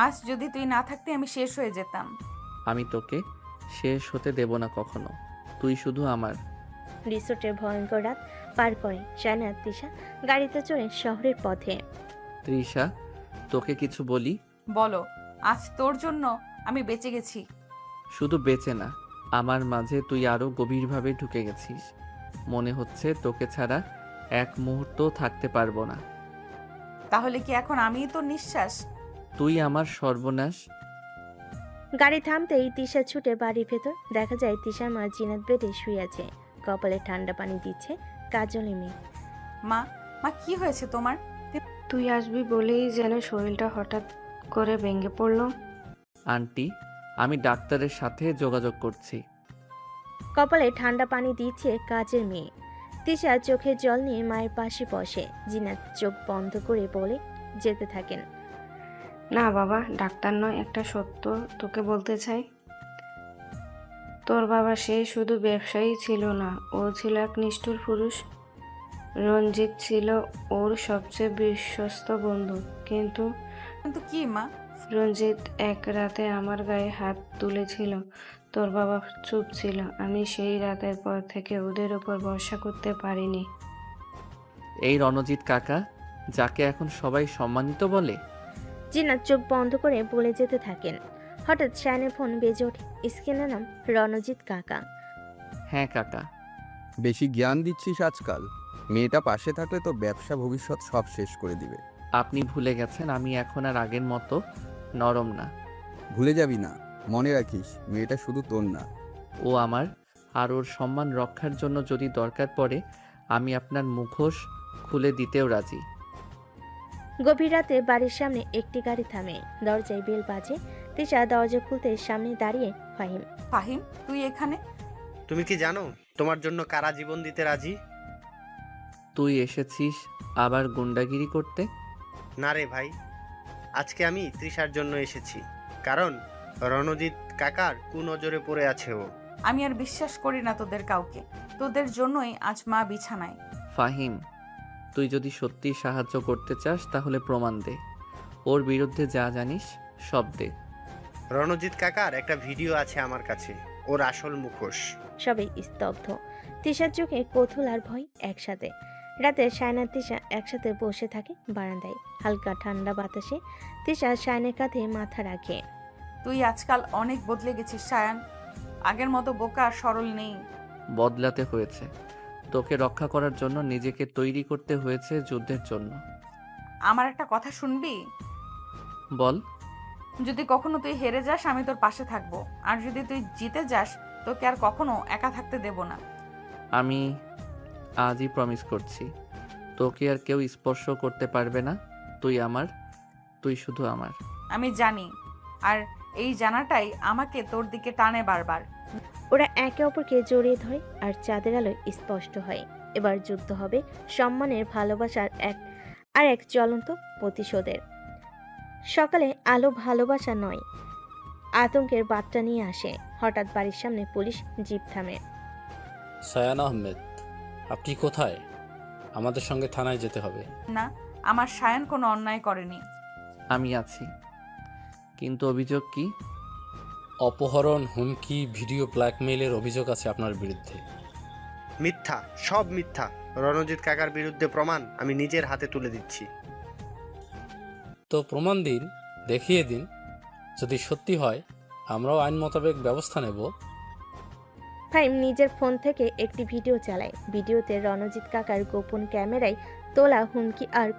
আজ যদি তুই না থাকতে আমি শেষ হয়ে যেতাম। আমি তোকে শেষ হতে দেব না কখনো, তুই শুধু আমার। রিসোর্টের ভয়ঙ্কর রাত পার করে শায়ন আর তৃষা গাড়িতে চড়ে শহরের পথে। তৃষা, তোকে কিছু বলি? বলো। আজ তোর জন্য আমি বেঁচে গেছি। শুধু বেঁচে না, আমার মাঝে তুই আরও গভীরভাবে ঢুকে গেছিস। মনে হচ্ছে তোকে ছাড়া এক মুহূর্ত থাকতে পারবো না। তাহলে কি এখন আমিই তোর নিঃশ্বাস? তুই আমার সর্বনাশ। গাড়ি থামতেই তিশা ছুটে বাড়ির ভেতর। দেখা যায় তিশার মা জিনাত বেডে শুয়ে আছে, কপালে ঠান্ডা পানি দিচ্ছে কাজলি মেয়ে। মা, মা কি হয়েছে তোমার? তুই আসবি বলেই যেন শরীরটা হঠাৎ করে ভেঙে পড়লো। আন্টি, আমি ডাক্তারের সাথে যোগাযোগ করছি। কপালে ঠান্ডা পানি দিচ্ছে কাজের মেয়ে। তিশা চোখে জল নিয়ে মায়ের পাশে বসে। জিনাত চোখ বন্ধ করে বলে যেতে থাকেন। না বাবা, ডাক্তার নয়, একটা সত্য তোকে বলতে চাই। তোর বাবা সে শুধু ব্যবসায়ী ছিল না, ও ছিল এক নিষ্ঠুর পুরুষ। রঞ্জিত ছিল ওর সবচেয়ে বিশ্বস্ত বন্ধু। কিন্তু কি মা? রঞ্জিত এক রাতে আমার গায়ে হাত তুলেছিল, তোর বাবা চুপ ছিল। আমি সেই রাতের পর থেকে ওদের ওপর ভরসা করতে পারিনি। এই রণজিৎ কাকা, যাকে এখন সবাই সম্মানিত বলে? জিনাত চোখ বন্ধ করে বলে যেতে থাকেন। হঠাৎ শায়নের ফোন বেজে ওঠে। স্ক্রিনের নাম রণজিৎ কাকা। হ্যাঁ কাকা। বেশি জ্ঞান দিচ্ছিস আজকাল। মেয়েটা পাশে থাকলে তোর ব্যবসা ভবিষ্যৎ সব শেষ করে দিবে। আপনি ভুলে গেছেন আমি এখন আর আগের মতো নরম না। ভুলে যাবি না, মনে রাখিস মেয়েটা শুধু তোর না, ও আমার। আর ওর সম্মান রক্ষার জন্য যদি দরকার পড়ে আমি আপনার মুখোশ খুলে দিতেও রাজি। গভীর রাতে বাড়ির সামনে একটি গাড়ি থামে। দরজায় বেল বাজে। তিশা দরজা খুলতে সামনে দাঁড়িয়ে ফাহিম। ফাহিম, তুই এখানে? তুমি কি জানো তোমার জন্য কারা জীবন দিতে রাজি? তুই এসেছিস আবার গুন্ডাগিরি করতে? না রে ভাই, আজকে আমি তৃষার জন্য এসেছি। কারণ রণজিৎ কাকার কুনজরে পড়ে আছে ও। আমি আর বিশ্বাস করি না তোদের কাউকে। তোদের জন্যই আজ মা বিছানায়। ফাহিম, তুই যদি সত্যি সাহায্য করতে চাস তাহলে প্রমাণ দে। ওর বিরুদ্ধে যা জানিস সব দে। রণজিৎ কাকার একটা ভিডিও আছে আমার কাছে, ওর আসল মুখোশ। সবাই স্তব্ধ। তিশার চোখে কৌতূহল আর ভয় একসাথে। রাতে শায়ন আর তিশা একসাথে বসে থাকে বারান্দায়। হালকা ঠান্ডা বাতাসে তিশা শায়নের কাঁধে মাথা রাখে। তুই আজকাল অনেক বদলে গেছিস শায়ান। আগের মতো বোকা আর সরল নেই। বদলাতে হয়েছে। তোকে রক্ষা করার জন্য নিজেকে তৈরি করতে হয়েছে যুদ্ধের জন্য। আমার একটা কথা শুনবি? বল। যদি কখনো তুই হেরে যাস আমি তোর পাশে থাকবো, আর যদি তুই জিতে যাস তোকে আর কখনো একা থাকতে দেব না। আমি আজই প্রমিস করছি, তোকে আর কেউ স্পর্শ করতে পারবে না। তুই আমার, তুই শুধু আমার। আমি জানি, আর এই জানাটাই আমাকে তোর দিকে টানে বারবার। ওরা একে অপরকে জড়িয়ে ধরে আর চাঁদের আলোয় স্পষ্ট হয়। এবার যুদ্ধ হবে সম্মানের, ভালোবাসার এক জ্বলন্ত প্রতিশোধের। সকালে আলো ভালোবাসা নয়, আতঙ্কের বার্তা নিয়ে আসে। হঠাৎ বাড়ির সামনে পুলিশ জিপ থামে। সায়ান আহমেদ, আপনি কোথায়? আমাদের সঙ্গে থানায় যেতে হবে। না, আমার শায়ান কোনো অন্যায় করেনি। আমি আছি। কিন্তু অভিযোগ কি? অপহরণ, হুমকি, ভিডিও ব্ল্যাকমেইলের অভিযোগ আছে আপনার বিরুদ্ধে। মিথ্যা, সব মিথ্যা। রণজিৎ কাকার বিরুদ্ধে প্রমাণ আমি নিজের হাতে তুলে দিচ্ছি। তো প্রমাণ দিন, দেখিয়ে দিন। যদি সত্যি হয় আমরাও আইন মোতাবেক ব্যবস্থা নেব। ফাইম নিজের ফোন থেকে একটি ভিডিও চালায়। ভিডিওতে রণজিৎ কাকার গোপন ক্যামেরায় তোলা হুমকি আর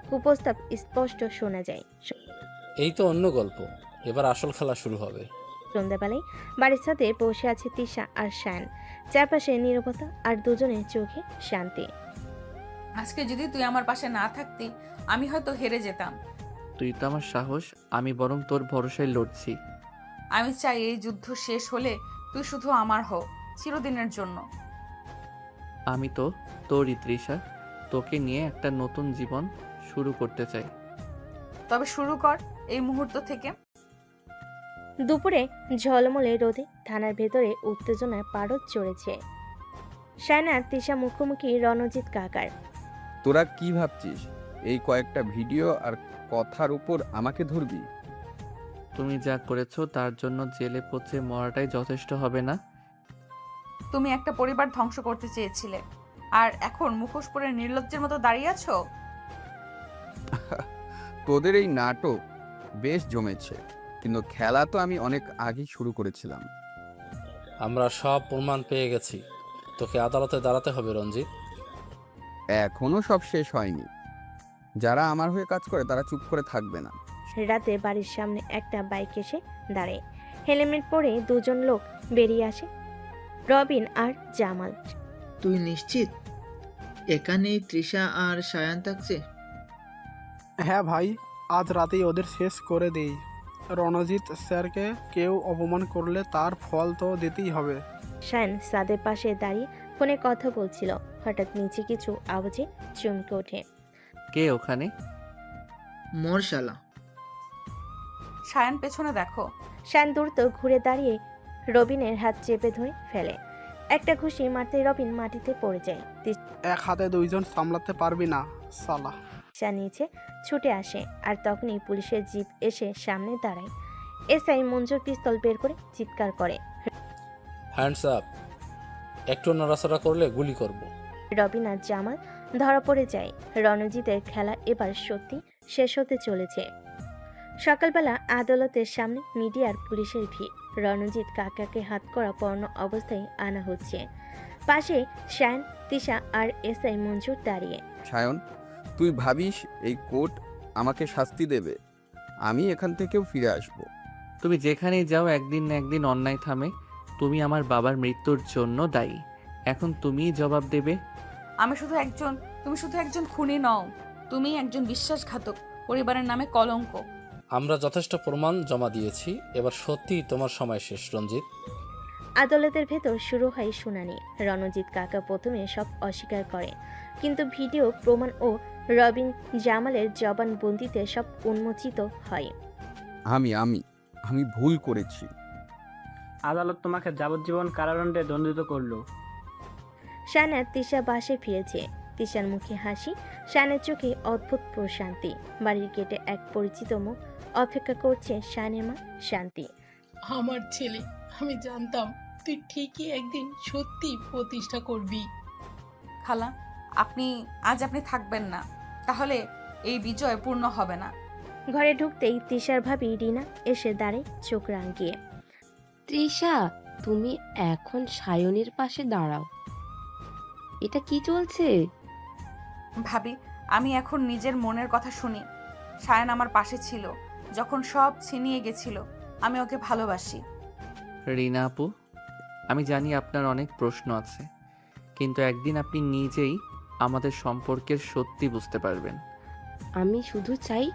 কুপ্রস্তাব স্পষ্ট শোনা যায়। এই তো অন্য গল্প, এবার আসল খেলা শুরু হবে। সন্ধ্যাবেলায় বাড়ির সাথে বসে আছে তিশা আর শায়ন। চারপাশে নীরবতা আর দুজনের চোখে শান্তি। আজকে যদি তুই আমার পাশে না থাকতি আমি হয়তো হেরে যেতাম। তুই তো আমার সাহস, আমি বরং তোর ভরসায় লড়ছি। আমি চাই এই যুদ্ধ শেষ হলে তুই শুধু আমার হ, চিরদিনের জন্য। আমি তো তোরই তৃষা, তোকে নিয়ে একটা নতুন জীবন শুরু করতে চাই। তবে শুরু কর এই মুহূর্ত থেকে। দুপুরে ঝলমলে রোদে থানার ভেতরে উত্তেজনায় পারদ চড়েছে। শায়ন আর তিশা মুখোমুখি রণজিৎ কাকার। তোরা কি ভাবছিস এই কয়েকটা ভিডিও আর কথার উপর আমাকে ধরবি? তুমি যা করেছো তার জন্য জেলে পচে মরাটাই যথেষ্ট হবে না? তুমি একটা পরিবার ধ্বংস করতে চেয়েছিলে, আর এখন মুখোশ পরে নির্লজ্জের মতো দাঁড়িয়ে আছো। তোদের এই নাটক বেশ জমেছে। কিন্তু খেলা তো আমি অনেক আগেই শুরু করেছিলাম। আমরা সব প্রমাণ পেয়ে গেছি, তোকে আদালতে দাঁড়াতে হবে রঞ্জিত। এখনো সব শেষ হয়নি। যারা আমার হয়ে কাজ করে তারা চুপ করে থাকবে না। রাতে বাড়ির সামনে একটা বাইক এসে দাঁড়ায়। হেলমেট পরে দুজন লোক বেরিয়ে আসে, রবিন আর জামাল। তুই নিশ্চিত এখানেই তৃষা আর সায়ান থাকছে? হ্যাঁ ভাই, আজ রাতেই ওদের শেষ করে দেই। রণজিৎ স্যারকে কেউ অপমান করলে তার ফল তো দিতেই হবে। শায়ন সাদের পাশে দাঁড়িয়ে ফোনে কথা বলছিল। হঠাৎ নিচে কিছু আওয়াজে চমকে ওঠে। কে ওখানে? মোর শালা। সায়ান পেছনে দেখো। শায়ন দ্রুত ঘুরে দাঁড়িয়ে রবিনের হাত চেপে ধরে ফেলে। একটা ঘুষি মারতে রবিন মাটিতে পড়ে যায়। এক হাতে দুইজন সামলাতে পারবি না শালা। তিশা নিচে ছুটে আসে আর তখনই পুলিশের জিপ এসে সামনে দাঁড়ায়। এসআই মঞ্জুর পিস্তল বের করে চিৎকার করে, হ্যান্ডস আপ! একটু নড়াচড়া করলে গুলি করব। রবিন আর জামাল ধরা পড়ে যায়। রণজিতের খেলা এবার সত্যি শেষ হতে চলেছে। সকালবেলা আদালতের সামনে মিডিয়ার পুলিশের ভিড়। রণজিৎ কাকাকে হাত করা পর্ণ অবস্থায় আনা হচ্ছে। পাশে শায়ন, তিশা আর এসআই মঞ্জুর দাঁড়িয়ে। সায়ন, তুই ভাবিস এই কোর্ট আমাকে শাস্তি দেবে? আমি এখান থেকেও ফিরে আসব। তুমি যেখানেই যাও একদিন না একদিন অন্যায় থামে। তুমি আমার বাবার মৃত্যুর জন্য দায়ী। এখন তুমিই জবাব দেবে। তুমি শুধু একজন খুনি নও, তুমি একজন বিশ্বাসঘাতক, পরিবারের নামে কলঙ্ক। আমরা যথেষ্ট প্রমাণ জমা দিয়েছি, এবার সত্যিই তোমার সময় শেষ রঞ্জিত। আদালতের ভেতর শুরু হয় শুনানি। রণজিৎ কাকা প্রথমে সব অস্বীকার করে, কিন্তু ভিডিও প্রমাণ ও রবিন জামালের জবানবন্দিতে সব উন্মোচিত হয়। আমি ভুল করেছি। আদালত তোমাকে যাবজ্জীবন কারাদণ্ডে দণ্ডিত করলো। শায়না তিশা বাসে ফিরেছে। তিশার মুখে হাসি, শায়নের চোখে অদ্ভুত প্রশান্তি। বাড়ির গেটে এক পরিচিত মুখ অপেক্ষা করছে শায়নের মা শান্তি। আমার ছেলে, আমি জানতাম তুই ঠিকই একদিন সত্যি প্রতিষ্ঠা করবি। খালা, আজ আপনি থাকবেন না, তাহলে এই বিজয় পূর্ণ হবে না। ঘরে ঢুকতেই তিশার ভাবি রিনা এসে দাঁড়ায় চোখ রাঙিয়ে। তৃষা, তুমি এখন সায়নের পাশে দাঁড়াও। এটা কি চলছে? ভাবি, আমি এখন নিজের মনের কথা শুনি। সায়ান আমার পাশে ছিল যখন সব ছিনিয়ে গেছিল। আমি ওকে ভালোবাসি। রিনা আপু, আমি জানি আপনার অনেক প্রশ্ন আছে, কিন্তু একদিন আপনি নিজেই আমাদের সম্পর্কের সত্যি বুঝতে পারবেন। আমি শুধু চাই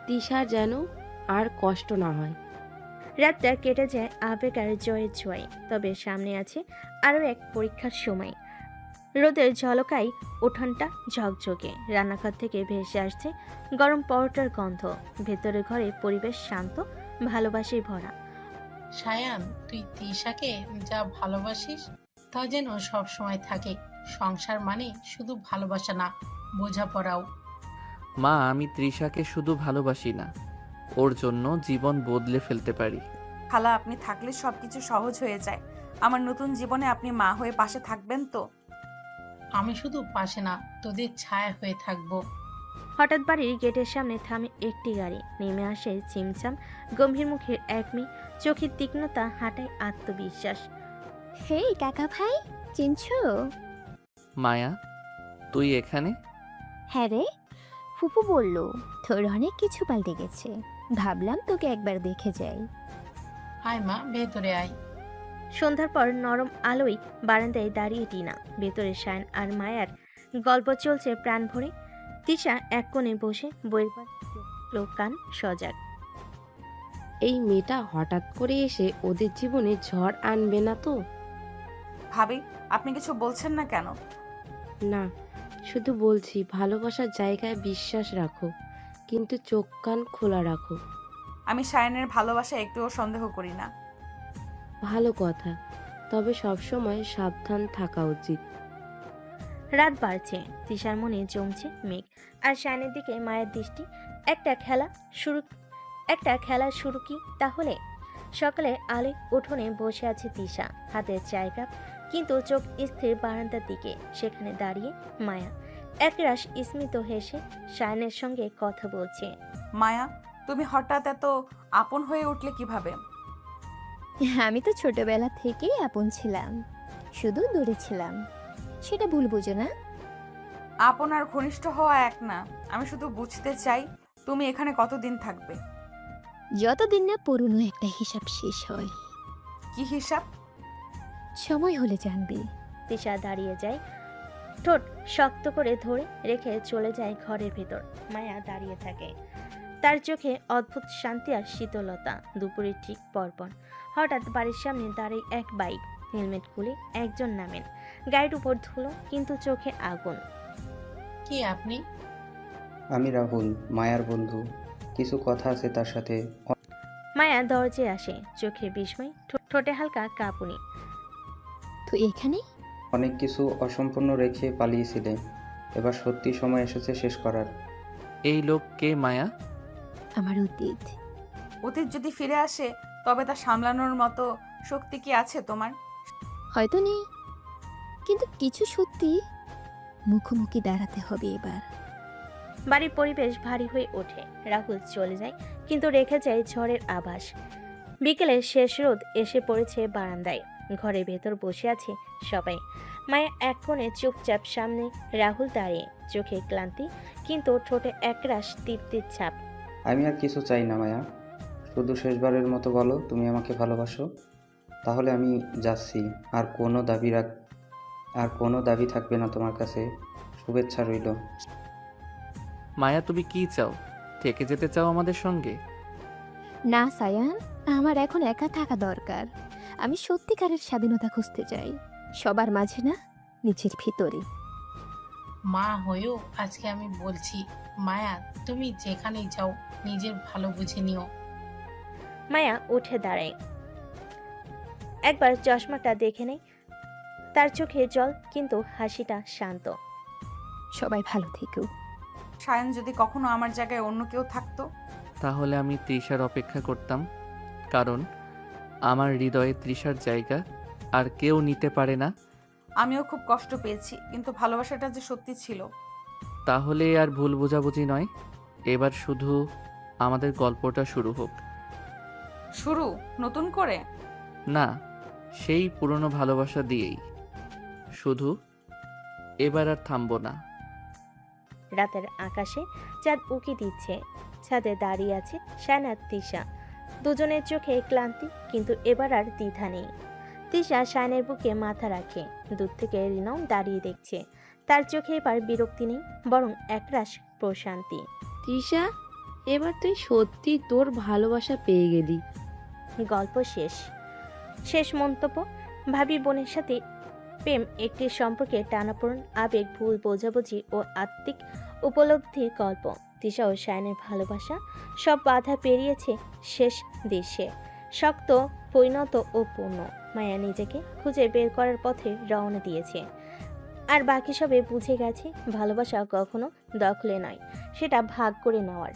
তৃষার যেন আর কষ্ট না হয়। রাতটা কেটে যায় আবেগ আর জয়ের জয়। তবে সামনে আছে আরও এক পরীক্ষার সময়। রোদের ঝলকায় উঠানটা ঝকঝকে। রান্নাঘর থেকে ভেসে আসছে গরম পরোটার গন্ধ। ভেতরে ঘরে পরিবেশ শান্ত, ভালোবাসায় ভরা। সায়ান, তুই তৃষাকে যা ভালোবাসিস তা যেন সব সময় থাকে। সংসার মানে শুধু ভালোবাসা না, বোঝাপড়াও। মা, আমি তৃষাকে শুধু ভালোবাসি না, ওর জন্য জীবন বদলে ফেলতে পারি। খালা, আপনি থাকলে সবকিছু সহজ হয়ে যায়। আমার নতুন জীবনে আপনি মা হয়ে পাশে থাকবেন তো? আমি শুধু পাশে না, তোদের ছায়া হয়ে থাকবো। হঠাৎ বাড়ির গেটের সামনে থামে একটি গাড়ি। নেমে আসে চিমচাম গম্ভীর মুখের এক মেয়ে, চোখের তীক্ষ্ণতা, হাঁটায় আত্মবিশ্বাস। হে কাকা ভাই, চিনছো? মায়া, তুই এখানে? হ্যাঁ রে, ফুপু বলল তোর অনেক কিছু পাল্টে গেছে, ভাবলাম তোকে একবার দেখে যাই। আয় মা, ভেতরে আয়। সন্ধ্যার পর নরম আলোয় বারান্দায় দাঁড়িয়ে টিনা। ভেতরে শায়ন আর মায়ার গল্প চলছে প্রাণ ভরে। তিশা এক কোণে বসে বইয়ের কান সজাগ। এই মেয়েটা হঠাৎ করে এসে ওদের জীবনে ঝড় আনবে না তো? ভাবি, আপনি কিছু বলছেন না কেন? না, শুধু বলছি ভালোবাসার জায়গায় বিশ্বাস রাখো, কিন্তু চোখ কান খোলা রাখো। আমি শায়নের ভালোবাসা একটুও সন্দেহ করি না। ভালো কথা, তবে সবসময় সাবধান থাকা উচিত। রাত বাড়ছে, তিশার মনে জমছে মেঘ, আর শায়নের দিকে মায়ের দৃষ্টি। একটা খেলা শুরু কি তাহলে? সকালে আলে উঠোনে বসে আছে তিশা, হাতে চায়ের কাপ, কিন্তু চোখ স্থির বারান্দার দিকে। সেখানে দাঁড়িয়ে মায়া একরাশ স্মিত হেসে শায়নের সঙ্গে কথা বলছে। মায়া, তুমি হঠাৎ এত আপন হয়ে উঠলে কিভাবে? আমি তো ছোটবেলা থেকেই আপন ছিলাম, শুধু দূরে ছিলাম। সেটা ভুল বুঝো না? আপন আর ঘনিষ্ঠ হওয়া এক না। আমি শুধু বুঝতে চাই তুমি এখানে কতদিন থাকবে। যতদিন না পুরনো একটা হিসাব শেষ হয়। কি হিসাব? সময় হলে জানবি। তিশা দাঁড়িয়ে যায়, ঠোঁট শক্ত করে ধরে রেখে চলে যায় ঘরের ভেতর। মায়া দাঁড়িয়ে থাকে, তার চোখে অদ্ভুত শান্তি আর শীতলতা। দুপুরের ঠিক পরপর হঠাৎ বাড়ির সামনে দাঁড়িয়ে এক বাইক। হেলমেট খুলে একজন নামেন। গায়ের উপর ধুলো, কিন্তু চোখে আগুন। কি আপনি? আমি রাহুল, মায়ার বন্ধু। কিছু কথা আছে তার সাথে। মায়া দরজে আসে, চোখে বিস্ময়, ঠোঁটে হালকা কাঁপুনি। তো এখানে অনেক কিছু অসম্পূর্ণ রেখে পালিয়েছিলে, এবার সত্যি সময় এসেছে শেষ করার। এই লোক কে মায়া? আমার অতীত। অতীত যদি ফিরে আসে তবে তা সামলানোর মতো শক্তি কি আছে তোমার? হয়তো নেই, কিন্তু কিছু সত্যি মুখোমুখি দাঁড়াতে হবে এবার। বাড়ির পরিবেশ ভারী হয়ে ওঠে। রাহুল চলে যায়, কিন্তু রেখে যায় ঝড়ের আভাস। বিকেলের শেষ রোদ এসে পড়েছে বারান্দায়। ঘরের ভেতর বসে আছে সবাই। মায়া এক কোণে চুপচাপ, সামনে রাহুল দাঁড়িয়ে, চোখে ক্লান্তি, কিন্তু ঠোঁটে একরাশ তৃপ্তির ছাপ। আমি আর কিছু চাই না মায়া, শুধু শেষবারের মতো বলো তুমি আমাকে ভালোবাসো। তাহলে আমি যাচ্ছি। আর কোনো দাবি থাকবে না তোমার কাছে। শুভেচ্ছা রইল। মায়া, তুমি কি চাও? থেকে যেতে চাও আমাদের সঙ্গে? না সায়ান, আমার এখন একা থাকা দরকার। আমি সত্যিকারের স্বাধীনতা খুঁজতে চাই, সবার মাঝে না, নিজের ভিতরে। মা হয়েও আজকে আমি বলছি, মায়া তুমি যেখানেই যাও নিজের ভালো বুঝে নিও। মায়া উঠে দাঁড়ায়, একবার চশমাটা দেখে নেয়। তার চোখে জল, কিন্তু হাসিটা শান্ত। সবাই ভালো থেকো। সায়ন যদি কখনো আমার জায়গায় অন্য কেউ থাকতো? তাহলে আমি তৃষার অপেক্ষা করতাম, কারণ আমার হৃদয়ে তৃষার জায়গা আর কেউ নিতে পারে না। আমিও খুব কষ্ট পেয়েছি, কিন্তু ভালোবাসাটা যে সত্যি ছিল। তাহলে আর ভুল বোঝাবুঝি নয়, এবার শুধু আমাদের গল্পটা শুরু হোক। শুরু নতুন করে? না, সেই পুরনো ভালোবাসা দিয়েই। শুধু এবার আর থামবো না। রাতের আকাশে চাঁদ উকি দিচ্ছে। ছাদে দাঁড়িয়ে আছে শায়ন আর তিশা। দুজনের চোখে ক্লান্তি, কিন্তু এবার আর দ্বিধা নেই। তিশা শায়নের বুকে মাথা রাখে, দূর থেকে রিনাও দাঁড়িয়ে দেখছে। তার চোখে এবার বিরক্তি নেই, বরং একরাশ প্রশান্তি। তৃষা, এবার তুই সত্যি তোর ভালোবাসা পেয়ে গেলি। গল্প শেষ। শেষ মন্তব্য, ভাবি বোনের সাথে প্রেম একটি সম্পর্কে টানাপোড়েন, আবেগ, ভুল বোঝাবুঝি ও আত্মিক উপলব্ধির গল্প। তিশা ও শায়নের ভালোবাসা সব বাধা পেরিয়েছে শেষ দৃশ্যে, শক্ত, পরিণত ও পূর্ণ। মায়া নিজেকে খুঁজে বের করার পথে রওনা দিয়েছে, আর বাকি সবে বুঝে গেছে ভালোবাসা কখনো দখলে নয়, সেটা ভাগ করে নেওয়ার।